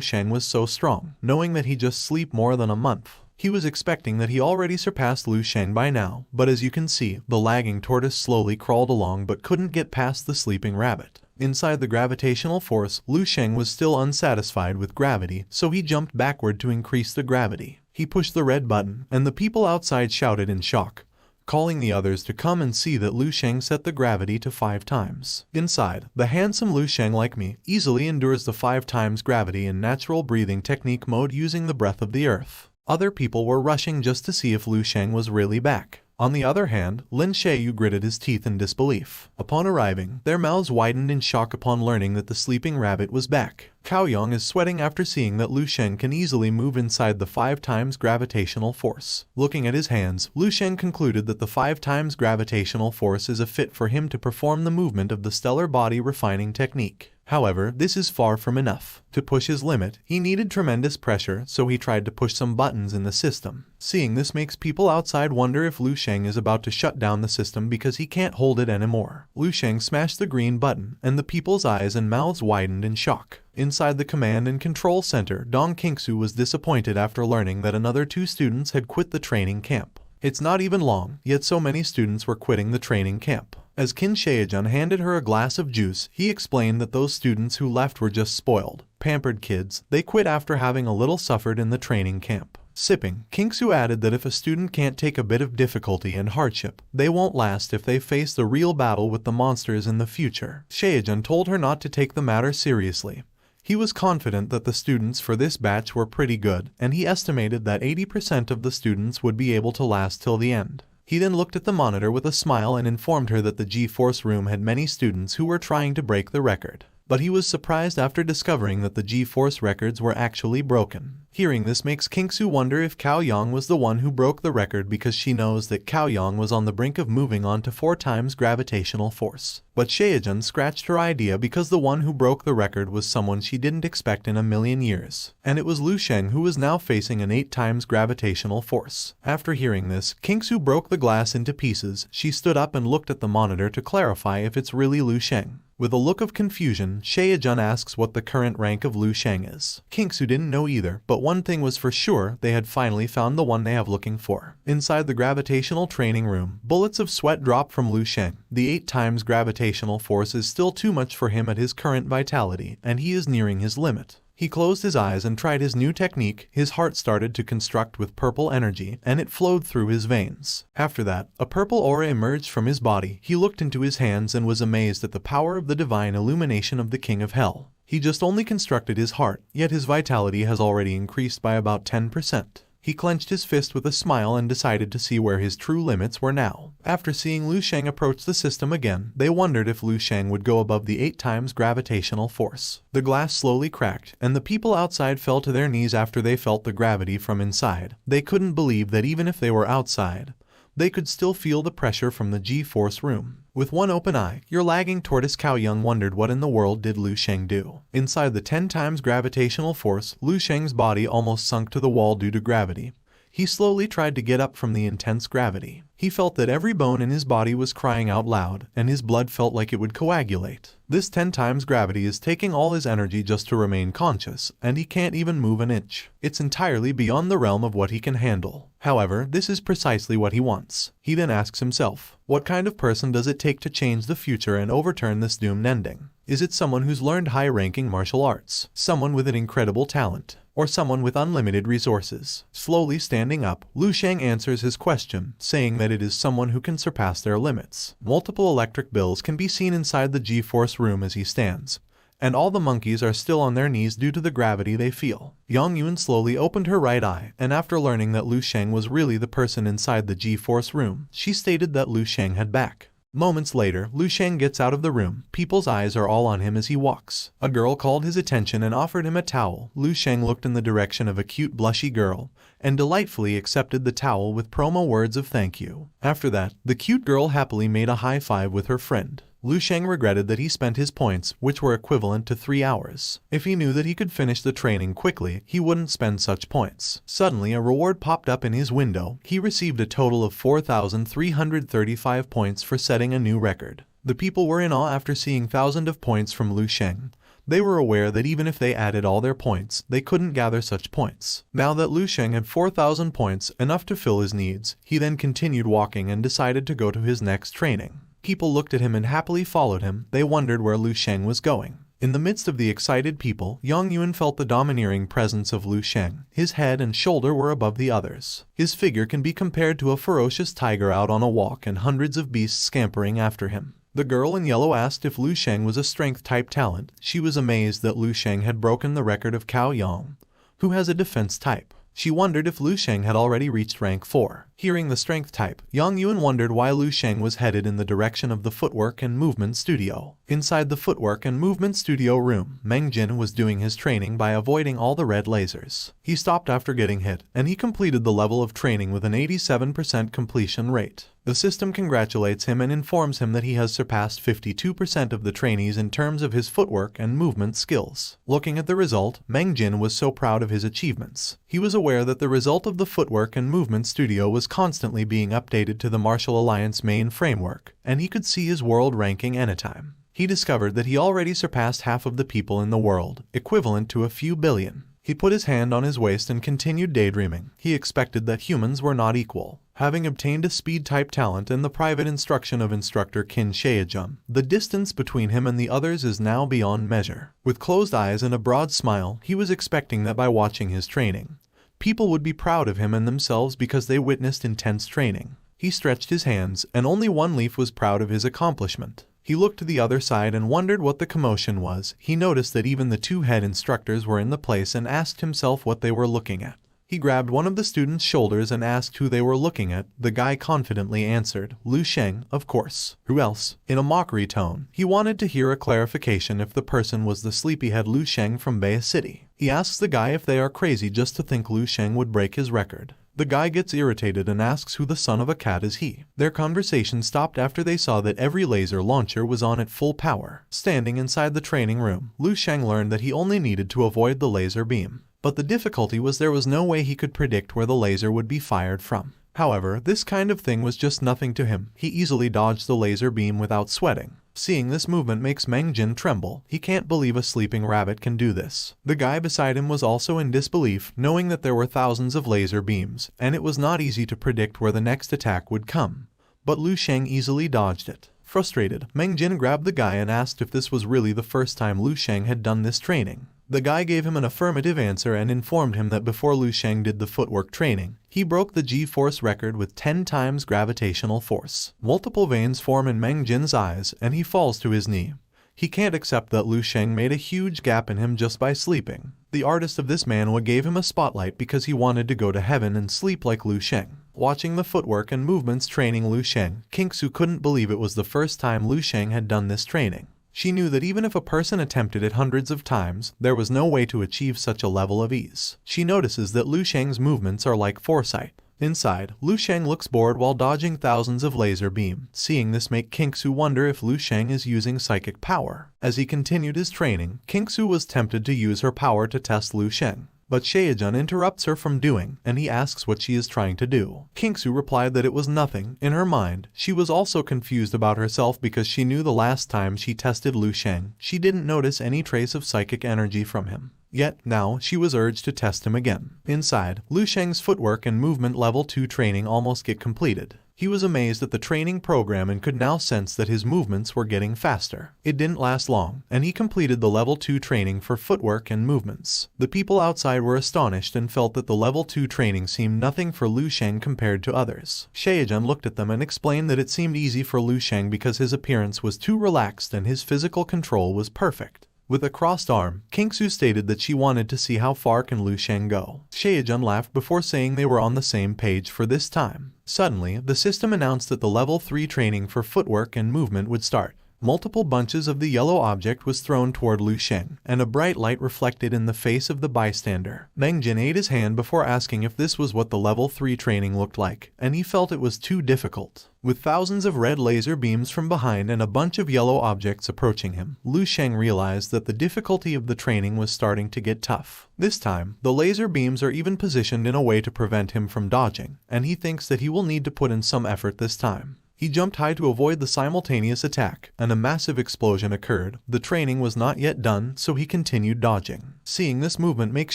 Sheng was so strong, knowing that he just slept more than a month. He was expecting that he already surpassed Lu Sheng by now, but as you can see, the lagging tortoise slowly crawled along but couldn't get past the sleeping rabbit. Inside the gravitational force, Lu Sheng was still unsatisfied with gravity, so he jumped backward to increase the gravity. He pushed the red button, and the people outside shouted in shock, calling the others to come and see that Lu Sheng set the gravity to 5 times. Inside, the handsome Lu Sheng, like me, easily endures the 5 times gravity in natural breathing technique mode using the breath of the earth. Other people were rushing just to see if Lu Sheng was really back. On the other hand, Lin Xiaoyu gritted his teeth in disbelief. Upon arriving, their mouths widened in shock upon learning that the sleeping rabbit was back. Cao Yang is sweating after seeing that Lu Sheng can easily move inside the 5 times gravitational force. Looking at his hands, Lu Sheng concluded that the 5 times gravitational force is a fit for him to perform the movement of the stellar body refining technique. However, this is far from enough. To push his limit, he needed tremendous pressure, so he tried to push some buttons in the system. Seeing this makes people outside wonder if Lu Sheng is about to shut down the system because he can't hold it anymore. Lu Sheng smashed the green button, and the people's eyes and mouths widened in shock. Inside the command and control center, Dong Qingsu was disappointed after learning that another 2 students had quit the training camp. It's not even long, yet so many students were quitting the training camp. As Qin Shaojun handed her a glass of juice, he explained that those students who left were just spoiled, pampered kids. They quit after having a little suffered in the training camp. Sipping, Qingsu added that if a student can't take a bit of difficulty and hardship, they won't last if they face the real battle with the monsters in the future. Shaojun told her not to take the matter seriously. He was confident that the students for this batch were pretty good, and he estimated that 80% of the students would be able to last till the end. He then looked at the monitor with a smile and informed her that the G-Force room had many students who were trying to break the record. But he was surprised after discovering that the G-Force records were actually broken. Hearing this makes Qingsu wonder if Cao Yang was the one who broke the record because she knows that Cao Yang was on the brink of moving on to 4 times gravitational force. But Shaojun scratched her idea because the one who broke the record was someone she didn't expect in a million years. And it was Lu Sheng who was now facing an 8 times gravitational force. After hearing this, Qingsu broke the glass into pieces. She stood up and looked at the monitor to clarify if it's really Lu Sheng. With a look of confusion, Sheng asks what the current rank of Lu Sheng is. Kingsu didn't know either, but one thing was for sure, they had finally found the one they have looking for. Inside the gravitational training room, bullets of sweat drop from Lu Sheng. The 8 times gravitational force is still too much for him at his current vitality, and he is nearing his limit. He closed his eyes and tried his new technique. His heart started to construct with purple energy, and it flowed through his veins. After that, a purple aura emerged from his body. He looked into his hands and was amazed at the power of the divine illumination of the King of Hell. He just only constructed his heart, yet his vitality has already increased by about 10%. He clenched his fist with a smile and decided to see where his true limits were now. After seeing Lu Sheng approach the system again, they wondered if Lu Sheng would go above the 8 times gravitational force. The glass slowly cracked, and the people outside fell to their knees after they felt the gravity from inside. They couldn't believe that even if they were outside, they could still feel the pressure from the G-Force room. With one open eye, your lagging tortoise Cao Young wondered what in the world did Lu Sheng do. Inside the 10 times gravitational force, Lu Sheng's body almost sunk to the wall due to gravity. He slowly tried to get up from the intense gravity. He felt that every bone in his body was crying out loud, and his blood felt like it would coagulate. This 10 times gravity is taking all his energy just to remain conscious, and he can't even move an inch. It's entirely beyond the realm of what he can handle. However, this is precisely what he wants. He then asks himself, what kind of person does it take to change the future and overturn this doomed ending? Is it someone who's learned high-ranking martial arts? Someone with an incredible talent? Or someone with unlimited resources? Slowly standing up, Lu Sheng answers his question, saying that it is someone who can surpass their limits. Multiple electric bills can be seen inside the G-Force room as he stands, and all the monkeys are still on their knees due to the gravity they feel. Yang Yuan slowly opened her right eye, and after learning that Lu Sheng was really the person inside the G-Force room, she stated that Lu Sheng had back. Moments later, Lu Sheng gets out of the room. People's eyes are all on him as he walks. A girl called his attention and offered him a towel. Lu Sheng looked in the direction of a cute blushy girl, and delightfully accepted the towel with promo words of thank you. After that, the cute girl happily made a high five with her friend. Lu Sheng regretted that he spent his points, which were equivalent to 3 hours. If he knew that he could finish the training quickly, he wouldn't spend such points. Suddenly, a reward popped up in his window. He received a total of 4,335 points for setting a new record. The people were in awe after seeing thousands of points from Lu Sheng. They were aware that even if they added all their points, they couldn't gather such points. Now that Lu Sheng had 4,000 points, enough to fill his needs, he then continued walking and decided to go to his next training. People looked at him and happily followed him. They wondered where Lu Sheng was going. In the midst of the excited people, Yang Yuan felt the domineering presence of Lu Sheng. His head and shoulder were above the others. His figure can be compared to a ferocious tiger out on a walk and hundreds of beasts scampering after him. The girl in yellow asked if Lu Sheng was a strength-type talent. She was amazed that Lu Sheng had broken the record of Cao Yang, who has a defense type. She wondered if Lu Sheng had already reached rank 4. Hearing the strength type, Yang Yuan wondered why Lu Sheng was headed in the direction of the footwork and movement studio. Inside the footwork and movement studio room, Meng Jin was doing his training by avoiding all the red lasers. He stopped after getting hit, and he completed the level of training with an 87% completion rate. The system congratulates him and informs him that he has surpassed 52% of the trainees in terms of his footwork and movement skills. Looking at the result, Meng Jin was so proud of his achievements. He was aware that the result of the footwork and movement studio was constantly being updated to the Martial Alliance main framework, and he could see his world ranking anytime. He discovered that he already surpassed half of the people in the world, equivalent to a few billion. He put his hand on his waist and continued daydreaming. He expected that humans were not equal. Having obtained a speed-type talent and the private instruction of instructor Qin Sheijun, the distance between him and the others is now beyond measure. With closed eyes and a broad smile, he was expecting that by watching his training, people would be proud of him and themselves because they witnessed intense training. He stretched his hands, and only one leaf was proud of his accomplishment. He looked to the other side and wondered what the commotion was. He noticed that even the 2 head instructors were in the place and asked himself what they were looking at. He grabbed one of the students' shoulders and asked who they were looking at. The guy confidently answered, Lu Sheng, of course. Who else? In a mockery tone, he wanted to hear a clarification if the person was the sleepyhead Lu Sheng from Bay City. He asks the guy if they are crazy just to think Lu Sheng would break his record. The guy gets irritated and asks who the son of a cat is he. Their conversation stopped after they saw that every laser launcher was on at full power. Standing inside the training room, Lu Sheng learned that he only needed to avoid the laser beam. But the difficulty was there was no way he could predict where the laser would be fired from. However, this kind of thing was just nothing to him. He easily dodged the laser beam without sweating. Seeing this movement makes Meng Jin tremble. He can't believe a sleeping rabbit can do this. The guy beside him was also in disbelief, knowing that there were thousands of laser beams, and it was not easy to predict where the next attack would come. But Lu Sheng easily dodged it. Frustrated, Meng Jin grabbed the guy and asked if this was really the first time Lu Sheng had done this training. The guy gave him an affirmative answer and informed him that before Lu Sheng did the footwork training, he broke the G-force record with 10 times gravitational force. Multiple veins form in Meng Jin's eyes and he falls to his knee. He can't accept that Lu Sheng made a huge gap in him just by sleeping. The artist of this manhwa gave him a spotlight because he wanted to go to heaven and sleep like Lu Sheng. Watching the footwork and movements training Lu Sheng, Kingsu couldn't believe it was the first time Lu Sheng had done this training. She knew that even if a person attempted it hundreds of times, there was no way to achieve such a level of ease. She notices that Lu Sheng's movements are like foresight. Inside, Lu Sheng looks bored while dodging thousands of laser beams. Seeing this make Kingsu wonder if Lu Sheng is using psychic power. As he continued his training, Kingsu was tempted to use her power to test Lu Sheng. But Sheng interrupts her from doing, and he asks what she is trying to do. Kingsu replied that it was nothing. In her mind, she was also confused about herself because she knew the last time she tested Lu Sheng, she didn't notice any trace of psychic energy from him. Yet, now, she was urged to test him again. Inside, Lu Sheng's footwork and movement level 2 training almost get completed. He was amazed at the training program and could now sense that his movements were getting faster. It didn't last long, and he completed the level 2 training for footwork and movements. The people outside were astonished and felt that the level 2 training seemed nothing for Lu Sheng compared to others. Sheng looked at them and explained that it seemed easy for Lu Sheng because his appearance was too relaxed and his physical control was perfect. With a crossed arm, Kingsu stated that she wanted to see how far can Lu Sheng go. Sheng laughed before saying they were on the same page for this time. Suddenly, the system announced that the level 3 training for footwork and movement would start. Multiple bunches of the yellow object was thrown toward Lu Sheng, and a bright light reflected in the face of the bystander. Meng Jin ate his hand before asking if this was what the level 3 training looked like, and he felt it was too difficult. With thousands of red laser beams from behind and a bunch of yellow objects approaching him, Lu Sheng realized that the difficulty of the training was starting to get tough. This time, the laser beams are even positioned in a way to prevent him from dodging, and he thinks that he will need to put in some effort this time. He jumped high to avoid the simultaneous attack, and a massive explosion occurred. The training was not yet done, so he continued dodging. Seeing this movement makes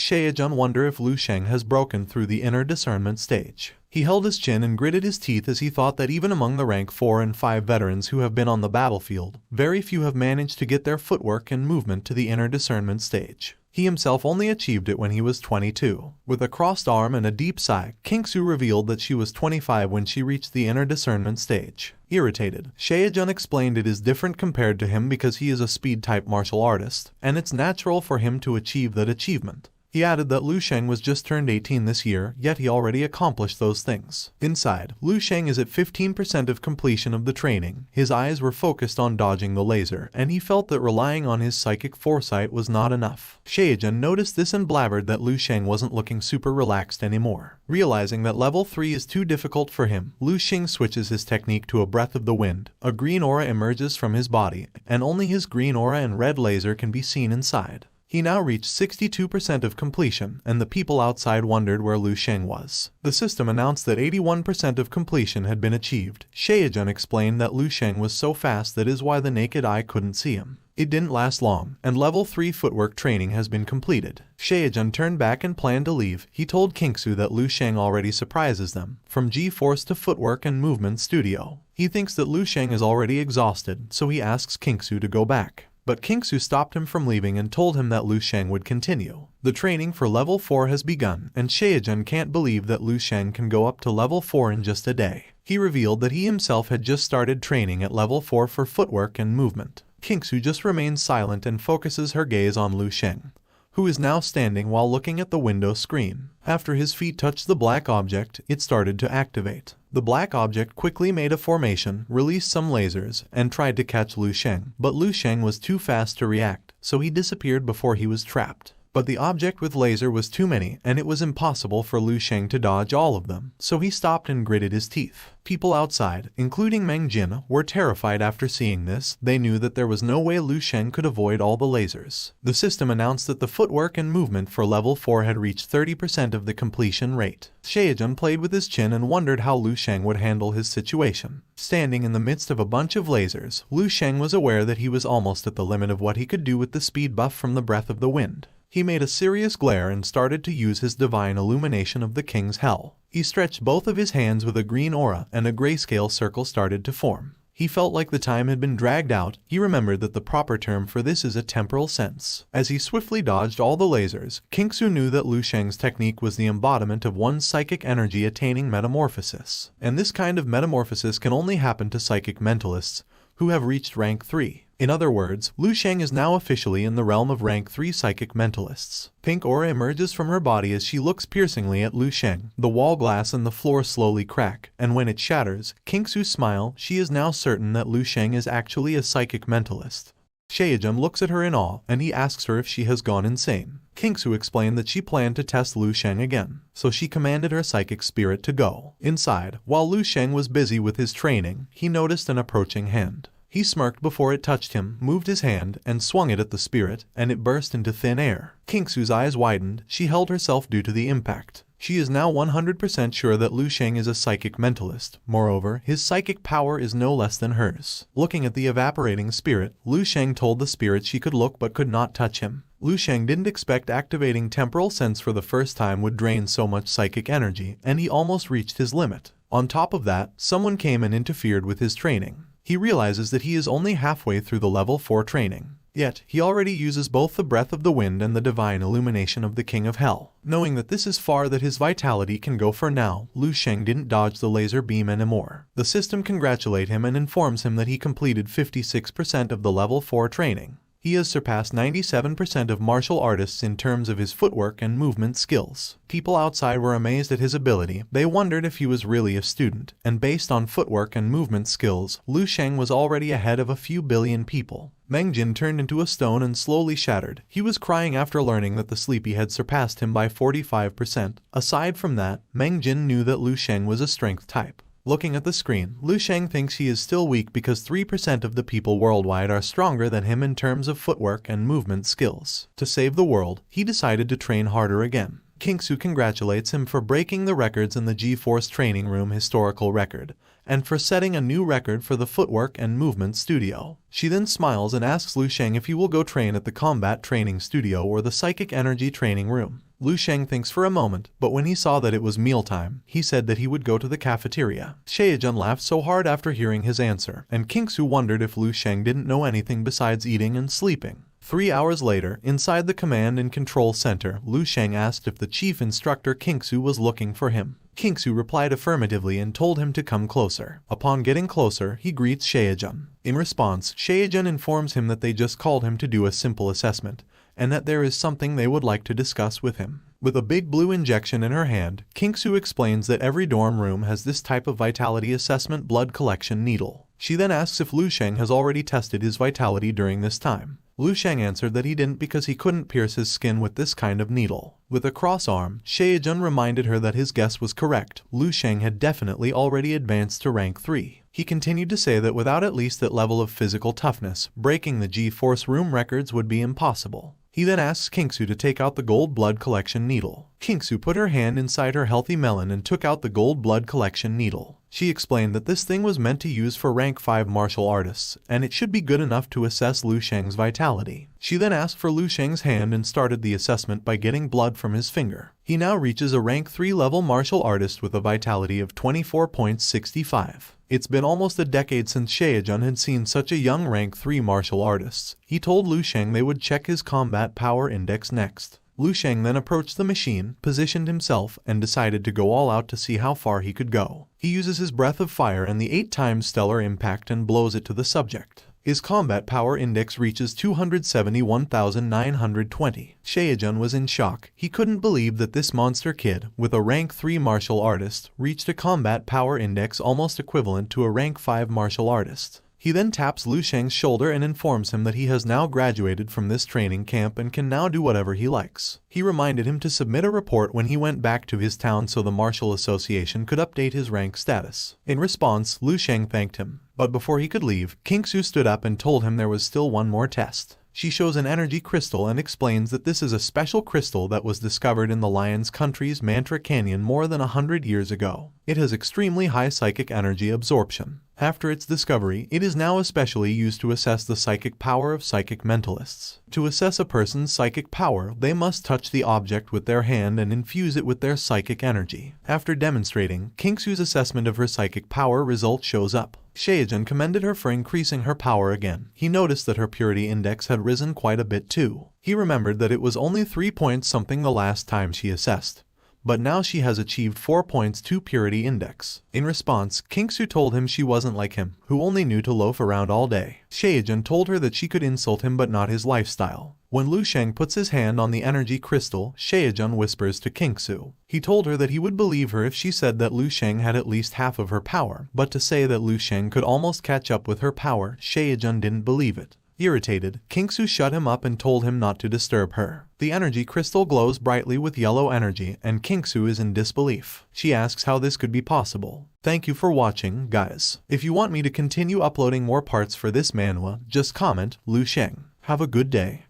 Sheng wonder if Lu Sheng has broken through the inner discernment stage. He held his chin and gritted his teeth as he thought that even among the rank 4 and 5 veterans who have been on the battlefield, very few have managed to get their footwork and movement to the inner discernment stage. He himself only achieved it when he was 22. With a crossed arm and a deep sigh, Kingsu revealed that she was 25 when she reached the inner discernment stage. Irritated, Sheng explained it is different compared to him because he is a speed-type martial artist, and it's natural for him to achieve that achievement. He added that Lu Sheng was just turned 18 this year, yet he already accomplished those things. Inside, Lu Sheng is at 15% of completion of the training. His eyes were focused on dodging the laser, and he felt that relying on his psychic foresight was not enough. Sheng noticed this and blabbered that Lu Sheng wasn't looking super relaxed anymore. Realizing that level 3 is too difficult for him, Lu Sheng switches his technique to a breath of the wind. A green aura emerges from his body, and only his green aura and red laser can be seen inside. He now reached 62% of completion, and the people outside wondered where Lu Sheng was. The system announced that 81% of completion had been achieved. Sheng explained that Lu Sheng was so fast that is why the naked eye couldn't see him. It didn't last long, and level 3 footwork training has been completed. Sheng turned back and planned to leave. He told Kingsu that Lu Sheng already surprises them, from G-Force to footwork and movement studio. He thinks that Lu Sheng is already exhausted, so he asks Kingsu to go back. But Kingsu stopped him from leaving and told him that Lu Sheng would continue. The training for level 4 has begun, and Sheng can't believe that Lu Sheng can go up to level 4 in just a day. He revealed that he himself had just started training at level 4 for footwork and movement. Kingsu just remains silent and focuses her gaze on Lu Sheng, who is now standing while looking at the window screen. After his feet touched the black object, it started to activate. The black object quickly made a formation, released some lasers, and tried to catch Lu Sheng, but Lu Sheng was too fast to react, so he disappeared before he was trapped. But the object with laser was too many, and it was impossible for Lu Sheng to dodge all of them, so he stopped and gritted his teeth. People outside, including Meng Jin, were terrified after seeing this. They knew that there was no way Lu Sheng could avoid all the lasers. The system announced that the footwork and movement for level 4 had reached 30% of the completion rate. Sheng played with his chin and wondered how Lu Sheng would handle his situation. Standing in the midst of a bunch of lasers, Lu Sheng was aware that he was almost at the limit of what he could do with the speed buff from the breath of the wind. He made a serious glare and started to use his divine illumination of the king's hell. He stretched both of his hands with a green aura, and a grayscale circle started to form. He felt like the time had been dragged out. He remembered that the proper term for this is a temporal sense. As he swiftly dodged all the lasers, Kingsu knew that Lu Sheng's technique was the embodiment of one's psychic energy attaining metamorphosis. And this kind of metamorphosis can only happen to psychic mentalists who have reached rank 3. In other words, Lu Sheng is now officially in the realm of rank 3 psychic mentalists. Pink aura emerges from her body as she looks piercingly at Lu Sheng. The wall glass and the floor slowly crack, and when it shatters, Kingsu smile. She is now certain that Lu Sheng is actually a psychic mentalist. Sheng looks at her in awe, and he asks her if she has gone insane. Kingsu explained that she planned to test Lu Sheng again, so she commanded her psychic spirit to go. Inside, while Lu Sheng was busy with his training, he noticed an approaching hand. He smirked before it touched him, moved his hand, and swung it at the spirit, and it burst into thin air. Kingsu's eyes widened. She held herself due to the impact. She is now 100% sure that Lu Sheng is a psychic mentalist. Moreover, his psychic power is no less than hers. Looking at the evaporating spirit, Lu Sheng told the spirit she could look but could not touch him. Lu Sheng didn't expect activating temporal sense for the first time would drain so much psychic energy, and he almost reached his limit. On top of that, someone came and interfered with his training. He realizes that he is only halfway through the level 4 training. Yet, he already uses both the breath of the wind and the divine illumination of the King of Hell. Knowing that this is far that his vitality can go for now, Lu Sheng didn't dodge the laser beam anymore. The system congratulates him and informs him that he completed 56% of the level 4 training. He has surpassed 97% of martial artists in terms of his footwork and movement skills. People outside were amazed at his ability. They wondered if he was really a student, and based on footwork and movement skills, Lu Sheng was already ahead of a few billion people. Meng Jin turned into a stone and slowly shattered. He was crying after learning that the sleepy had surpassed him by 45%. Aside from that, Meng Jin knew that Lu Sheng was a strength type. Looking at the screen, Lu Sheng thinks he is still weak because 3% of the people worldwide are stronger than him in terms of footwork and movement skills. To save the world, he decided to train harder again. Kingsu congratulates him for breaking the records in the G-Force training room historical record, and for setting a new record for the footwork and movement studio. She then smiles and asks Lu Sheng if he will go train at the combat training studio or the psychic energy training room. Lu Sheng thinks for a moment, but when he saw that it was mealtime, he said that he would go to the cafeteria. Sheng laughed so hard after hearing his answer, and Kingsu wondered if Lu Sheng didn't know anything besides eating and sleeping. 3 hours later, inside the command and control center, Lu Sheng asked if the chief instructor Kingsu was looking for him. Kingsu replied affirmatively and told him to come closer. Upon getting closer, he greets Sheng. In response, Sheng informs him that they just called him to do a simple assessment, and that there is something they would like to discuss with him. With a big blue injection in her hand, Kingsu explains that every dorm room has this type of vitality assessment blood collection needle. She then asks if Lu Sheng has already tested his vitality during this time. Lu Sheng answered that he didn't because he couldn't pierce his skin with this kind of needle. With a cross arm, Sheng reminded her that his guess was correct. Lu Sheng had definitely already advanced to rank 3. He continued to say that without at least that level of physical toughness, breaking the G-Force room records would be impossible. He then asks Kingsu to take out the gold blood collection needle. Kingsu put her hand inside her healthy melon and took out the gold blood collection needle. She explained that this thing was meant to use for rank 5 martial artists, and it should be good enough to assess Lu Sheng's vitality. She then asked for Lu Sheng's hand and started the assessment by getting blood from his finger. He now reaches a rank 3 level martial artist with a vitality of 24.65. It's been almost a decade since Sheng had seen such a young rank 3 martial artist. He told Lu Sheng they would check his combat power index next. Lu Sheng then approached the machine, positioned himself, and decided to go all out to see how far he could go. He uses his breath of fire and the 8 times stellar impact and blows it to the subject. His combat power index reaches 271,920. Sheng was in shock. He couldn't believe that this monster kid, with a rank 3 martial artist, reached a combat power index almost equivalent to a rank 5 martial artist. He then taps Lu Sheng's shoulder and informs him that he has now graduated from this training camp and can now do whatever he likes. He reminded him to submit a report when he went back to his town so the Martial Association could update his rank status. In response, Lu Sheng thanked him. But before he could leave, Kingsu stood up and told him there was still one more test. She shows an energy crystal and explains that this is a special crystal that was discovered in the Lion's Country's Mantra Canyon more than 100 years ago. It has extremely high psychic energy absorption. After its discovery, it is now especially used to assess the psychic power of psychic mentalists. To assess a person's psychic power, they must touch the object with their hand and infuse it with their psychic energy. After demonstrating, Kingsu's assessment of her psychic power result shows up. Sheng commended her for increasing her power again. He noticed that her purity index had risen quite a bit too. He remembered that it was only 3 points something the last time she assessed. But now she has achieved 4 points 2 purity index. In response, Kingsu told him she wasn't like him, who only knew to loaf around all day. Sheng told her that she could insult him but not his lifestyle. When Lu Sheng puts his hand on the energy crystal, Sheng whispers to Kingsu. He told her that he would believe her if she said that Lu Sheng had at least half of her power, but to say that Lu Sheng could almost catch up with her power, Sheng didn't believe it. Irritated, Kingsu shut him up and told him not to disturb her. The energy crystal glows brightly with yellow energy and Kingsu is in disbelief. She asks how this could be possible. Thank you for watching, guys. If you want me to continue uploading more parts for this manhwa, just comment Lu Sheng. Have a good day.